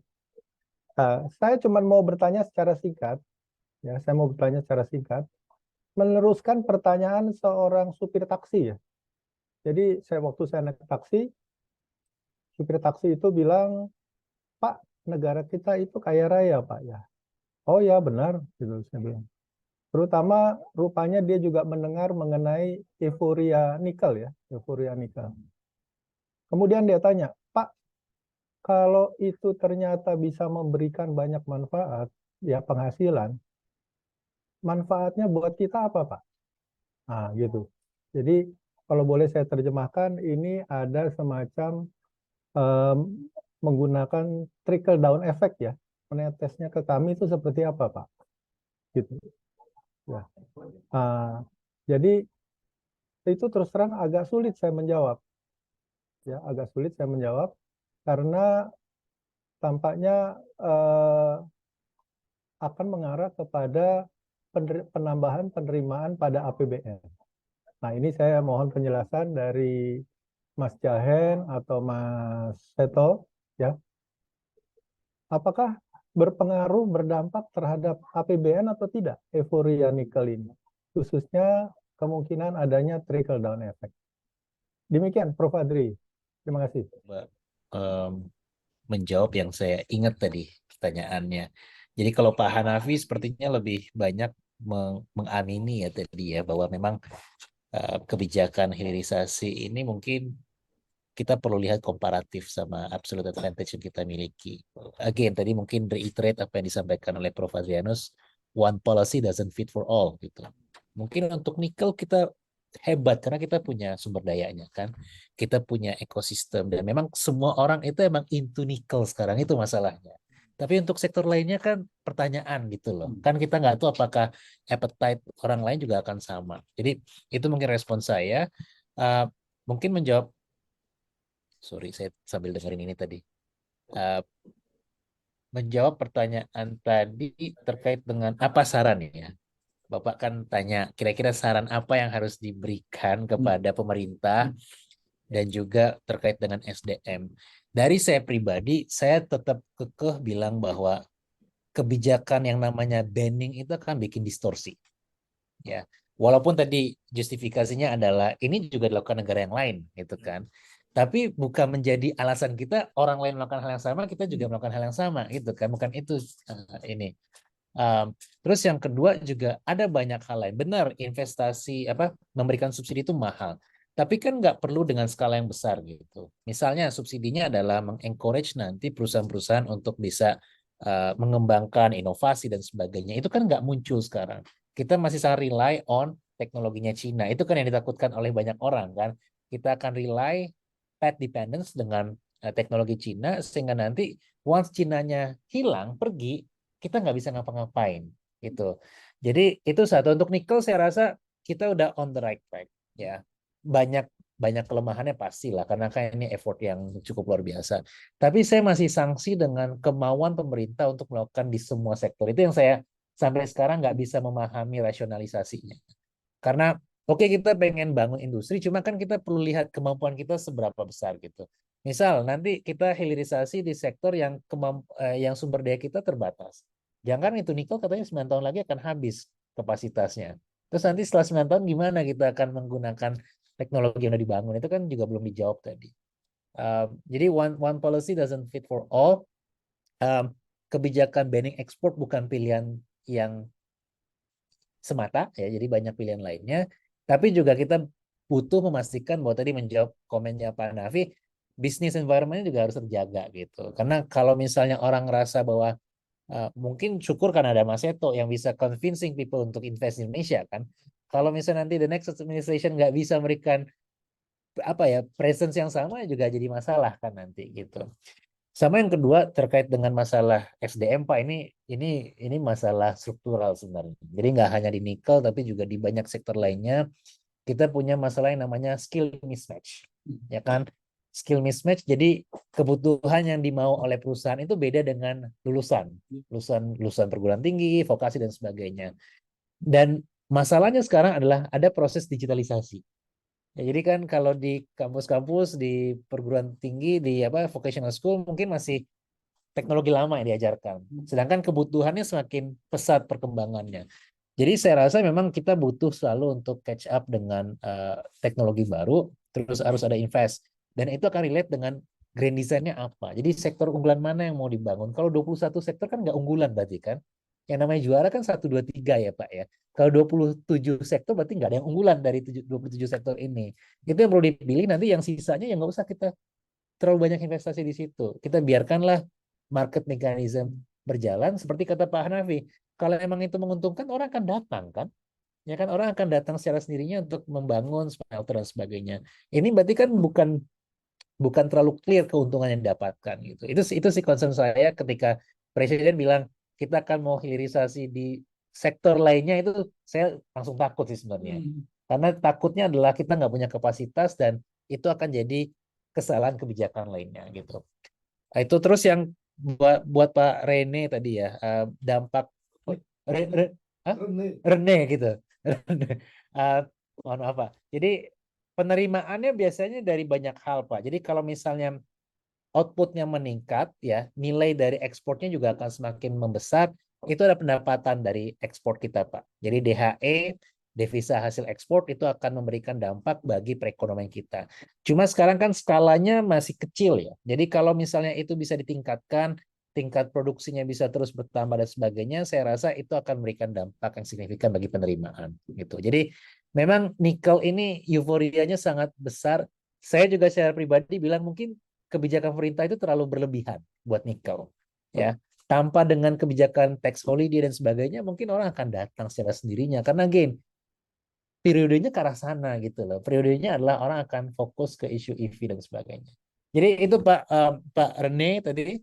Saya cuma mau bertanya secara singkat, ya, saya mau bertanya secara singkat, meneruskan pertanyaan seorang supir taksi ya, Jadi waktu saya naik taksi, supir taksi itu bilang, Pak, negara kita itu kaya raya, Pak ya. Oh ya benar, gitu saya bilang. Terutama rupanya dia juga mendengar mengenai euforia nikel ya, euforia nikel. Kemudian dia tanya, Pak, kalau itu ternyata bisa memberikan banyak manfaat, ya penghasilan, manfaatnya buat kita apa, Pak? Nah, gitu. Jadi kalau boleh saya terjemahkan, ini ada semacam em, menggunakan trickle down effect ya. Menetesnya ke kami itu seperti apa, Pak? Gitu. Ya. Jadi itu terus terang agak sulit saya menjawab. Ya, agak sulit saya menjawab karena tampaknya akan mengarah kepada penambahan penerimaan pada APBN. Nah, ini saya mohon penjelasan dari Mas Jahen atau Mas Seto, ya. Apakah berpengaruh, berdampak terhadap APBN atau tidak euforia nikel ini? Khususnya kemungkinan adanya trickle down effect. Demikian, Prof. Adri. Terima kasih. Menjawab yang saya ingat tadi pertanyaannya. Jadi kalau Pak Hanafi sepertinya lebih banyak mengamini ya tadi ya bahwa memang kebijakan hilirisasi ini mungkin kita perlu lihat komparatif sama absolute advantage yang kita miliki. Again, tadi mungkin reiterate apa yang disampaikan oleh Prof. Adrianus, one policy doesn't fit for all gitu. Mungkin untuk nikel kita hebat karena kita punya sumber dayanya kan. Kita punya ekosistem dan memang semua orang itu emang into nikel sekarang itu masalahnya. Tapi untuk sektor lainnya kan pertanyaan gitu loh. Kan kita nggak tahu apakah appetite orang lain juga akan sama. Jadi itu mungkin respon saya. Mungkin menjawab, sorry saya sambil dengerin ini tadi. Menjawab pertanyaan tadi terkait dengan apa saran ya. Bapak kan tanya kira-kira saran apa yang harus diberikan kepada pemerintah dan juga terkait dengan SDM. Dari saya pribadi, saya tetap kekeh bilang bahwa kebijakan yang namanya banning itu akan bikin distorsi. Ya, walaupun tadi justifikasinya adalah ini juga dilakukan negara yang lain, gitu kan. Tapi bukan menjadi alasan kita orang lain melakukan hal yang sama, kita juga melakukan hal yang sama, gitu kan. Bukan itu ini. Terus yang kedua juga ada banyak hal lain. Benar, investasi memberikan subsidi itu mahal. Tapi kan nggak perlu dengan skala yang besar gitu. Misalnya subsidinya adalah mengencourage nanti perusahaan-perusahaan untuk bisa mengembangkan inovasi dan sebagainya. Itu kan nggak muncul sekarang. Kita masih sangat rely on teknologinya Cina. Itu kan yang ditakutkan oleh banyak orang kan. Kita akan rely path dependence dengan teknologi Cina sehingga nanti once Cinanya hilang pergi kita nggak bisa ngapa-ngapain gitu. Jadi itu satu. Untuk nikel saya rasa kita udah on the right track ya. Banyak kelemahannya pastilah karena kan ini effort yang cukup luar biasa. Tapi saya masih sanksi dengan kemauan pemerintah untuk melakukan di semua sektor. Itu yang saya sampai sekarang nggak bisa memahami rasionalisasinya. Karena oke, kita pengen bangun industri, cuma kan kita perlu lihat kemampuan kita seberapa besar gitu. Misal nanti kita hilirisasi di sektor yang yang sumber daya kita terbatas. Jangan itu nikel katanya 9 tahun lagi akan habis kapasitasnya. Terus nanti setelah 9 tahun gimana kita akan menggunakan teknologi yang udah dibangun? Itu kan juga belum dijawab tadi. Jadi one policy doesn't fit for all. Kebijakan banning ekspor bukan pilihan yang semata ya, jadi banyak pilihan lainnya. Tapi juga kita butuh memastikan bahwa tadi menjawab komennya Pak Nafi, bisnis environment-nya juga harus terjaga gitu. Karena kalau misalnya orang ngerasa bahwa mungkin syukur kan ada Mas Seto yang bisa convincing people untuk invest di Indonesia kan. Kalau misalnya nanti the next administration nggak bisa memberikan presence yang sama juga jadi masalah kan nanti gitu. Sama yang kedua terkait dengan masalah SDM Pak, ini masalah struktural sebenarnya. Jadi nggak hanya di nikel tapi juga di banyak sektor lainnya kita punya masalah yang namanya skill mismatch. Ya kan? Skill mismatch, jadi kebutuhan yang dimau oleh perusahaan itu beda dengan lulusan perguruan tinggi, vokasi dan sebagainya. Dan masalahnya sekarang adalah ada proses digitalisasi. Ya, jadi kan kalau di kampus-kampus, di perguruan tinggi, di vocational school mungkin masih teknologi lama yang diajarkan. Sedangkan kebutuhannya semakin pesat perkembangannya. Jadi saya rasa memang kita butuh selalu untuk catch up dengan teknologi baru. terus harus ada invest, dan itu akan relate dengan grand design-nya apa. Jadi sektor unggulan mana yang mau dibangun. Kalau 21 sektor kan nggak unggulan berarti kan. Yang namanya juara kan 1, 2, 3 ya Pak ya. Kalau 27 sektor berarti nggak ada yang unggulan dari 27 sektor ini. Itu yang perlu dipilih, nanti yang sisanya yang nggak usah kita terlalu banyak investasi di situ. Kita biarkanlah market mechanism berjalan seperti kata Pak Hanafi. Kalau emang itu menguntungkan, orang akan datang kan. Ya kan, orang akan datang secara sendirinya untuk membangun smelter dan sebagainya. Ini berarti kan bukan terlalu clear keuntungan yang didapatkan gitu. Itu sih concern saya ketika Presiden bilang kita akan mau hilirisasi di sektor lainnya, itu saya langsung takut sih sebenarnya. Karena takutnya adalah kita nggak punya kapasitas dan itu akan jadi kesalahan kebijakan lainnya gitu. Nah, itu terus yang buat Pak Rene tadi ya, dampak Rene gitu. Mohon maaf Pak. Jadi penerimaannya biasanya dari banyak hal Pak. Jadi kalau misalnya outputnya meningkat ya, nilai dari ekspornya juga akan semakin membesar. Itu ada pendapatan dari ekspor kita Pak. Jadi DHE, devisa hasil ekspor, itu akan memberikan dampak bagi perekonomian kita. Cuma sekarang kan skalanya masih kecil ya. Jadi kalau misalnya itu bisa ditingkatkan, tingkat produksinya bisa terus bertambah dan sebagainya, saya rasa itu akan memberikan dampak yang signifikan bagi penerimaan gitu. Jadi memang nikel ini euforianya sangat besar. Saya juga secara pribadi bilang mungkin kebijakan pemerintah itu terlalu berlebihan buat nikel ya. Tanpa dengan kebijakan tax holiday dan sebagainya, mungkin orang akan datang secara sendirinya karena again periodenya ke arah sana gitu loh. Periodenya adalah orang akan fokus ke isu EV dan sebagainya. Jadi itu Pak Rene tadi,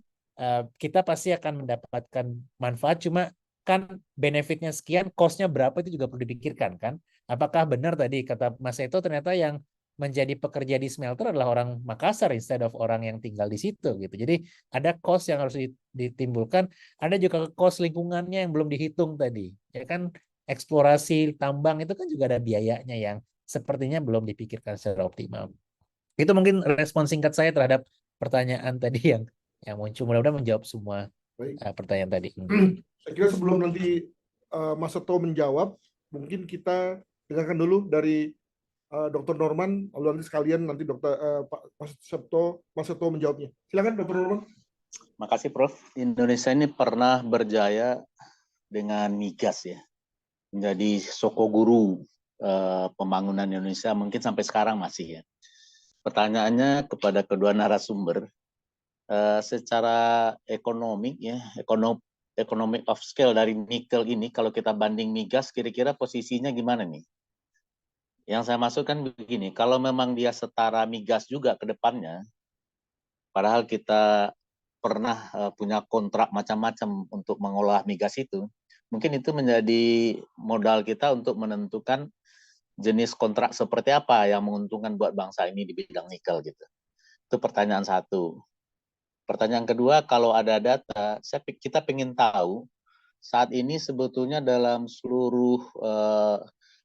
kita pasti akan mendapatkan manfaat, cuma kan benefitnya sekian, cost-nya berapa itu juga perlu dipikirkan kan. Apakah benar tadi kata Mas Eto ternyata yang menjadi pekerja di smelter adalah orang Makassar instead of orang yang tinggal di situ gitu. Jadi ada cost yang harus ditimbulkan, ada juga cost lingkungannya yang belum dihitung tadi. Ya kan, eksplorasi tambang itu kan juga ada biayanya yang sepertinya belum dipikirkan secara optimal. Itu mungkin respon singkat saya terhadap pertanyaan tadi yang muncul. Mudah-mudahan menjawab semua pertanyaan tadi. Saya kira sebelum nanti Mas Seto menjawab, mungkin kita dengarkan dulu dari Dr. Norman, lalu nanti sekalian nanti Pak Mas Seto menjawabnya. Silakan Dr. Norman. Makasih Prof. Indonesia ini pernah berjaya dengan migas ya, menjadi sokoguru pembangunan Indonesia, mungkin sampai sekarang masih ya. Pertanyaannya kepada kedua narasumber, secara ekonomi ya, economic of scale dari nikel ini, kalau kita banding migas, kira-kira posisinya gimana nih? Yang saya maksudkan begini, kalau memang dia setara migas juga ke depannya, padahal kita pernah punya kontrak macam-macam untuk mengolah migas itu, mungkin itu menjadi modal kita untuk menentukan jenis kontrak seperti apa yang menguntungkan buat bangsa ini di bidang nikel gitu. Itu pertanyaan satu. Pertanyaan kedua, kalau ada data, kita ingin tahu saat ini sebetulnya dalam seluruh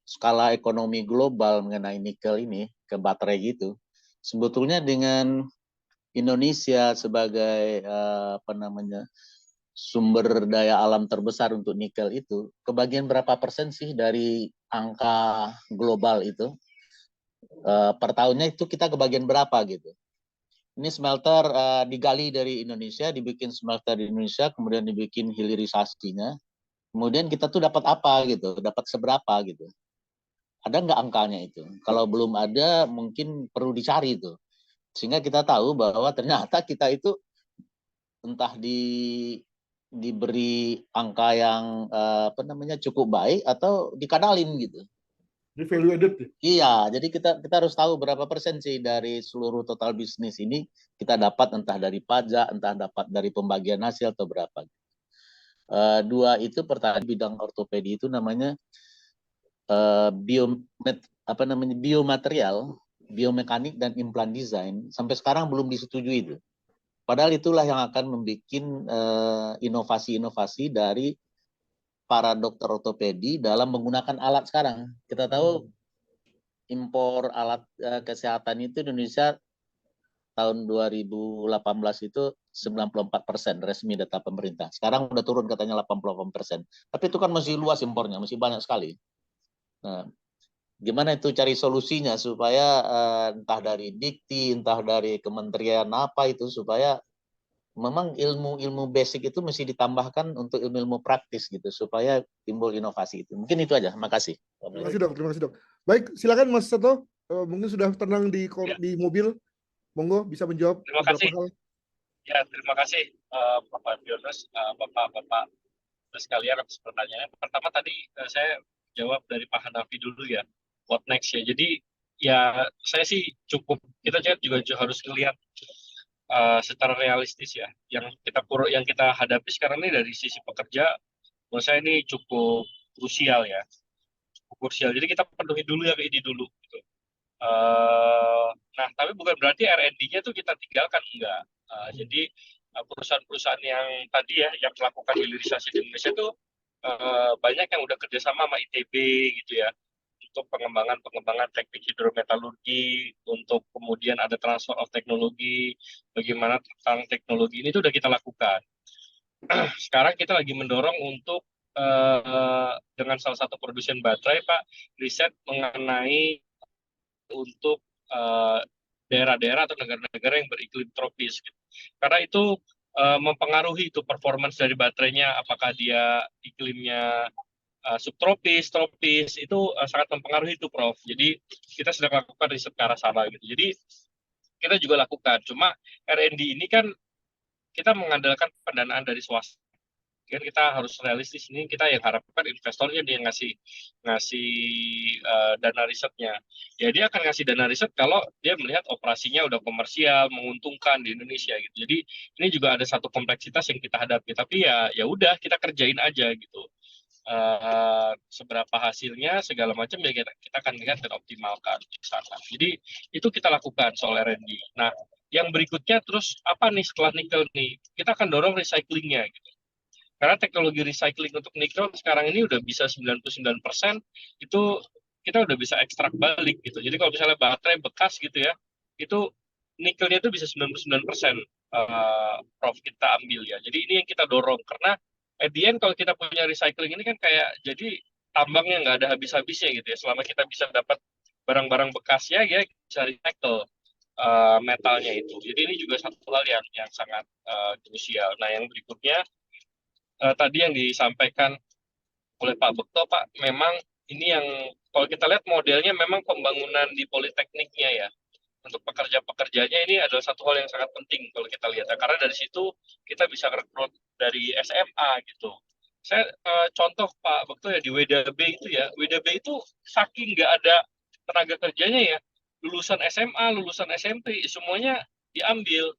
skala ekonomi global mengenai nikel ini ke baterai gitu, sebetulnya dengan Indonesia sebagai sumber daya alam terbesar untuk nikel itu, kebagian berapa persen sih dari angka global itu? Per tahunnya itu kita kebagian berapa gitu? Ini smelter digali dari Indonesia, dibikin smelter di Indonesia, kemudian dibikin hilirisasinya, kemudian kita tuh dapat apa gitu, dapat seberapa gitu. Ada nggak angkanya itu? Kalau belum ada, mungkin perlu dicari itu. Sehingga kita tahu bahwa ternyata kita itu entah diberi angka yang cukup baik atau dikanalin gitu. Di value added. Iya, jadi kita harus tahu berapa persen sih dari seluruh total bisnis ini kita dapat entah dari pajak, entah dapat dari pembagian hasil atau berapa. Dua itu pertanyaan bidang ortopedi itu namanya biomaterial, biomekanik dan implant design sampai sekarang belum disetujui itu. Padahal itulah yang akan membuat inovasi-inovasi dari para dokter ortopedi dalam menggunakan alat sekarang. Kita tahu impor alat kesehatan itu Indonesia tahun 2018 itu 94% resmi data pemerintah. Sekarang udah turun katanya 88%. Tapi itu kan masih luas impornya, masih banyak sekali. Nah, Gimana itu cari solusinya supaya entah dari Dikti, entah dari kementerian apa itu, supaya memang ilmu-ilmu basic itu mesti ditambahkan untuk ilmu-ilmu praktis gitu supaya timbul inovasi itu. Mungkin itu aja. Makasih. Terima kasih dok, terima kasih dok. Baik, silakan Mas Seto. Mungkin sudah tenang di mobil. Monggo bisa menjawab Terima beberapa kasih. hal. Ya, terima kasih Bapak Bionos, Bapak-Bapak sekalian atas pertanyaannya. Pertama tadi saya jawab dari Pak Hanafi dulu ya, what next ya. Jadi ya saya sih kita juga harus melihat secara realistis ya. Yang kita hadapi sekarang ini dari sisi pekerja, menurut saya ini cukup krusial ya. Cukup krusial. Jadi kita penuhi dulu ya ini dulu. Gitu. Nah, tapi bukan berarti R&D-nya tuh kita tinggalkan, enggak. Jadi perusahaan-perusahaan yang tadi ya, yang melakukan hilirisasi di Indonesia tuh banyak yang udah kerjasama sama ITB gitu ya, untuk pengembangan teknik hidrometalurgi, untuk kemudian ada transfer of teknologi, bagaimana tentang teknologi ini tuh udah kita lakukan. Sekarang kita lagi mendorong untuk dengan salah satu produsen baterai, Pak, riset mengenai untuk daerah-daerah atau negara-negara yang beriklim tropis gitu. Karena itu mempengaruhi itu performance dari baterainya, apakah dia iklimnya subtropis, tropis, itu sangat mempengaruhi itu Prof. Jadi kita sedang lakukan riset ke arah sana gitu. Jadi kita juga lakukan, cuma R&D ini kan kita mengandalkan pendanaan dari swasta. Kan kita harus realistis, ini kita yang harapkan investornya dia ngasih dana risetnya. Ya dia akan ngasih dana riset kalau dia melihat operasinya udah komersial, menguntungkan di Indonesia gitu. Jadi ini juga ada satu kompleksitas yang kita hadapi. Tapi ya udah kita kerjain aja gitu. Seberapa hasilnya segala macam ya kita akan lihat dan optimalkan di sana. Jadi itu kita lakukan soal R&D. Nah, yang berikutnya terus apa nih setelah nikel nih? Kita akan dorong recyclingnya gitu. Karena teknologi recycling untuk nikel sekarang ini udah bisa 99%, itu kita udah bisa ekstrak balik gitu. Jadi kalau misalnya baterai bekas gitu ya, itu nikelnya itu bisa 99% Prof kita ambil ya. Jadi ini yang kita dorong karena at the end kalau kita punya recycling ini kan kayak jadi tambangnya nggak ada habis-habisnya gitu ya. Selama kita bisa dapat barang-barang bekasnya ya bisa recycle metalnya itu. Jadi ini juga satu hal yang sangat krusial. Nah yang berikutnya tadi yang disampaikan oleh Pak Bekto, Pak, memang ini yang kalau kita lihat modelnya memang pembangunan di politekniknya ya. Untuk pekerja-pekerjanya ini adalah satu hal yang sangat penting kalau kita lihat. Karena dari situ kita bisa rekrut dari SMA gitu. Saya contoh Pak Bekto ya di WDB itu ya. WDB itu saking nggak ada tenaga kerjanya ya. Lulusan SMA, lulusan SMP, semuanya diambil.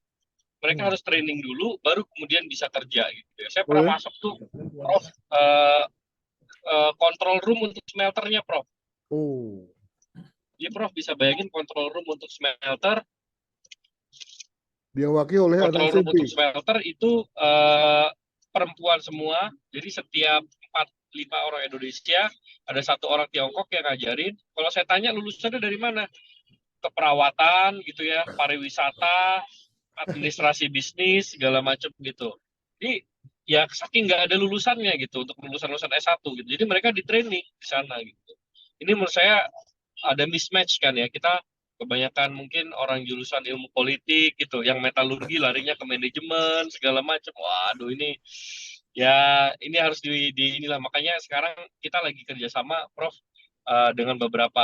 Mereka harus training dulu, baru kemudian bisa kerja gitu ya. Saya pernah masuk tuh, Prof, control room untuk smelternya, Prof. Oh. Jadi Prof bisa bayangin control room untuk smelter. Diawaki oleh anak Control room SMP. untuk smelter itu perempuan semua. Jadi setiap 4-5 orang Indonesia, ada 1 orang Tiongkok yang ngajarin. Kalau saya tanya lulusannya dari mana? Keperawatan gitu ya, pariwisata, administrasi bisnis segala macam gitu. Jadi ya saking nggak ada lulusannya gitu untuk lulusan S1 gitu. Jadi mereka di training di sana gitu. Ini menurut saya ada mismatch kan ya. Kita kebanyakan mungkin orang jurusan ilmu politik gitu, yang metalurgi larinya ke manajemen segala macam. Waduh ini ya ini harus inilah makanya sekarang kita lagi kerjasama Prof dengan beberapa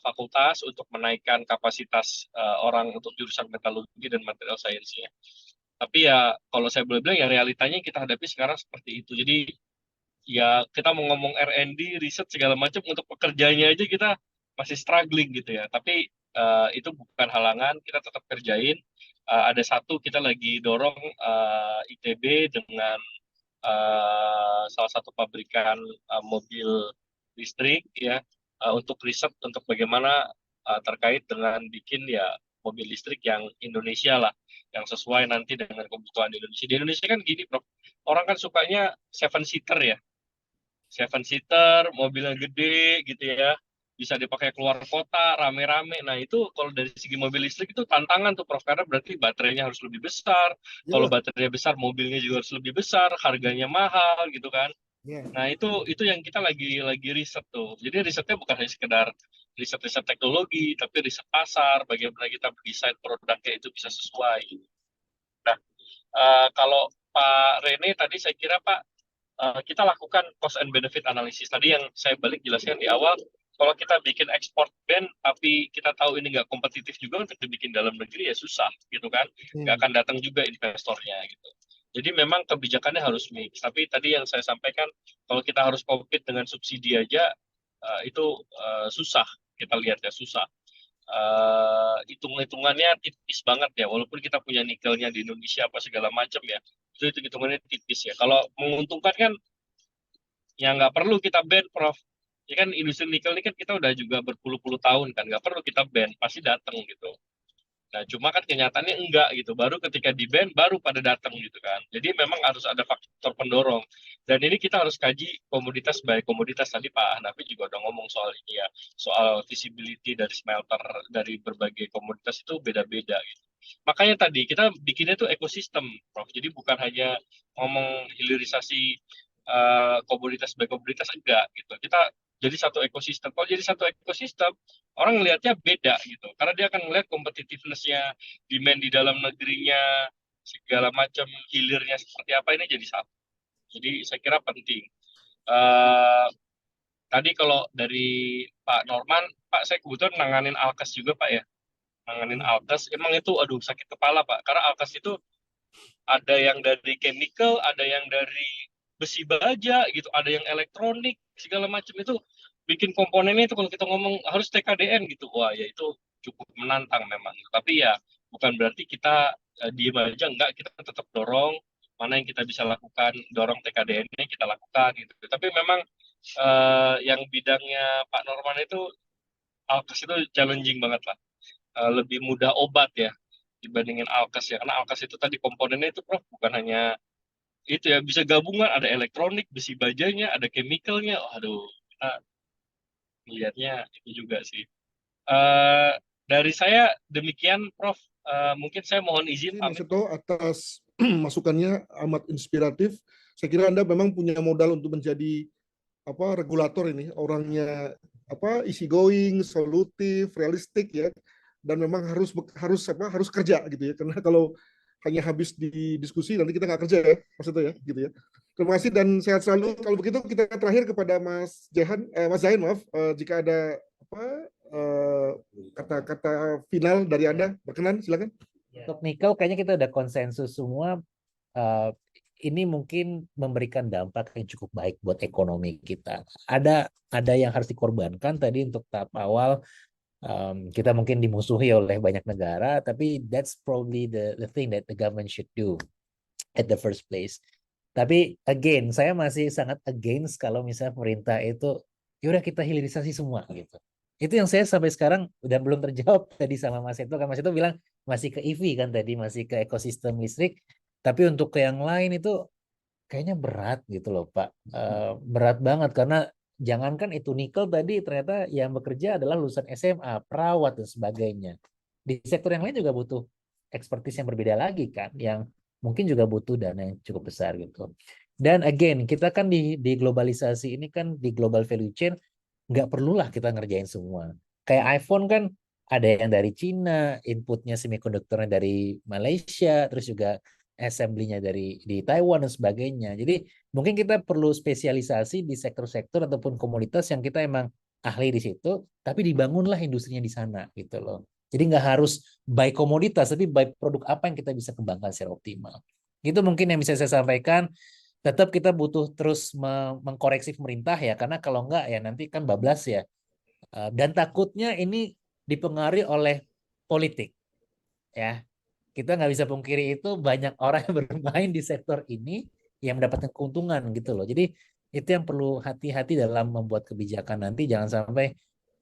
fakultas untuk menaikkan kapasitas orang untuk jurusan metalurgi dan material science-nya. Tapi ya kalau saya boleh bilang ya realitanya kita hadapi sekarang seperti itu. Jadi ya kita mau ngomong R&D, riset segala macam untuk pekerjaannya aja kita masih struggling gitu ya. Tapi itu bukan halangan, kita tetap kerjain. Ada satu kita lagi dorong ITB dengan salah satu pabrikan mobil listrik ya untuk riset untuk bagaimana terkait dengan bikin ya mobil listrik yang Indonesia lah, yang sesuai nanti dengan kebutuhan Indonesia. Di Indonesia kan gini, Prof. Orang kan sukanya 7-seater ya. 7-seater, mobilnya gede gitu ya. Bisa dipakai keluar kota, rame-rame. Nah itu kalau dari segi mobil listrik itu tantangan tuh Prof. Karena berarti baterainya harus lebih besar. Kalau baterainya besar, mobilnya juga harus lebih besar. Harganya mahal gitu kan. Ya. Nah, itu yang kita lagi riset tuh. Jadi risetnya bukan hanya sekedar riset teknologi, tapi riset pasar, bagaimana kita mendesain produknya itu bisa sesuai. Nah, kalau Pak Rene tadi saya kira Pak, kita lakukan cost and benefit analysis. Tadi yang saya balik jelaskan di awal, kalau kita bikin ekspor band, tapi kita tahu ini nggak kompetitif juga untuk dibikin dalam negeri, ya susah, gitu kan. Nggak akan datang juga investornya, gitu. Jadi memang kebijakannya harus mix. Tapi tadi yang saya sampaikan, kalau kita harus compete dengan subsidi aja, itu susah. Kita lihat ya, susah. Hitung-hitungannya tipis banget ya, walaupun kita punya nikelnya di Indonesia apa segala macam ya, itu hitung-hitungannya tipis ya. Kalau menguntungkan kan, ya nggak perlu kita ban, Prof. Ya kan industri nikel ini kan kita udah juga berpuluh-puluh tahun kan, nggak perlu kita ban, pasti datang gitu. Nah, cuma kan kenyataannya enggak gitu. Baru ketika di ban, baru pada datang gitu kan. Jadi memang harus ada faktor pendorong. Dan ini kita harus kaji komoditas by komoditas. Tadi Pak Hanafi juga udah ngomong soal ini ya, soal visibility dari smelter, dari berbagai komoditas itu beda-beda gitu. Makanya tadi kita bikinnya tuh ekosistem, Prof. Jadi bukan hanya ngomong hilirisasi komoditas by komoditas, enggak gitu. Kita jadi satu ekosistem. Kalau jadi satu ekosistem, orang ngelihatnya beda gitu. Karena dia akan melihat competitiveness-nya, demand di dalam negerinya, segala macam hilirnya seperti apa, ini jadi satu. Jadi saya kira penting. Tadi kalau dari Pak Norman, Pak, saya kebetulan nanganin Alkes juga Pak ya. Nanganin Alkes, emang itu aduh sakit kepala Pak. Karena Alkes itu ada yang dari chemical, ada yang dari besi baja gitu, ada yang elektronik, segala macam itu bikin komponennya itu kalau kita ngomong harus TKDN gitu. Wah, ya itu cukup menantang memang. Tapi ya bukan berarti kita diem aja, enggak, kita tetap dorong mana yang kita bisa lakukan, dorong TKDN-nya kita lakukan gitu. Tapi memang yang bidangnya Pak Norman itu Alkes itu challenging banget lah. Lebih mudah obat ya dibandingin Alkes ya. Karena Alkes itu tadi komponennya itu Prof bukan hanya itu ya, bisa gabungan, ada elektronik, besi bajanya, ada chemicalnya. Aduh, kita lihatnya itu juga sih. Dari saya demikian Prof. Mungkin saya mohon izin Terima pamit. kasih Mas Seto atas masukannya amat inspiratif. Saya kira Anda memang punya modal untuk menjadi regulator ini, orangnya easy going, solutif, realistik ya, dan memang harus kerja gitu ya. Karena kalau hanya habis di diskusi nanti kita nggak kerja ya, Mas Seto ya, gitu ya. Terima kasih dan sehat selalu. Kalau begitu kita terakhir kepada Mas Zain, maaf, jika ada kata-kata final dari Anda, berkenan silakan. Untuk nikel kayaknya kita udah konsensus semua. Ini mungkin memberikan dampak yang cukup baik buat ekonomi kita. Ada yang harus dikorbankan tadi untuk tahap awal. Kita mungkin dimusuhi oleh banyak negara, tapi that's probably the thing that the government should do at the first place. Tapi again, saya masih sangat against kalau misalnya pemerintah itu yaudah kita hilirisasi semua gitu. Itu yang saya sampai sekarang udah belum terjawab tadi sama Mas Seto. Kan Mas Seto bilang masih ke EV kan tadi, masih ke ekosistem listrik. Tapi untuk ke yang lain itu kayaknya berat gitu loh Pak. Berat banget karena jangankan itu nikel tadi ternyata yang bekerja adalah lulusan SMA, perawat dan sebagainya. Di sektor yang lain juga butuh ekspertis yang berbeda lagi kan, yang mungkin juga butuh dana yang cukup besar gitu. Dan again, kita kan di globalisasi ini kan di global value chain, nggak perlulah kita ngerjain semua. Kayak iPhone kan ada yang dari Cina, inputnya semikonduktornya dari Malaysia, terus juga assembly-nya di Taiwan dan sebagainya. Jadi mungkin kita perlu spesialisasi di sektor-sektor ataupun komunitas yang kita emang ahli di situ, tapi dibangunlah industrinya di sana gitu loh. Jadi nggak harus by komoditas, tapi by produk apa yang kita bisa kembangkan secara optimal. Itu mungkin yang bisa saya sampaikan. Tetap kita butuh terus mengkoreksi pemerintah ya, karena kalau nggak ya nanti kan bablas ya. Dan takutnya ini dipengaruhi oleh politik ya. Kita nggak bisa pungkiri itu banyak orang yang bermain di sektor ini yang mendapatkan keuntungan gitu loh. Jadi itu yang perlu hati-hati dalam membuat kebijakan nanti. Jangan sampai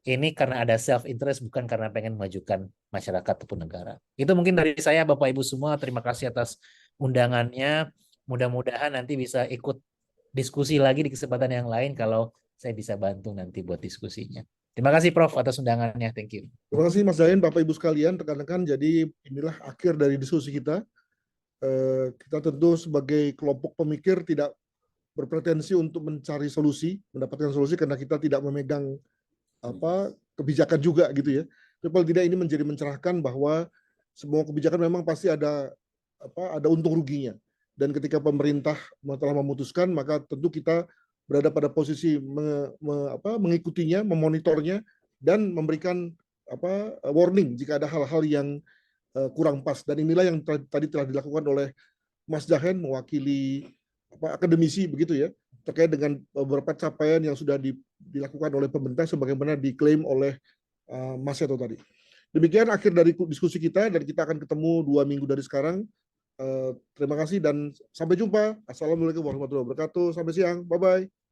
ini karena ada self interest bukan karena pengen memajukan masyarakat ataupun negara. Itu mungkin dari saya Bapak Ibu semua. Terima kasih atas undangannya. Mudah-mudahan nanti bisa ikut diskusi lagi di kesempatan yang lain kalau saya bisa bantu nanti buat diskusinya. Terima kasih Prof atas undangannya. Thank you. Terima kasih Mas Zain, Bapak Ibu sekalian, rekan-rekan. Jadi inilah akhir dari diskusi kita. Kita tentu sebagai kelompok pemikir tidak berpretensi untuk mencari solusi, mendapatkan solusi karena kita tidak memegang kebijakan juga gitu ya. Tapi paling tidak ini menjadi mencerahkan bahwa semua kebijakan memang pasti ada untung ruginya. Dan ketika pemerintah telah memutuskan, maka tentu kita berada pada posisi mengikutinya, memonitornya, dan memberikan warning jika ada hal-hal yang kurang pas. Dan inilah yang tadi telah dilakukan oleh Mas Jahen mewakili akademisi begitu ya, terkait dengan beberapa capaian yang sudah dilakukan oleh pemerintah sebagaimana diklaim oleh Mas Seto tadi. Demikian akhir dari diskusi kita, dan kita akan ketemu 2 minggu dari sekarang. Terima kasih dan sampai jumpa. Assalamualaikum warahmatullahi wabarakatuh. Sampai siang. Bye-bye.